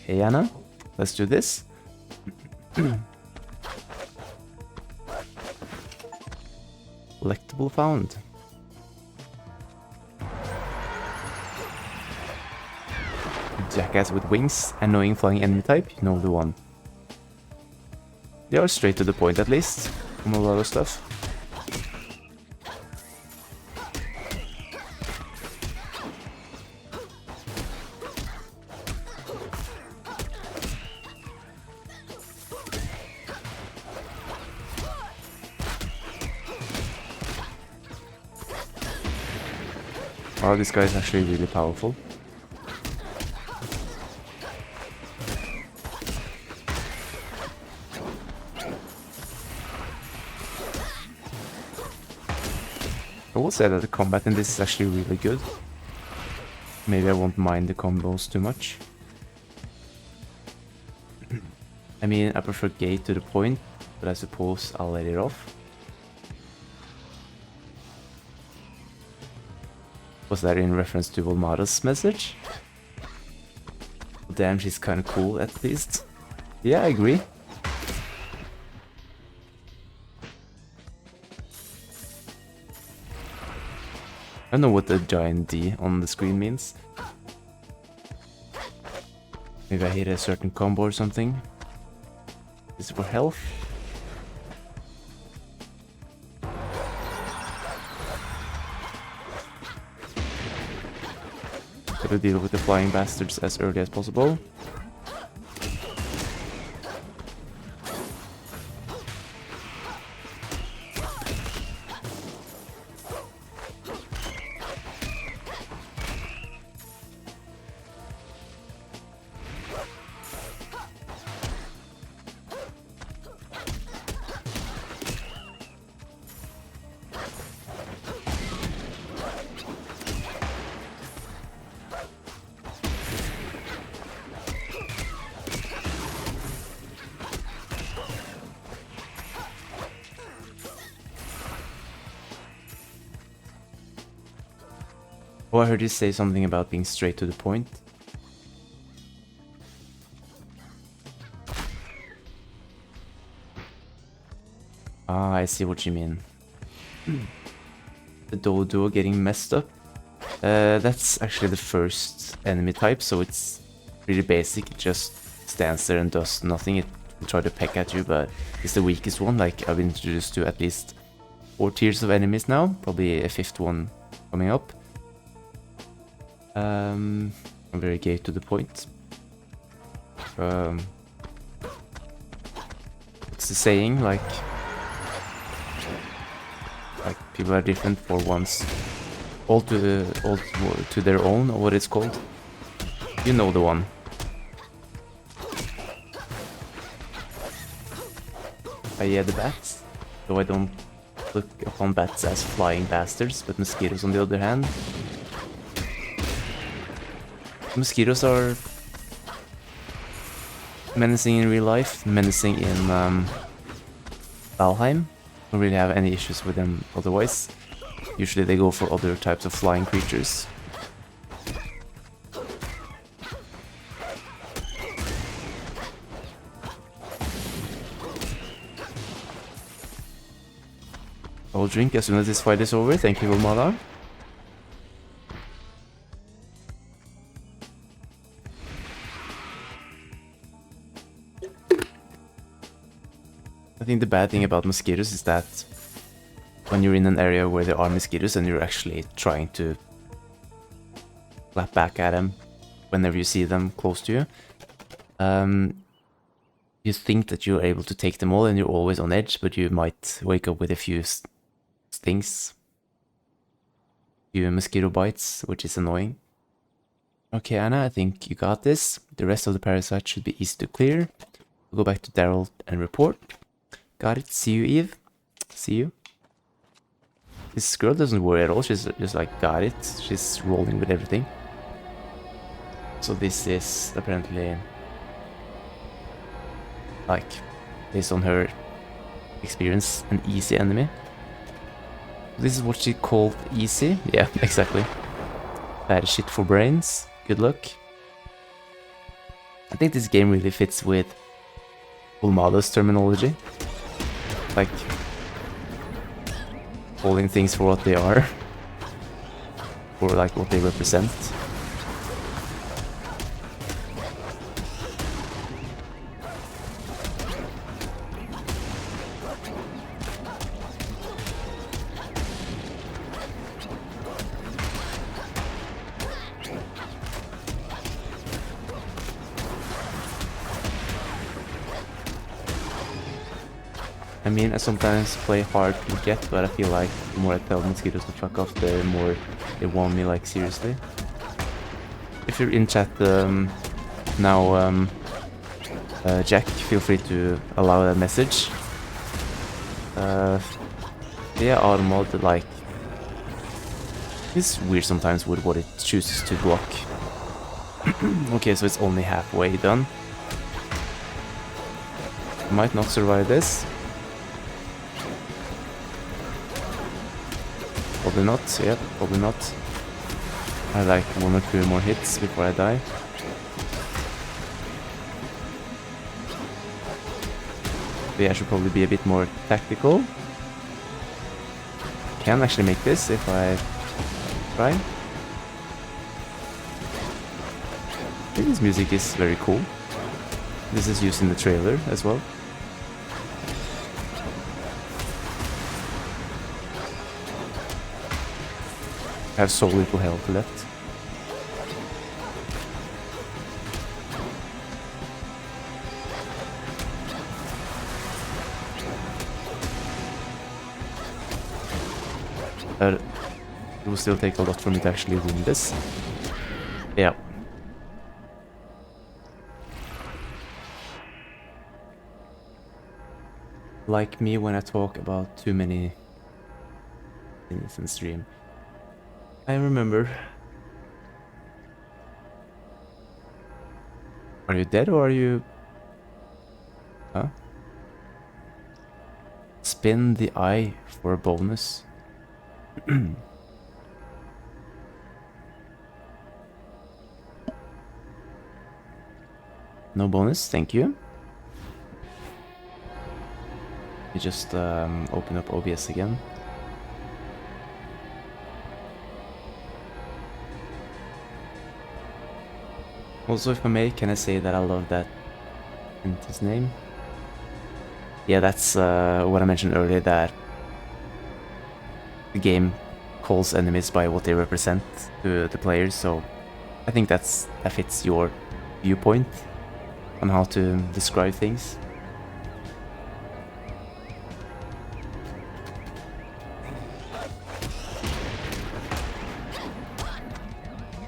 Hey Anna, let's do this. Collectible found. Jackass with wings, annoying flying enemy type, you know the one. They are straight to the point at least, from a lot of stuff. Oh, this guy is actually really powerful. I will say that the combat in this is actually really good. Maybe I won't mind the combos too much. I mean, I prefer gate to the point, but I suppose I'll let it off. Was that in reference to Volmara's message? Damn, she's kinda cool at least. Yeah, I agree. I don't know what the giant D on the screen means. Maybe I hit a certain combo or something. This is for health. Gotta deal with the flying bastards as early as possible. Oh, I heard you say something about being straight to the point. Ah, I see what you mean. The dodo getting messed up. That's actually the first enemy type, so it's really basic. It just stands there and does nothing. It will try to peck at you, but it's the weakest one. Like, I've been introduced to at least 4 tiers of enemies now, probably a 5th one coming up. I'm very gay to the point. It's the saying, like people are different for once. All to their own, or what it's called. You know the one. Yeah, the bats. Though I don't look upon bats as flying bastards, but mosquitoes on the other hand. Mosquitoes are menacing in real life, menacing in Valheim. Don't really have any issues with them otherwise. Usually they go for other types of flying creatures. I will drink as soon as this fight is over. Thank you, Ulmala. I think the bad thing about mosquitoes is that when you're in an area where there are mosquitoes and you're actually trying to clap back at them whenever you see them close to you, you think that you're able to take them all and you're always on edge, but you might wake up with a few stings, few mosquito bites, which is annoying. Okay, Anna, I think you got this. The rest of the parasites should be easy to clear. We'll go back to Daryl and report. Got it. See you, Eve. See you. This girl doesn't worry at all. She's just like, got it. She's rolling with everything. So this is apparently, like, based on her experience, an easy enemy. This is what she called easy. Yeah, exactly. Bad shit for brains. Good luck. I think this game really fits with Ulmada's terminology. Like, calling things for what they are. Or like what they represent. I mean, I sometimes play hard to get, but I feel like the more I tell mosquitoes to fuck off, the more they want me, like, seriously. If you're in chat now, Jack, feel free to allow that message. Yeah, Automod, like, it's weird sometimes with what it chooses to block. Okay, so it's only halfway done. Might not survive this. Probably not, yeah, probably not. I like 1 or 2 more hits before I die. But yeah, I should probably be a bit more tactical. Can actually make this if I try. I think this music is very cool. This is used in the trailer as well. I have so little health left. It will still take a lot for me to actually win this. Yeah. Like me when I talk about too many things in stream. I remember. Are you dead or are you... Huh? Spin the eye for a bonus. No bonus, thank you. You just open up OBS again. Also, if I may, can I say that I love that and his name? Yeah, that's what I mentioned earlier, that the game calls enemies by what they represent to the players, so I think that fits your viewpoint on how to describe things.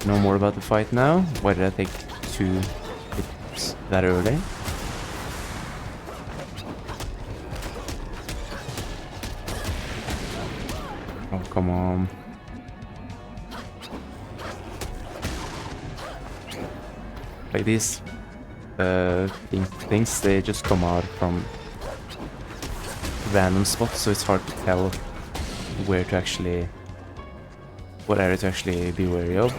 Know more about the fight now? Why did I take 2 hits that early? Oh, come on. Like these things, they just come out from random spots, so it's hard to tell where to actually, what area to actually be wary of.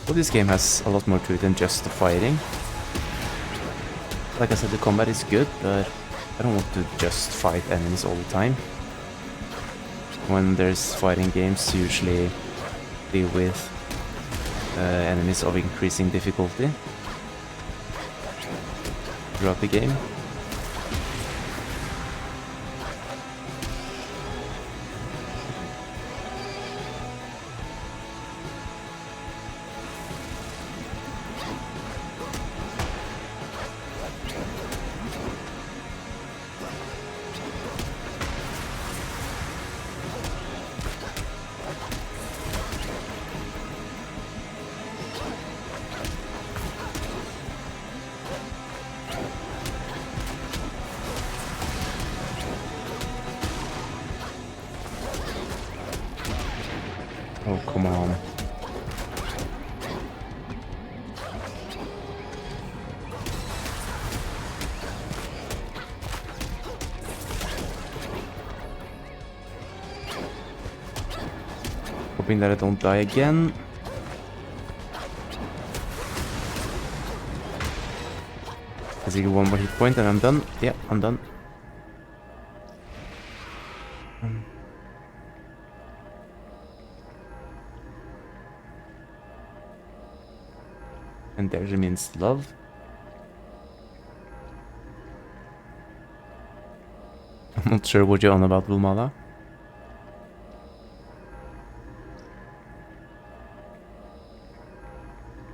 Well, this game has a lot more to it than just the fighting. Like I said, the combat is good, but I don't want to just fight enemies all the time. When there's fighting games, usually deal with enemies of increasing difficulty throughout the game. Oh, come on. Hoping that I don't die again. As I get one more hit point and I'm done. Yeah, I'm done. And there remains love. I'm not sure what you're on about, Vilmala.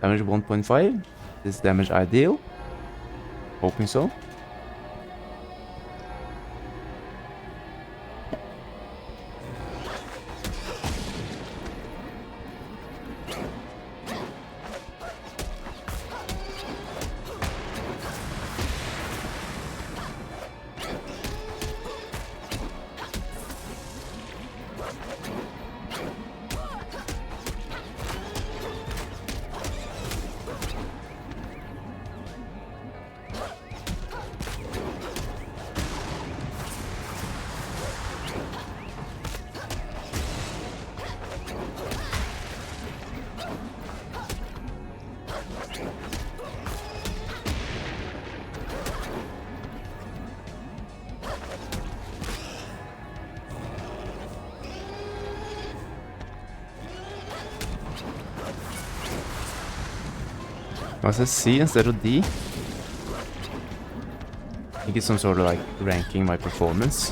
Damage 1.5. Is damage ideal? Hoping so. Was it C instead of D? I think it's some sort of like ranking my performance.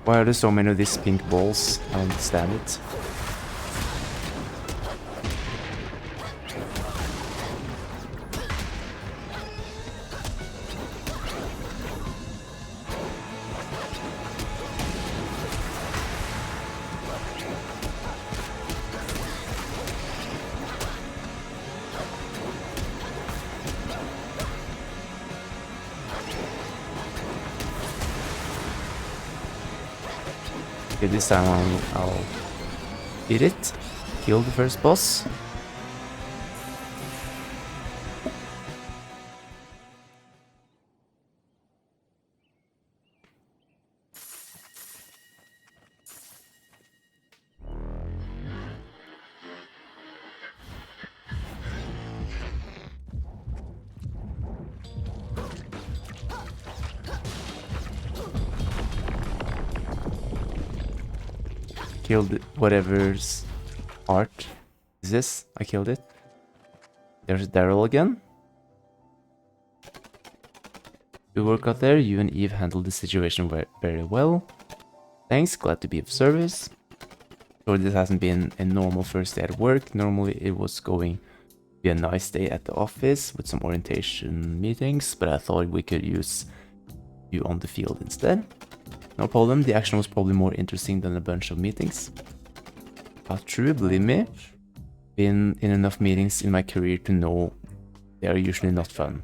Why are there so many of these pink balls? I don't understand it. Okay, this time I'll beat it. Kill the first boss. killed whatever's heart is this. I killed it. There's Daryl again. Good work out there. You and Eve handled the situation very well. Thanks, glad to be of service. So this hasn't been a normal first day at work. Normally it was going to be a nice day at the office with some orientation meetings, but I thought we could use you on the field instead. No problem, the action was probably more interesting than a bunch of meetings. Not true, believe me. Been in enough meetings in my career to know they are usually not fun.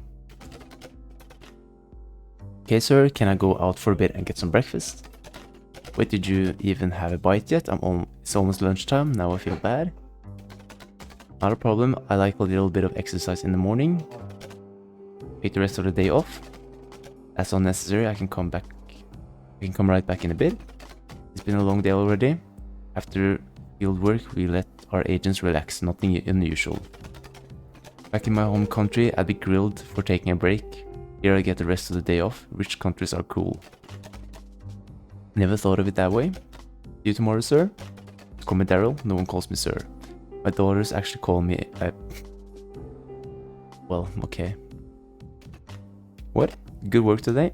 Okay, sir, can I go out for a bit and get some breakfast? Wait, did you even have a bite yet? It's almost lunchtime, now I feel bad. Not a problem, I like a little bit of exercise in the morning. Take the rest of the day off. That's unnecessary, I can come right back in a bit. It's been a long day already. After field work, we let our agents relax, nothing unusual. Back in my home country, I'd be grilled for taking a break. Here I get the rest of the day off. Rich countries are cool. Never thought of it that way. See you tomorrow, sir. Call me Daryl, no one calls me sir. My daughters actually call me well, okay. What? Good work today?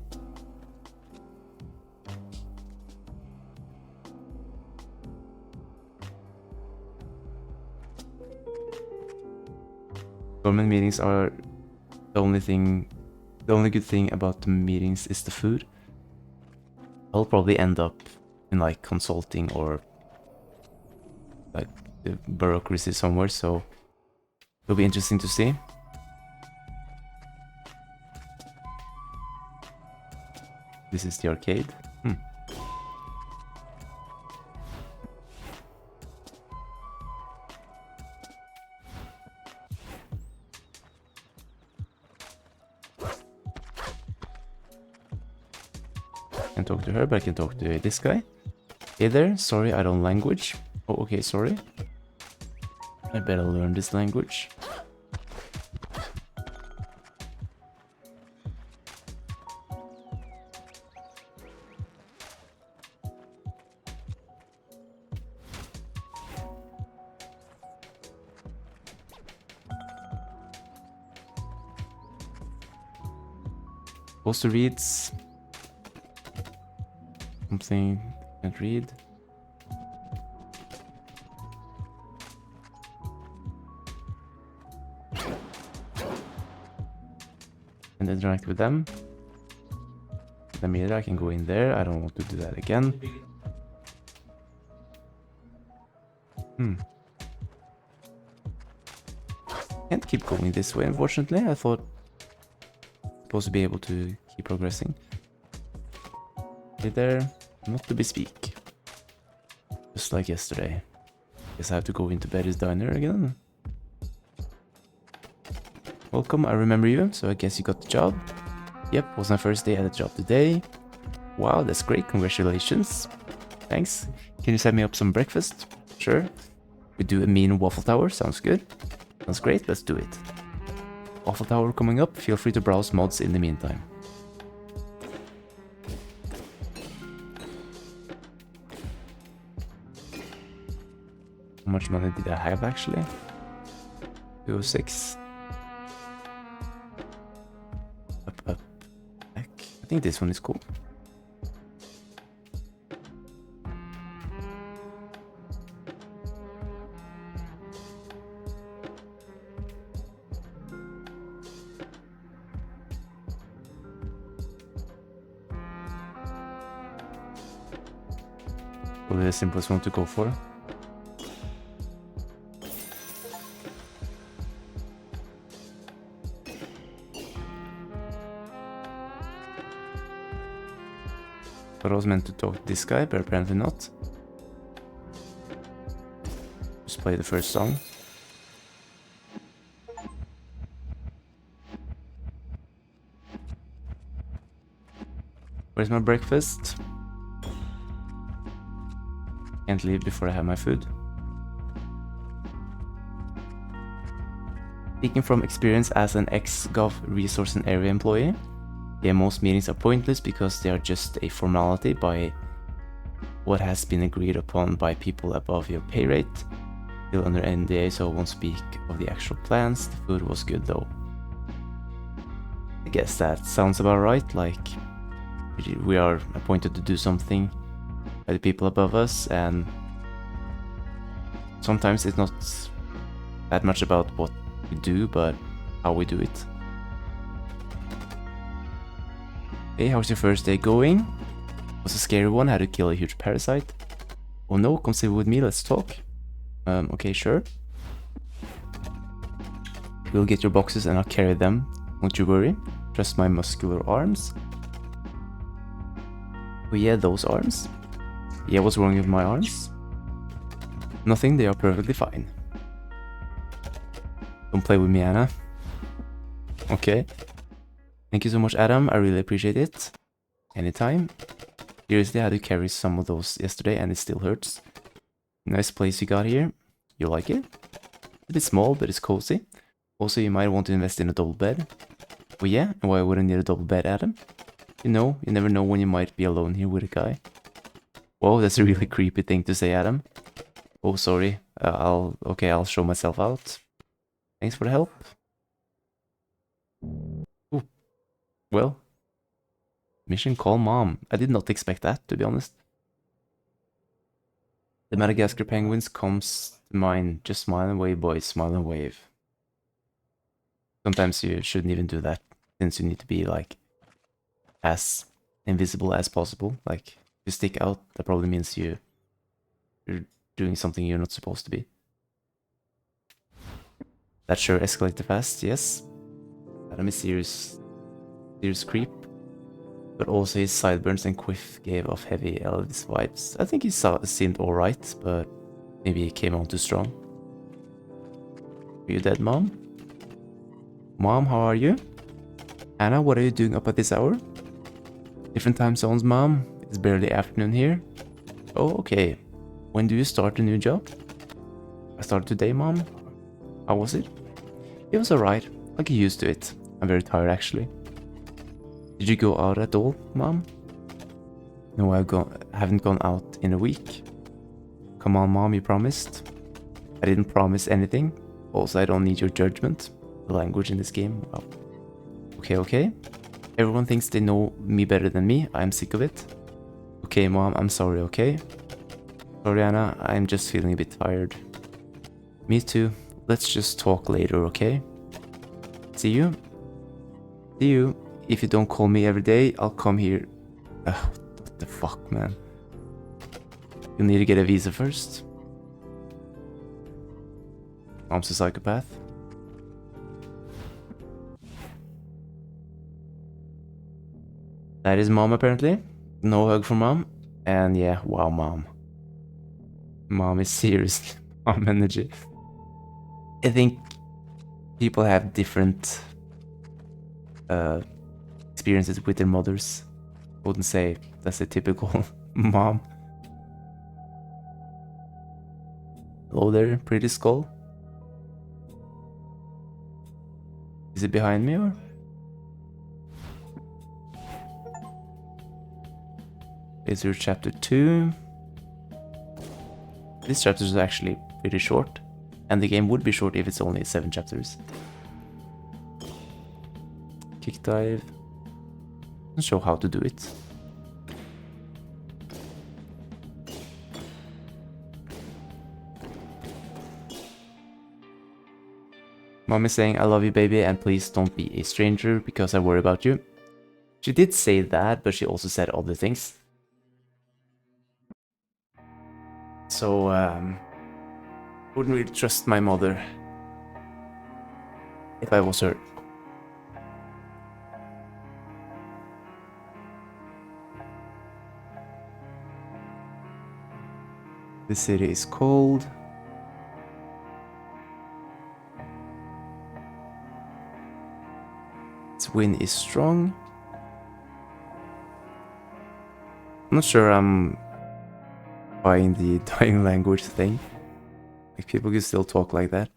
Government meetings are the only good thing about the meetings is the food. I'll probably end up in like consulting or like the bureaucracy somewhere, so it'll be interesting to see. This is the arcade. Can talk to her, but I can talk to this guy. Hey there, sorry I don't language. Oh, okay, sorry. I better learn this language. Supposed to read something I can't read. And interact with them. The meter, I can go in there. I don't want to do that again. Can't keep going this way, unfortunately. I thought supposed to be able to keep progressing. Hey there, not to bespeak. Just like yesterday. Guess I have to go into Betty's diner again. Welcome, I remember you, so I guess you got the job. Yep, was my first day at the job today. Wow, that's great, congratulations. Thanks. Can you set me up some breakfast? Sure. We do a mean waffle tower, sounds good. Sounds great, let's do it. Waffle tower coming up, feel free to browse mods in the meantime. How much money did I have actually? 206. Up, back. I think this one is cool. Probably the simplest one to go for. But I was meant to talk to this guy, but apparently not. Just play the first song. Where's my breakfast? Can't leave before I have my food. Speaking from experience as an ex-Gov resource and area employee, yeah, most meetings are pointless because they are just a formality by what has been agreed upon by people above your pay rate. Still under NDA, so I won't speak of the actual plans. The food was good though. I guess that sounds about right, like we are appointed to do something by the people above us, and sometimes it's not that much about what we do, but how we do it. Hey, how's your first day going? Was a scary one, had to kill a huge parasite. Oh no, come sit with me, let's talk. Okay, sure. We'll get your boxes and I'll carry them, don't you worry. Trust my muscular arms. Oh yeah, those arms? Yeah, what's wrong with my arms? Nothing, they are perfectly fine. Don't play with me, Anna. Okay. Thank you so much, Adam, I really appreciate it. Anytime. Seriously, I had to carry some of those yesterday and it still hurts. Nice place you got here. You like it? A bit small, but it's cozy. Also, you might want to invest in a double bed. Oh yeah? And why wouldn't I need a double bed, Adam? You know, you never know when you might be alone here with a guy. Whoa, that's a really creepy thing to say, Adam. Oh, sorry. I'll show myself out. Thanks for the help. Ooh. Well. Mission call mom. I did not expect that, to be honest. The Madagascar penguins comes to mind. Just smile and wave, boys. Smile and wave. Sometimes you shouldn't even do that, since you need to be, like, as invisible as possible. Like, if you stick out, that probably means you're doing something you're not supposed to be. That sure escalated fast, yes. Adam is serious creep. But also his sideburns and quiff gave off heavy Elvis vibes. I think he seemed alright, but maybe he came on too strong. Are you dead, Mom? Mom, how are you? Anna, what are you doing up at this hour? Different time zones, Mom. It's barely afternoon here. Oh, okay. When do you start a new job? I started today, Mom. How was it? It was alright. I'll get used to it. I'm very tired, actually. Did you go out at all, Mom? No, I haven't gone out in a week. Come on, Mom, you promised. I didn't promise anything. Also, I don't need your judgment. The language in this game, wow. Okay. Everyone thinks they know me better than me. I'm sick of it. Okay, Mom, I'm sorry, okay? Sorry, Anna, I'm just feeling a bit tired. Me too. Let's just talk later, okay? See you. See you. If you don't call me every day, I'll come here. What the fuck, man? You'll need to get a visa first. Mom's a psychopath. That is Mom, apparently. No hug from Mom. And yeah, wow, Mom. Mom is seriously Mom energy. I think people have different experiences with their mothers. I wouldn't say that's a typical mom. Hello there, pretty skull. Is it behind me or? Is there chapter 2? This chapter is actually pretty short, and the game would be short if it's only 7 chapters. Kick dive. Doesn't show how to do it. Mom is saying, I love you, baby, and please don't be a stranger because I worry about you. She did say that, but she also said other things. So, wouldn't really trust my mother if I was her. The city is cold. Its wind is strong. I'm not sure I'm buying the dying language thing. Like, people can still talk like that.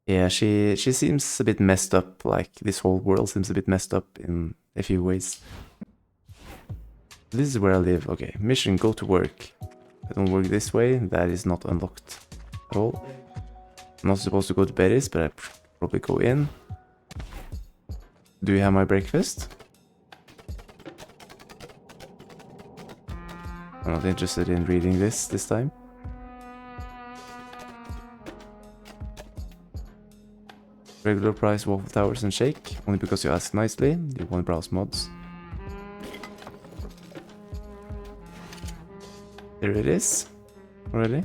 Yeah, she seems a bit messed up, like this whole world seems a bit messed up in a few ways. This is where I live. Okay, mission, go to work. I don't work this way, that is not unlocked at all. I'm not supposed to go to Betty's, but I probably go in. Do you have my breakfast? I'm not interested in reading this time. Regular price waffle towers and shake. Only because you ask nicely. You want to browse mods. There it is. Already.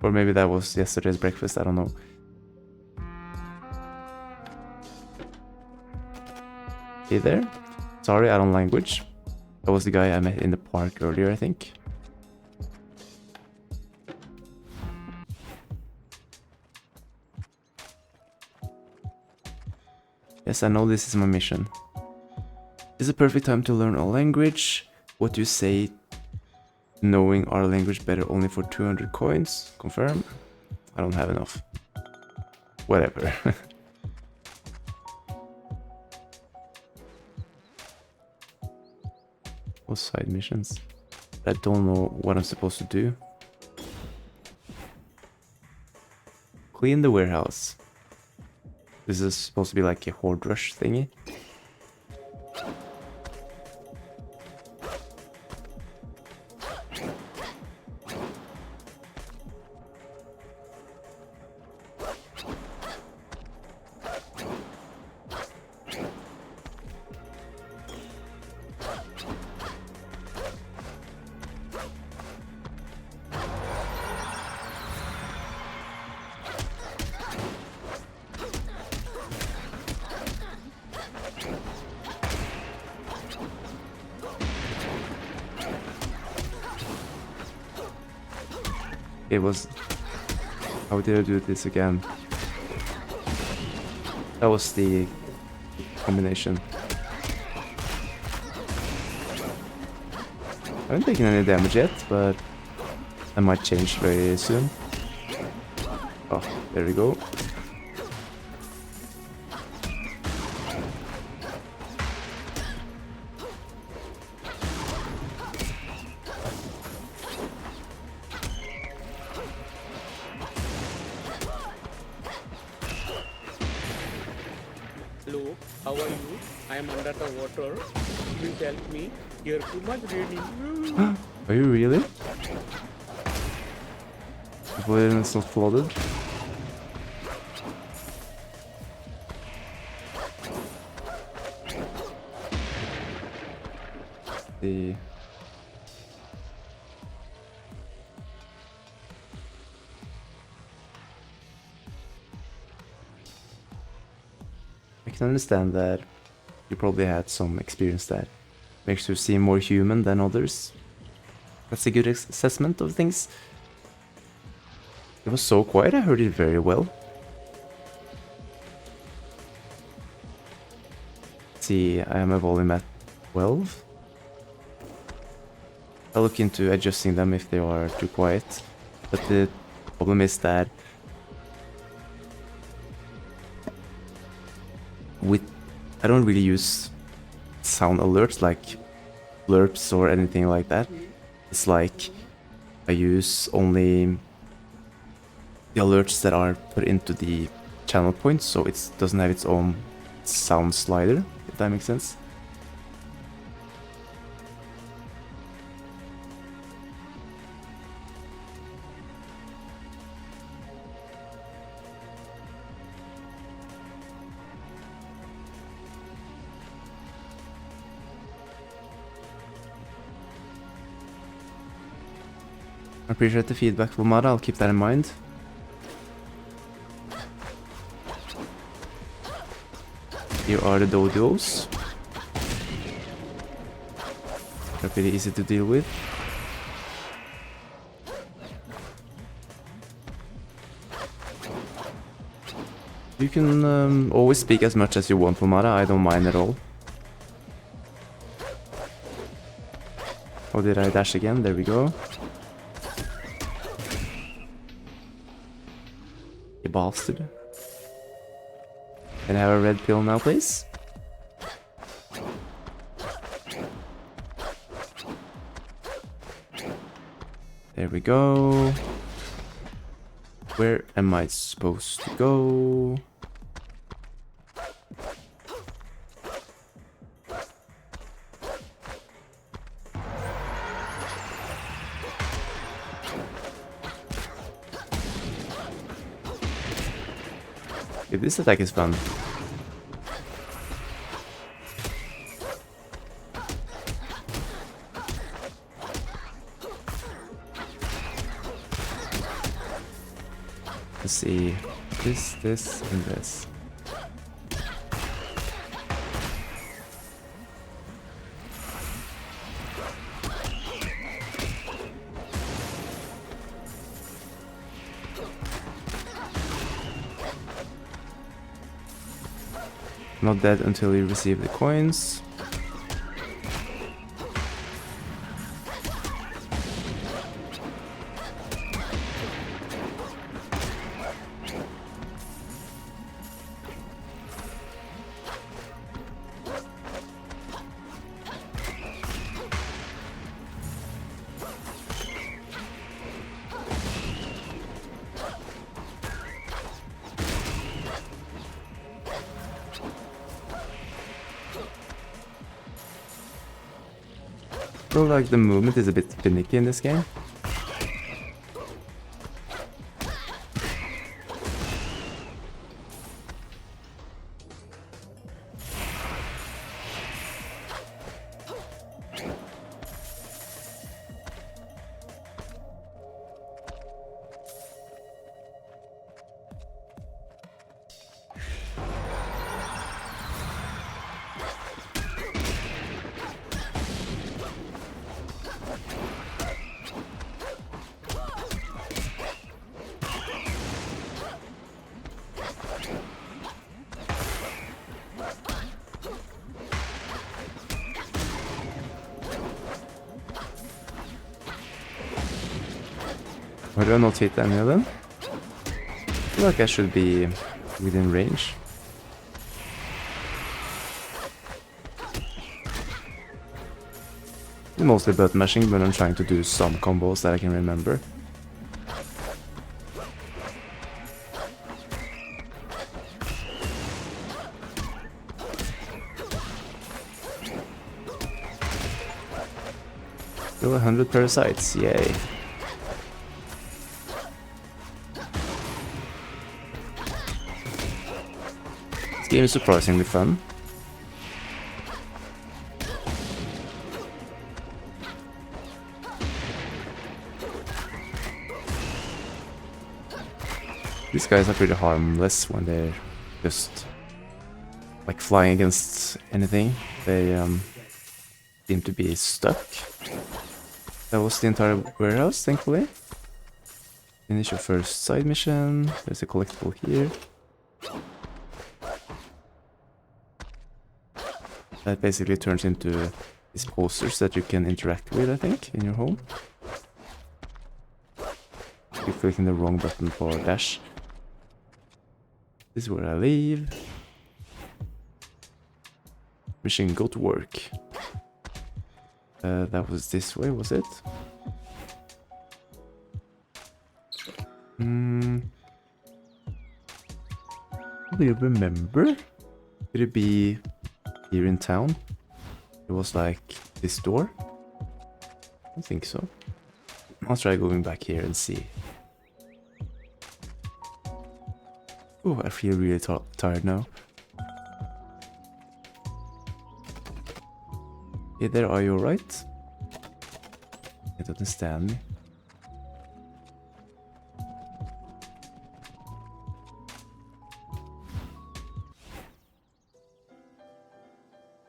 Or maybe that was yesterday's breakfast, I don't know. Hey there. Sorry, I don't language. That was the guy I met in the park earlier, I think. Yes, I know this is my mission. This is a perfect time to learn a language. What do you say? Knowing our language better only for 200 coins? Confirm? I don't have enough. Whatever. What side missions? I don't know what I'm supposed to do. Clean the warehouse. This is supposed to be like a horde rush thingy. It was... How did I do this again? That was the combination. I haven't taken any damage yet, but I might change very soon. Oh, there we go. Hello, how are you? I am under the water. Please help me. Here too much raining. Are you really? Hopefully it's not flooded. The... I can understand that you probably had some experience that makes you seem more human than others. That's a good assessment of things. It was so quiet, I heard it very well. Let's see, I am a volume at 12. I'll look into adjusting them if they are too quiet. But the problem is that I don't really use sound alerts like blurps or anything like that. It's like I use only the alerts that are put into the channel points, so it doesn't have its own sound slider, if that makes sense. I appreciate the feedback, Vomara. I'll keep that in mind. Here are the dodos. They're pretty easy to deal with. You can always speak as much as you want, Vomara. I don't mind at all. How did I dash again? There we go. bastard. Can I have a red pill now, please? There we go. Where am I supposed to go? Okay, this attack is fun. Let's see. This, and this. Not dead until you receive the coins. I feel like the movement is a bit finicky in this game. Why do I not hit any of them? I feel like I should be within range. Mostly button mashing, but I'm trying to do some combos that I can remember. Still 100 parasites, yay. This game is surprisingly fun. These guys are pretty harmless when they're just like flying against anything. They seem to be stuck. That was the entire warehouse, thankfully. Finish your first side mission. There's a collectible here. That basically turns into these posters that you can interact with, I think, in your home. You're clicking the wrong button for dash. This is where I leave. Mission, go to work. That was this way, was it? Do you remember? Could it be here in town? It was like this door? I don't think so. I'll try going back here and see. Oh, I feel really tired now. Hey there, are you alright? It doesn't stand me.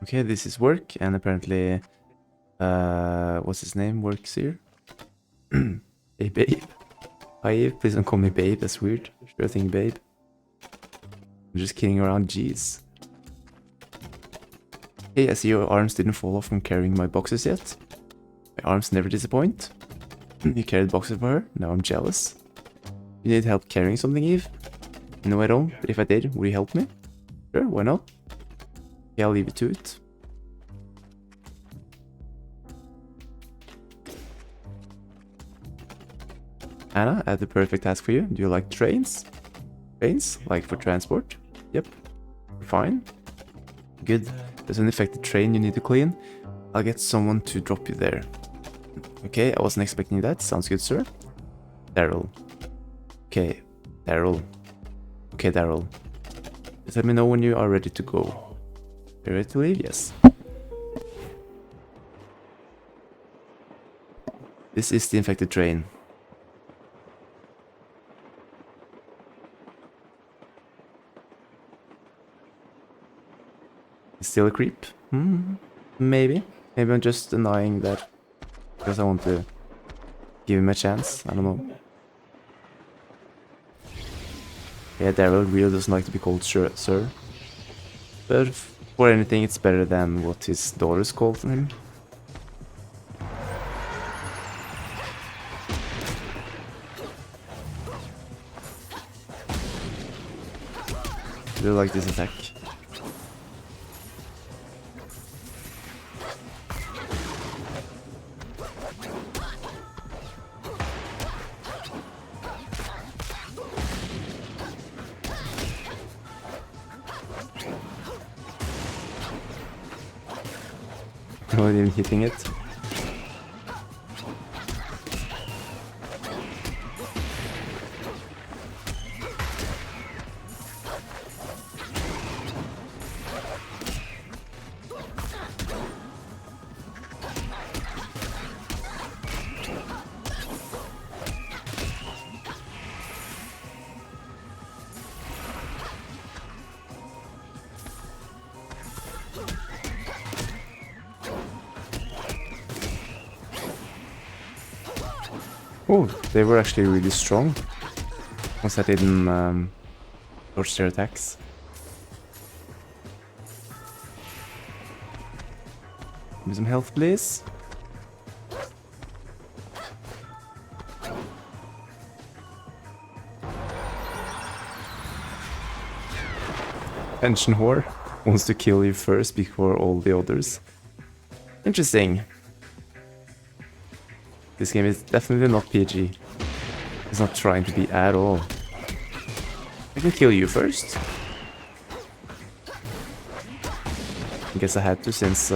Okay, this is work, and apparently, what's his name works here? Hey, babe. Hi, please don't call me babe, that's weird. Sure thing, babe. I'm just kidding around, jeez. Hey, I see your arms didn't fall off from carrying my boxes yet. My arms never disappoint. You carried boxes for her, now I'm jealous. You need help carrying something, Eve? No, I don't, but if I did, would you help me? Sure, why not? Okay, I'll leave you to it. Anna, I have the perfect task for you. Do you like trains? Trains? Like for transport? Yep. Fine. Good. There's an infected train you need to clean. I'll get someone to drop you there. Okay, I wasn't expecting that. Sounds good, sir. Daryl. Okay, Daryl. Okay, Daryl. Just let me know when you are ready to go. You ready to leave? Yes. This is the infected train. Still a creep? Maybe. Maybe I'm just denying that because I want to give him a chance. I don't know. Yeah, Daryl really doesn't like to be called sir. But for anything, it's better than what his daughters called him. I really like this attack. Not even hitting it. Oh, they were actually really strong. Once I didn't dodge their attacks. Give me some health, please. Pension whore wants to kill you first before all the others. Interesting. This game is definitely not PG. It's not trying to be at all. I can kill you first. I guess I had to since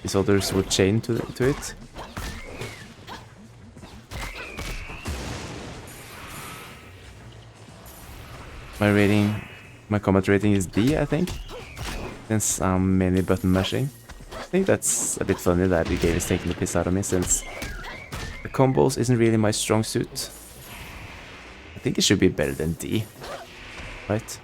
these others were chained to it. My combat rating is D, I think. Since I'm mainly button mashing. I think that's a bit funny that the game is taking the piss out of me since the combos isn't really my strong suit. I think it should be better than D, right?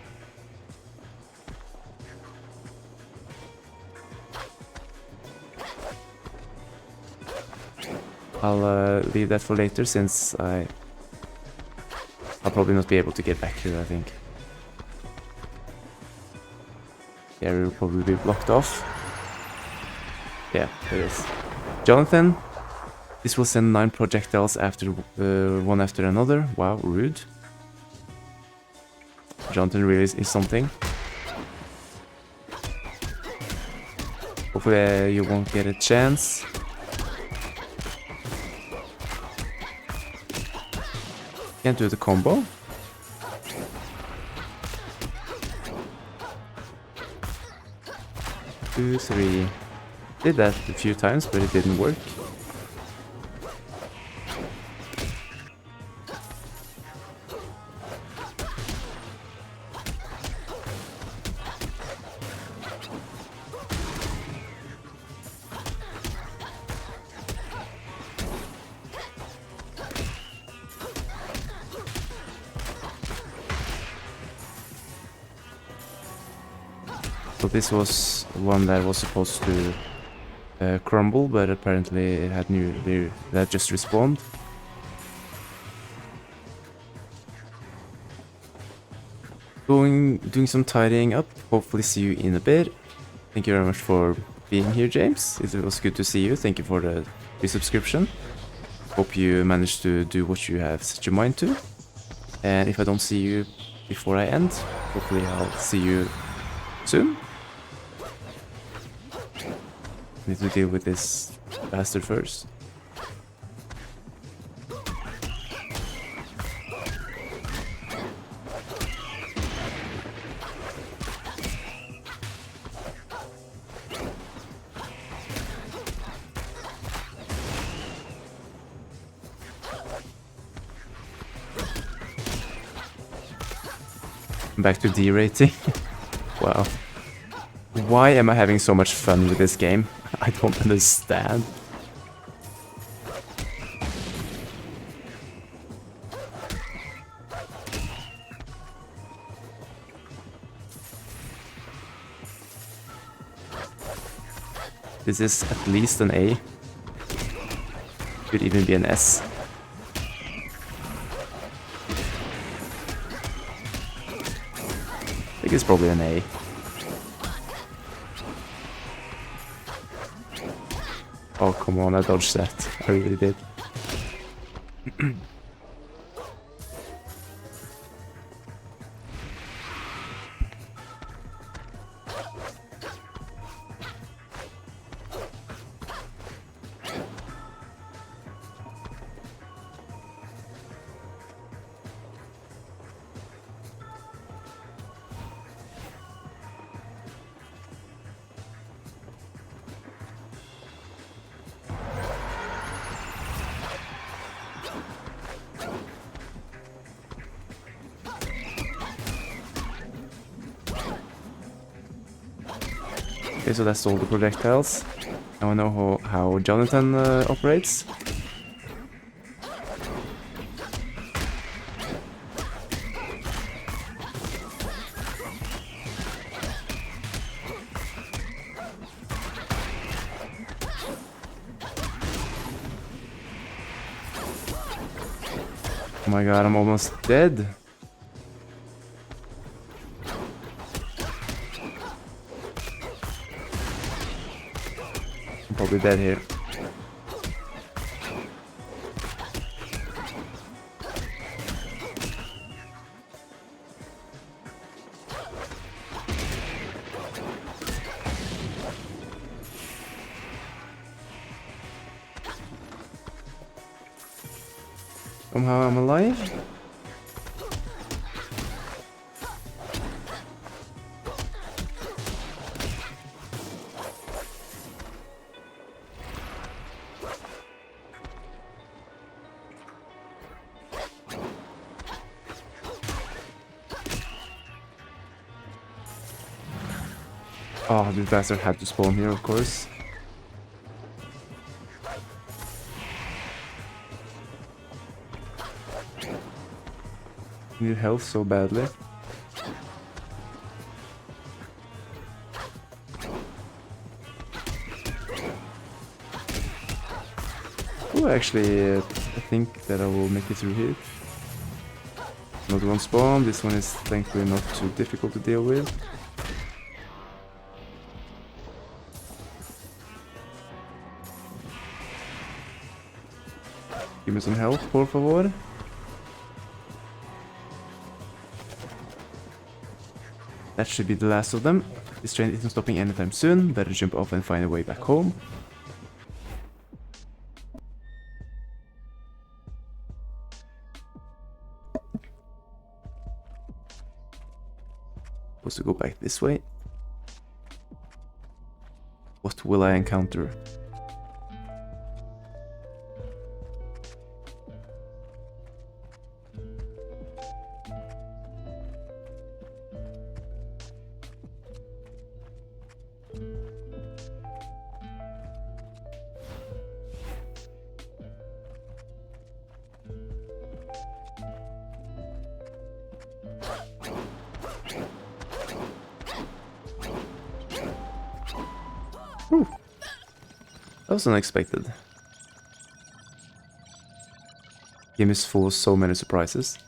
I'll leave that for later since I'll probably not be able to get back to it, I think. Yeah, we'll probably be blocked off. Yeah, it is. Jonathan, this will send 9 projectiles after one after another. Wow, rude. Jonathan really is something. Hopefully you won't get a chance. Can't do the combo. Two, three. Did that a few times, but it didn't work. So this was one that was supposed to crumble, but apparently it had that just respawned. Doing some tidying up. Hopefully see you in a bit. Thank you very much for being here, James. It was good to see you. Thank you for the resubscription. Hope you managed to do what you have set your mind to. And if I don't see you before I end. Hopefully I'll see you soon. Need to deal with this bastard first. Back to D rating. Wow. Why am I having so much fun with this game? I don't understand. This is at least an A. Could even be an S. I think it's probably an A. Oh, come on, I dodged that. I really did. Okay, so that's all the projectiles. Now I know how Jonathan operates. Oh my god, I'm almost dead. I'm probably dead here. Somehow I'm alive. Oh, this bastard had to spawn here, of course. Need health so badly. Oh, actually, I think that I will make it through here. Another one spawn. This one is thankfully not too difficult to deal with. Give me some health, por favor. That should be the last of them. This train isn't stopping anytime soon. Better jump off and find a way back home. Supposed to go back this way. What will I encounter? Whew. That was unexpected. Game is full of so many surprises.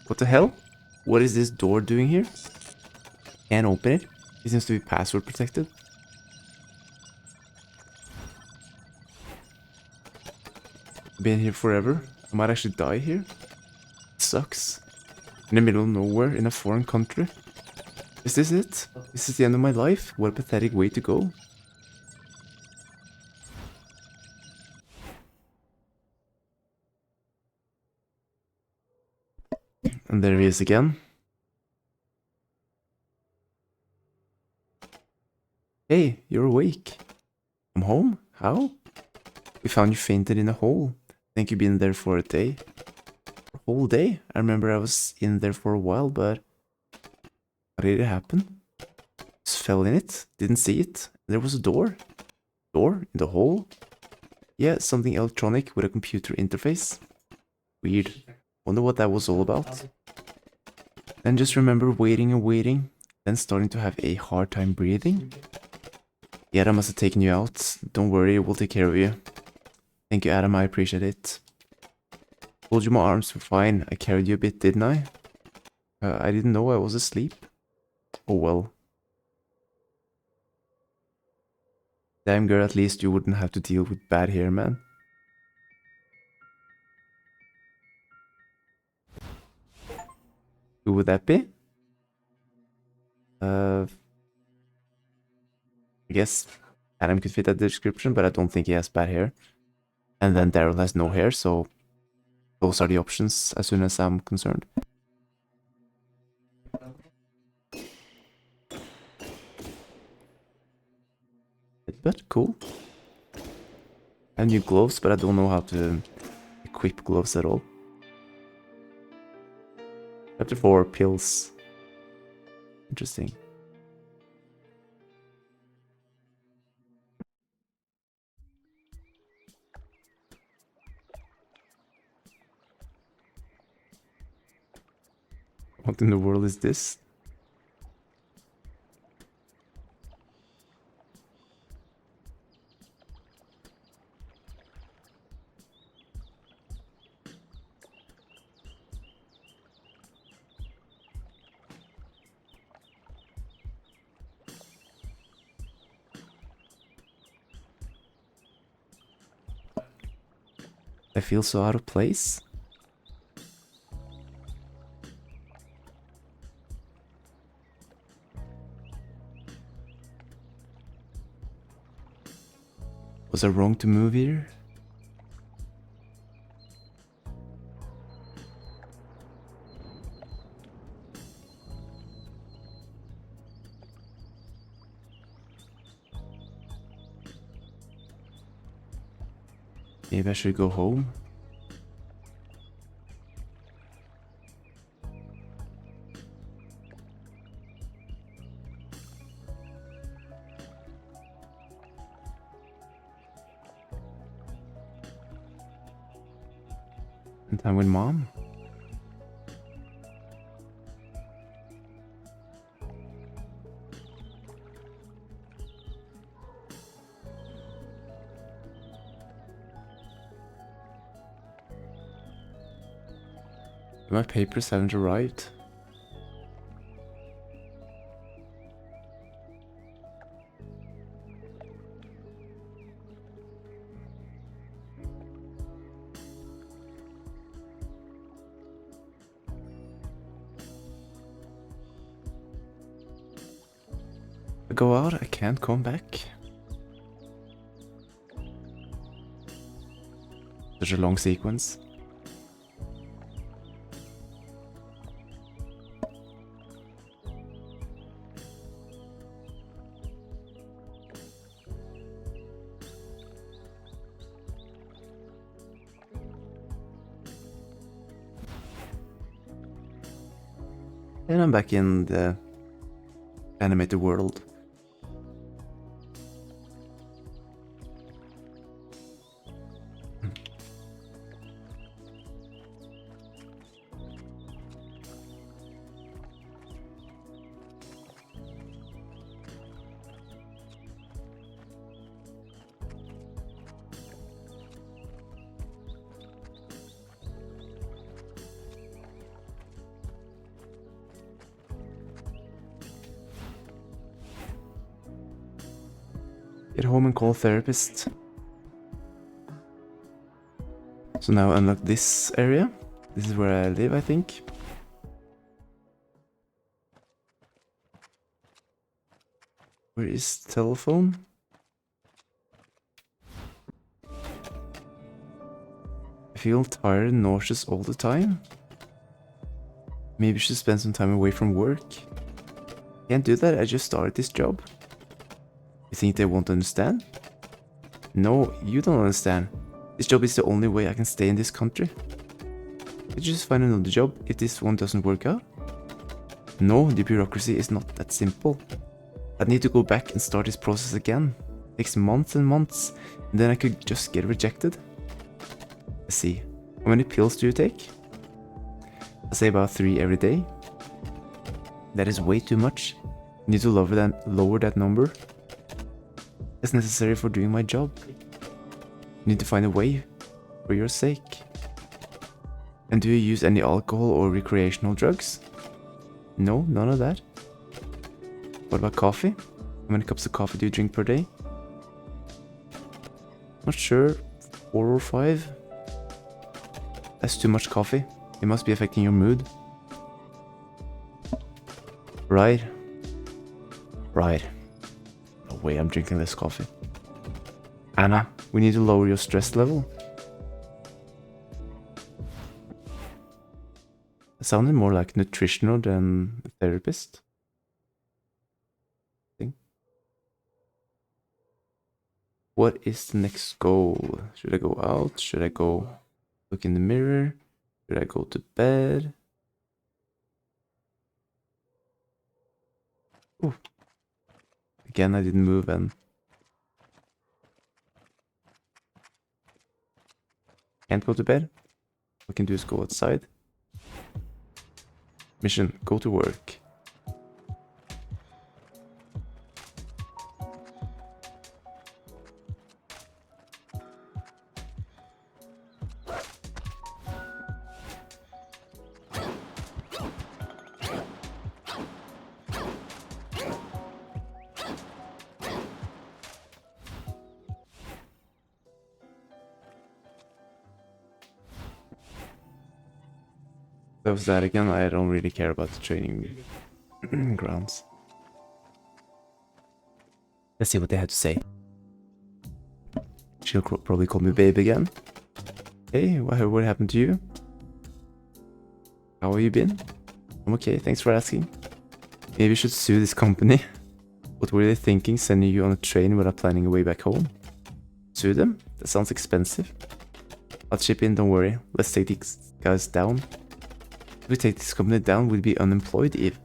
What the hell? What is this door doing here? Can't open it. It seems to be password protected. Been here forever. I might actually die here. It sucks. In the middle of nowhere in a foreign country. Is this it? Is this the end of my life? What a pathetic way to go. And there he is again. Hey, you're awake. I'm home? How? We found you fainted in a hole. Think you've been there for a day. A whole day? I remember I was in there for a while, but... What did it happen? Just fell in it, didn't see it. There was a door. Door? In the hole? Yeah, something electronic with a computer interface. Weird. Wonder what that was all about. Then just remember waiting and waiting, then starting to have a hard time breathing. Yeah, Adam must have taken you out. Don't worry, we'll take care of you. Thank you, Adam, I appreciate it. Told you my arms were fine. I carried you a bit, didn't I? I didn't know I was asleep. Oh well. Damn girl, at least you wouldn't have to deal with bad hair, man. Who would that be? I guess Adam could fit that description, but I don't think he has bad hair. And then Daryl has no hair, so those are the options as soon as I'm concerned. But cool. I have new gloves, but I don't know how to equip gloves at all. Chapter 4, pills. Interesting. What in the world is this? I feel so out of place. Was I wrong to move here? Maybe I should go home. Spend time with mom. My papers haven't arrived. I go out, I can't come back. Such a long sequence. And I'm back in the animated world. Get home and call a therapist. So now unlock this area. This is where I live, I think. Where is the telephone? I feel tired and nauseous all the time. Maybe I should spend some time away from work. Can't do that, I just started this job. You think they won't understand? No, you don't understand. This job is the only way I can stay in this country. Could you just find another job if this one doesn't work out? No, the bureaucracy is not that simple. I'd need to go back and start this process again. It takes months and months, and then I could just get rejected. I see. How many pills do you take? I say about 3 every day. That is way too much. I need to lower that number. It's necessary for doing my job. You need to find a way for your sake. And do you use any alcohol or recreational drugs? No, none of that. What about coffee? How many cups of coffee do you drink per day? Not sure. 4 or 5? That's too much coffee. It must be affecting your mood. Right. Right. No way I'm drinking less coffee. Anna, we need to lower your stress level. It sounded more like nutritional than a therapist. What is the next goal? Should I go out? Should I go look in the mirror? Should I go to bed? Ooh. Again, I didn't move and can't go to bed. What I can do is go outside. Mission, go to work. That was that again. I don't really care about the training grounds. Let's see what they had to say. She'll probably call me babe again. Hey, what happened to you? How have you been? I'm okay, thanks for asking. Maybe you should sue this company. What were they thinking, sending you on a train without planning a way back home? Sue them? That sounds expensive. I'll chip in, don't worry. Let's take these guys down. If we take this company down, we'll be unemployed if...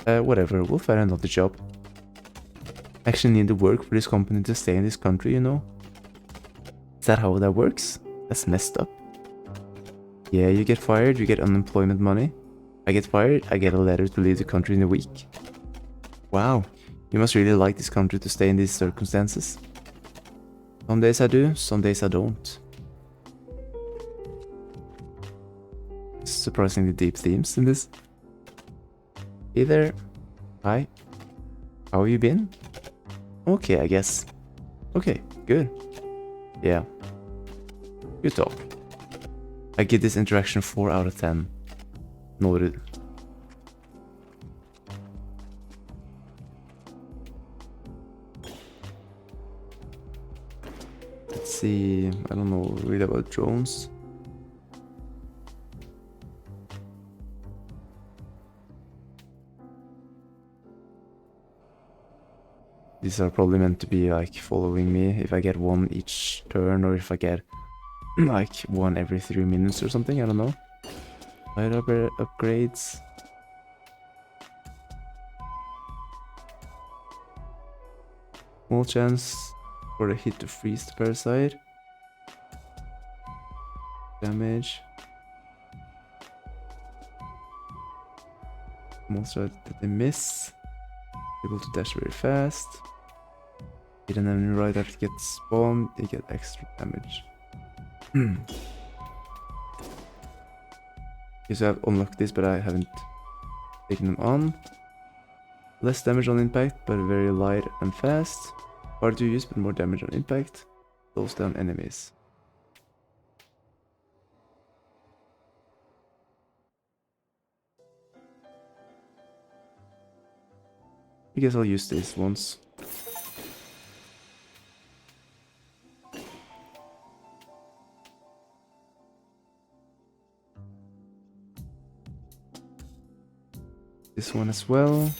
whatever, we'll find another job. I actually need to work for this company to stay in this country, you know? Is that how that works? That's messed up. Yeah, you get fired, you get unemployment money. I get fired, I get a letter to leave the country in a week. Wow, you must really like this country to stay in these circumstances. Some days I do, some days I don't. Surprisingly deep themes in this. Hey there. Hi. How have you been? Okay, I guess. Okay, good. Yeah. Good talk. I give this interaction 4 out of 10. Noted. Let's see. I don't know really about drones. These are probably meant to be like following me if I get one each turn, or if I get like one every 3 minutes or something, I don't know. Light upgrades. Small chance for the hit to freeze the parasite. Damage. Monster that they miss. Able to dash very fast. Hit an enemy right after it gets spawned, they get extra damage. Okay, so I've unlocked this, but I haven't taken them on. Less damage on impact, but very light and fast. Hard to use, but more damage on impact. Slows down enemies. I guess I'll use this once. This one as well.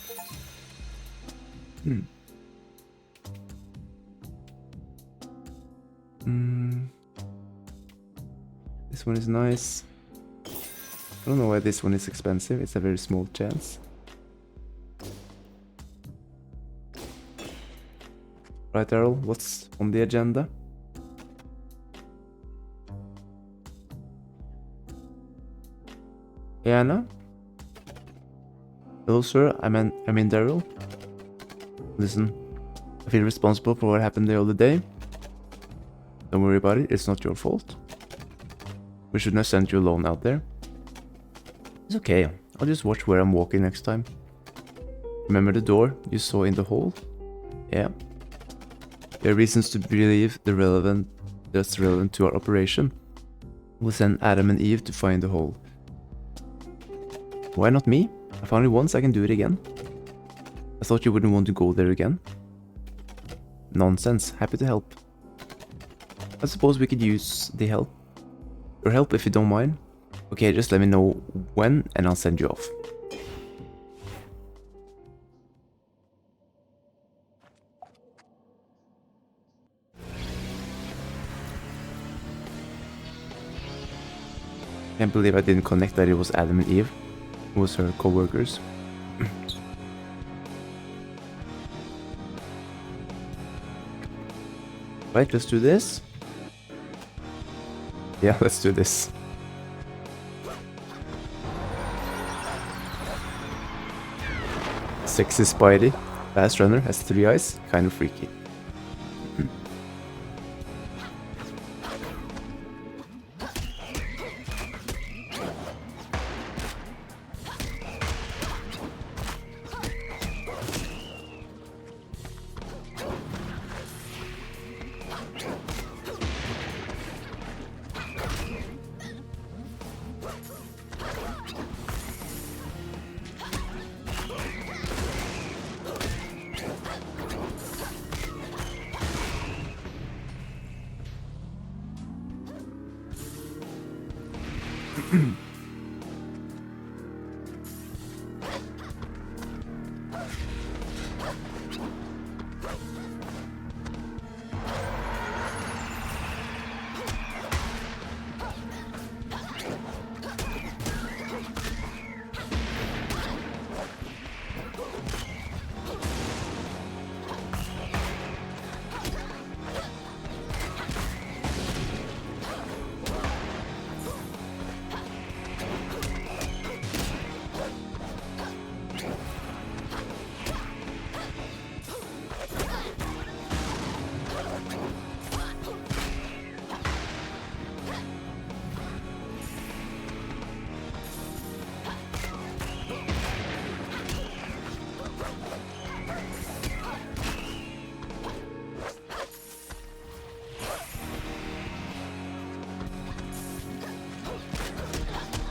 This one is nice. I don't know why this one is expensive. It's a very small chance. Right, Errol, what's on the agenda? Hey, Anna? Hello, sir. I'm in Daryl. Listen, I feel responsible for what happened the other day. Don't worry about it. It's not your fault. We shouldn't have sent you alone out there. It's okay. I'll just watch where I'm walking next time. Remember the door you saw in the hall? Yeah. There are reasons to believe that's relevant to our operation. We'll send Adam and Eve to find the hole. Why not me? I found it once, I can do it again. I thought you wouldn't want to go there again. Nonsense, happy to help. I suppose we could use the help. Your help if you don't mind. Okay, just let me know when and I'll send you off. Can't believe I didn't connect that it was Adam and Eve. It was her co-workers. Right, let's do this. Yeah, let's do this. Sexy Spidey. Fast runner, has 3 eyes. Kind of freaky.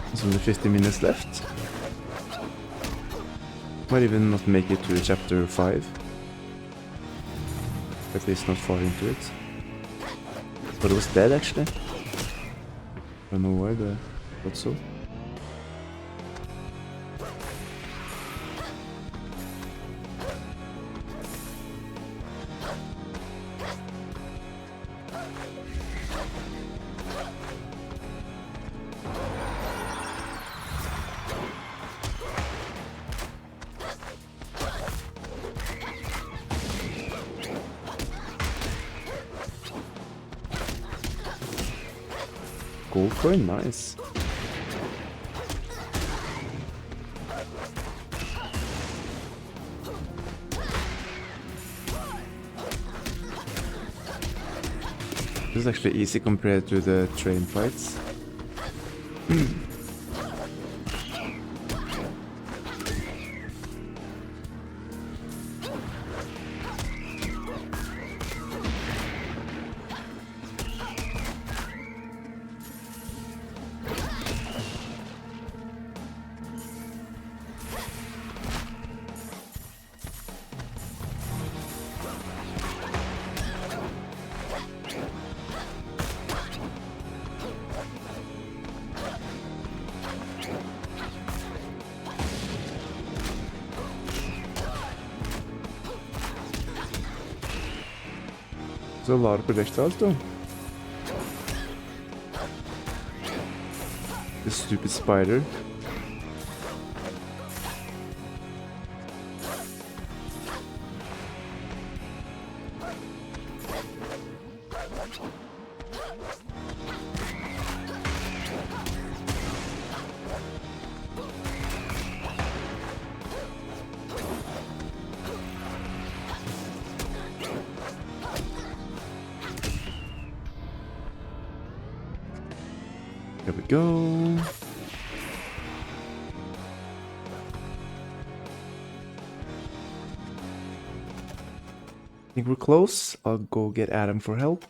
There's only 50 minutes left. Might even not make it to chapter 5. At least not far into it. But it was dead actually. I don't know why, but I thought so. Gold coin, nice. This is actually easy compared to the train fights. There's a lot of projectiles though. This stupid spider. There we go. I think we're close. I'll go get Adam for help.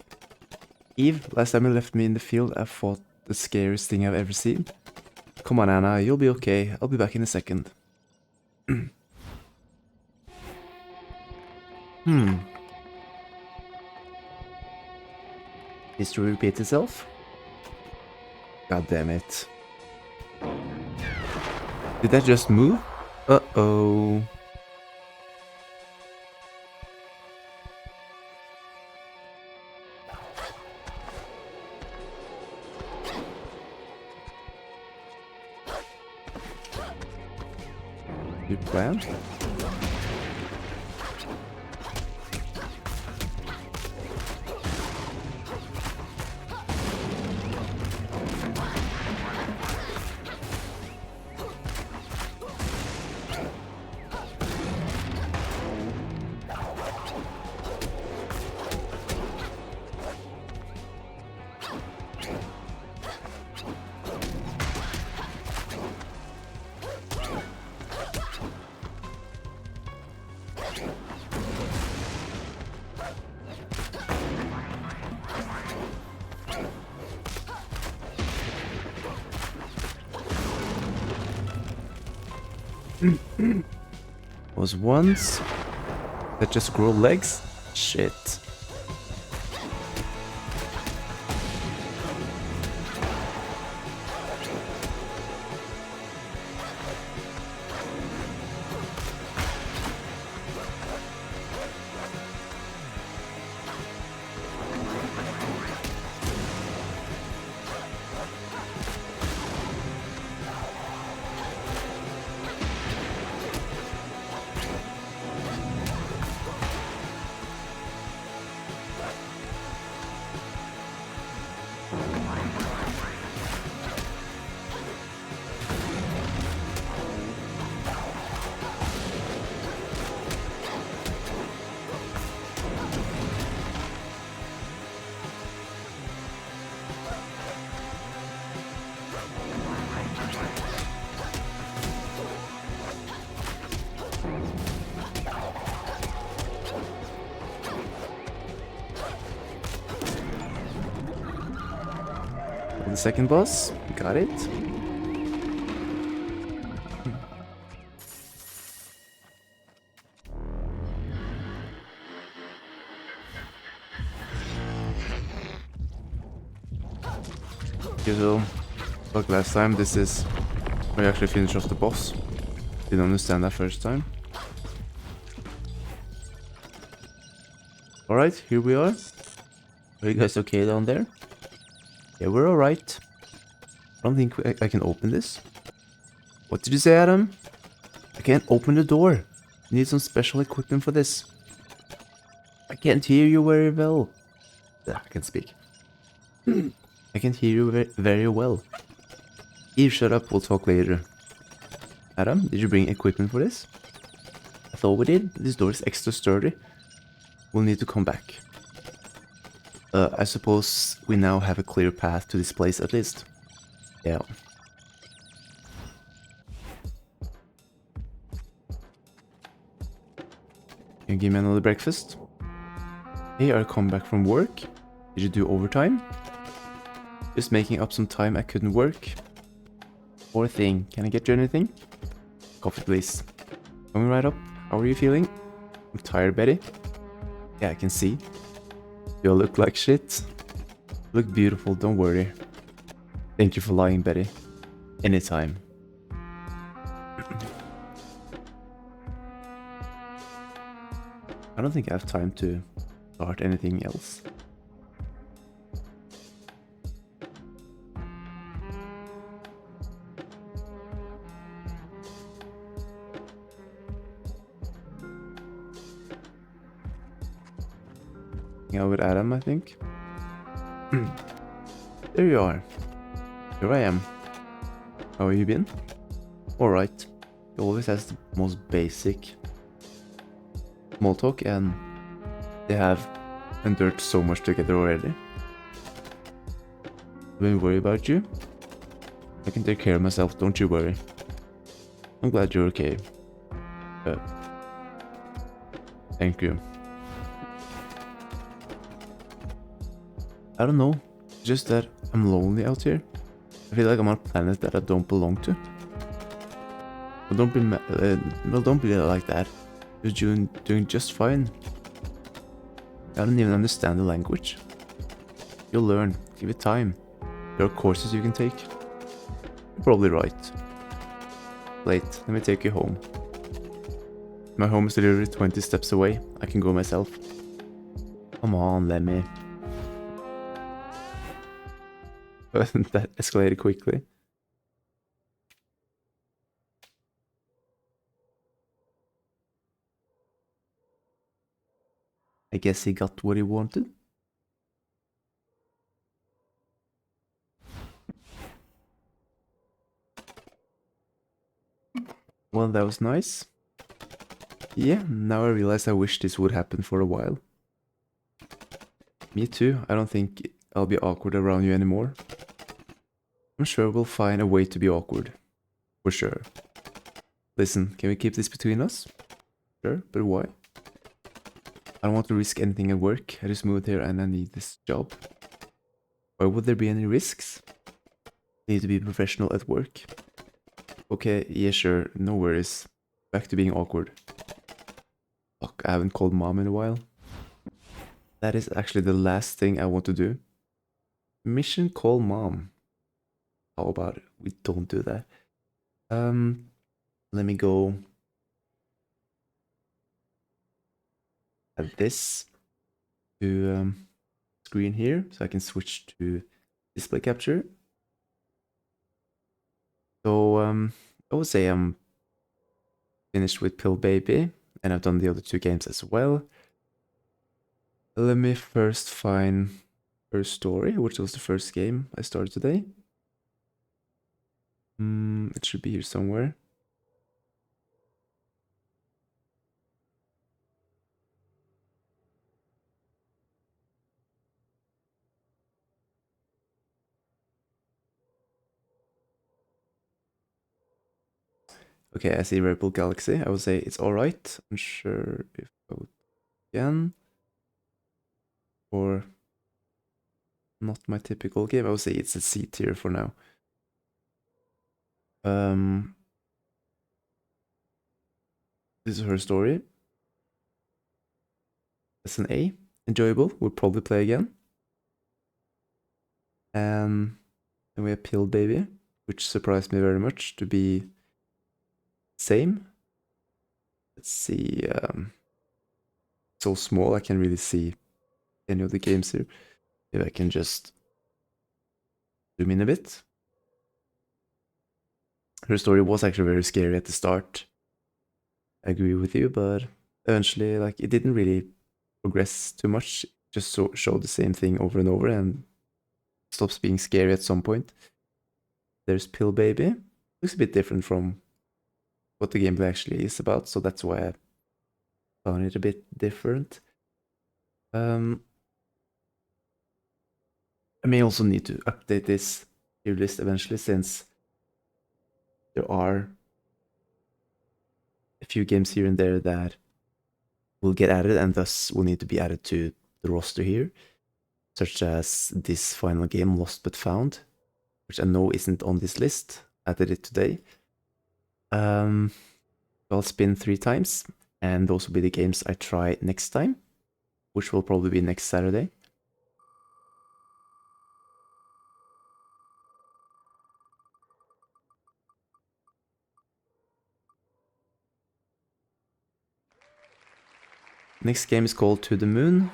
Eve, last time you left me in the field, I fought the scariest thing I've ever seen. Come on, Anna, you'll be okay. I'll be back in a second. History repeats itself? God damn it. Did that just move? Uh-oh. Good plan. Was once that just grow legs? Shit. The second boss, got it. Okay, so like last time, this is where you actually finish off the boss. Didn't understand that first time. Alright, here we are. Are you guys okay down there? Yeah, we're alright. I don't think I can open this. What did you say, Adam? I can't open the door. You need some special equipment for this. I can't hear you very well. Yeah, I can speak. I can hear you very well. Eve, shut up. We'll talk later. Adam, did you bring equipment for this? I thought we did. This door is extra sturdy. We'll need to come back. I suppose we now have a clear path to this place at least. Yeah. Can you give me another breakfast? Hey, I come back from work. Did you do overtime? Just making up some time I couldn't work. Poor thing. Can I get you anything? Coffee, please. Coming right up. How are you feeling? I'm tired, Betty. Yeah, I can see. You look like shit. You look beautiful, don't worry. Thank you for lying, Betty. Anytime. I don't think I have time to start anything else. Hang out with Adam, I think. There you are. Here I am. How have you been? Alright. He always has the most basic small talk, and they have endured so much together already. Don't worry about you. I can take care of myself, don't you worry. I'm glad you're okay. Thank you. I don't know, just that I'm lonely out here. I feel like I'm on a planet that I don't belong to. Well, don't be like that. You're doing just fine. I don't even understand the language. You'll learn. Give it time. There are courses you can take. You're probably right. Wait, let me take you home. My home is literally 20 steps away. I can go myself. Come on, let me. That escalated quickly. I guess he got what he wanted. Well, that was nice. Yeah, now I realize I wish this would happen for a while. Me too. I don't think I'll be awkward around you anymore. I'm sure we'll find a way to be awkward. For sure. Listen, can we keep this between us? Sure, but why? I don't want to risk anything at work. I just moved here and I need this job. Why would there be any risks? I need to be professional at work. Okay, yeah, sure, no worries. Back to being awkward. Fuck, I haven't called mom in a while. That is actually the last thing I want to do. Mission call mom. How about it? We don't do that. Let me go add this to screen here so I can switch to display capture. So I would say I'm finished with Pill Baby, and I've done the other two games as well. Let me first find Her Story, which was the first game I started today. It should be here somewhere. Okay, I see Rebel Galaxy. I would say it's alright. I'm sure if I would again. Or not my typical game. I would say it's a C tier for now. This is Her Story. That's an A. Enjoyable. We'll probably play again. And then we have Pill Baby, which surprised me very much to be same. Let's see. So small I can't really see any of the games here. Maybe I can just zoom in a bit. Her Story was actually very scary at the start. I agree with you, but eventually, like, it didn't really progress too much. It just showed the same thing over and over and stops being scary at some point. There's Pill Baby. Looks a bit different from what the gameplay actually is about, so that's why I found it a bit different. I may also need to update this tier list eventually, since there are a few games here and there that will get added and thus will need to be added to the roster here, such as this final game, Lost But Found, which I know isn't on this list. I added it today. I'll spin 3 times, and those will be the games I try next time, which will probably be next Saturday. Next game is called To the Moon.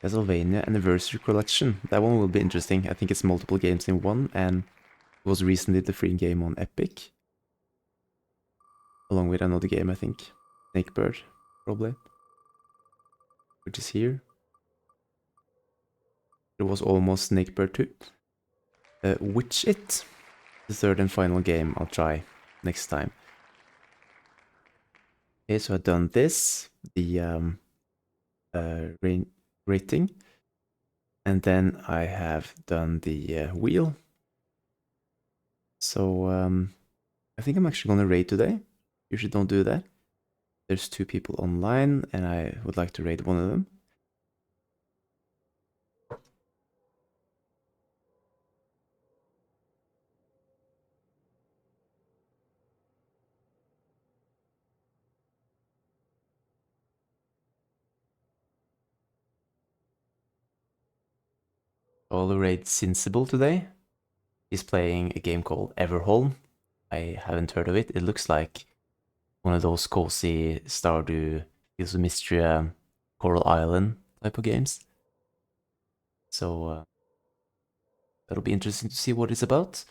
Castlevania Anniversary Collection. That one will be interesting. I think it's multiple games in one, and it was recently the free game on Epic. Along with another game, I think. Snakebird, probably. Which is here. It was almost Snakebird 2. Witch It, the third and final game I'll try next time. Okay, so I've done this, the rating, and then I have done the wheel. So I think I'm actually gonna raid today. Usually don't do that. There's 2 people online, and I would like to raid one of them. I'll raid Sensible today. He's playing a game called Everholm. I haven't heard of it. It looks like one of those cozy Stardew, Tales of Mystria, Coral Island type of games. So that'll be interesting to see what it's about.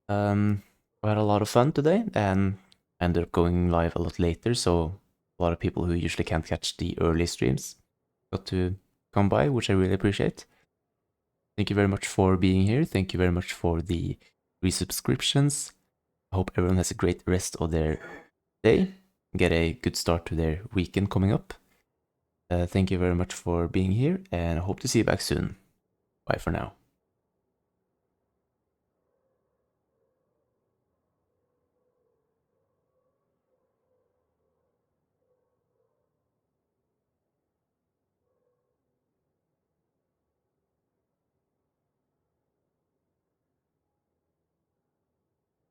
I had a lot of fun today and ended up going live a lot later, so a lot of people who usually can't catch the early streams got to come by, which I really appreciate. Thank you very much for being here. Thank you very much for the resubscriptions. I hope everyone has a great rest of their day. Get a good start to their weekend coming up. Thank you very much for being here, and I hope to see you back soon. Bye for now.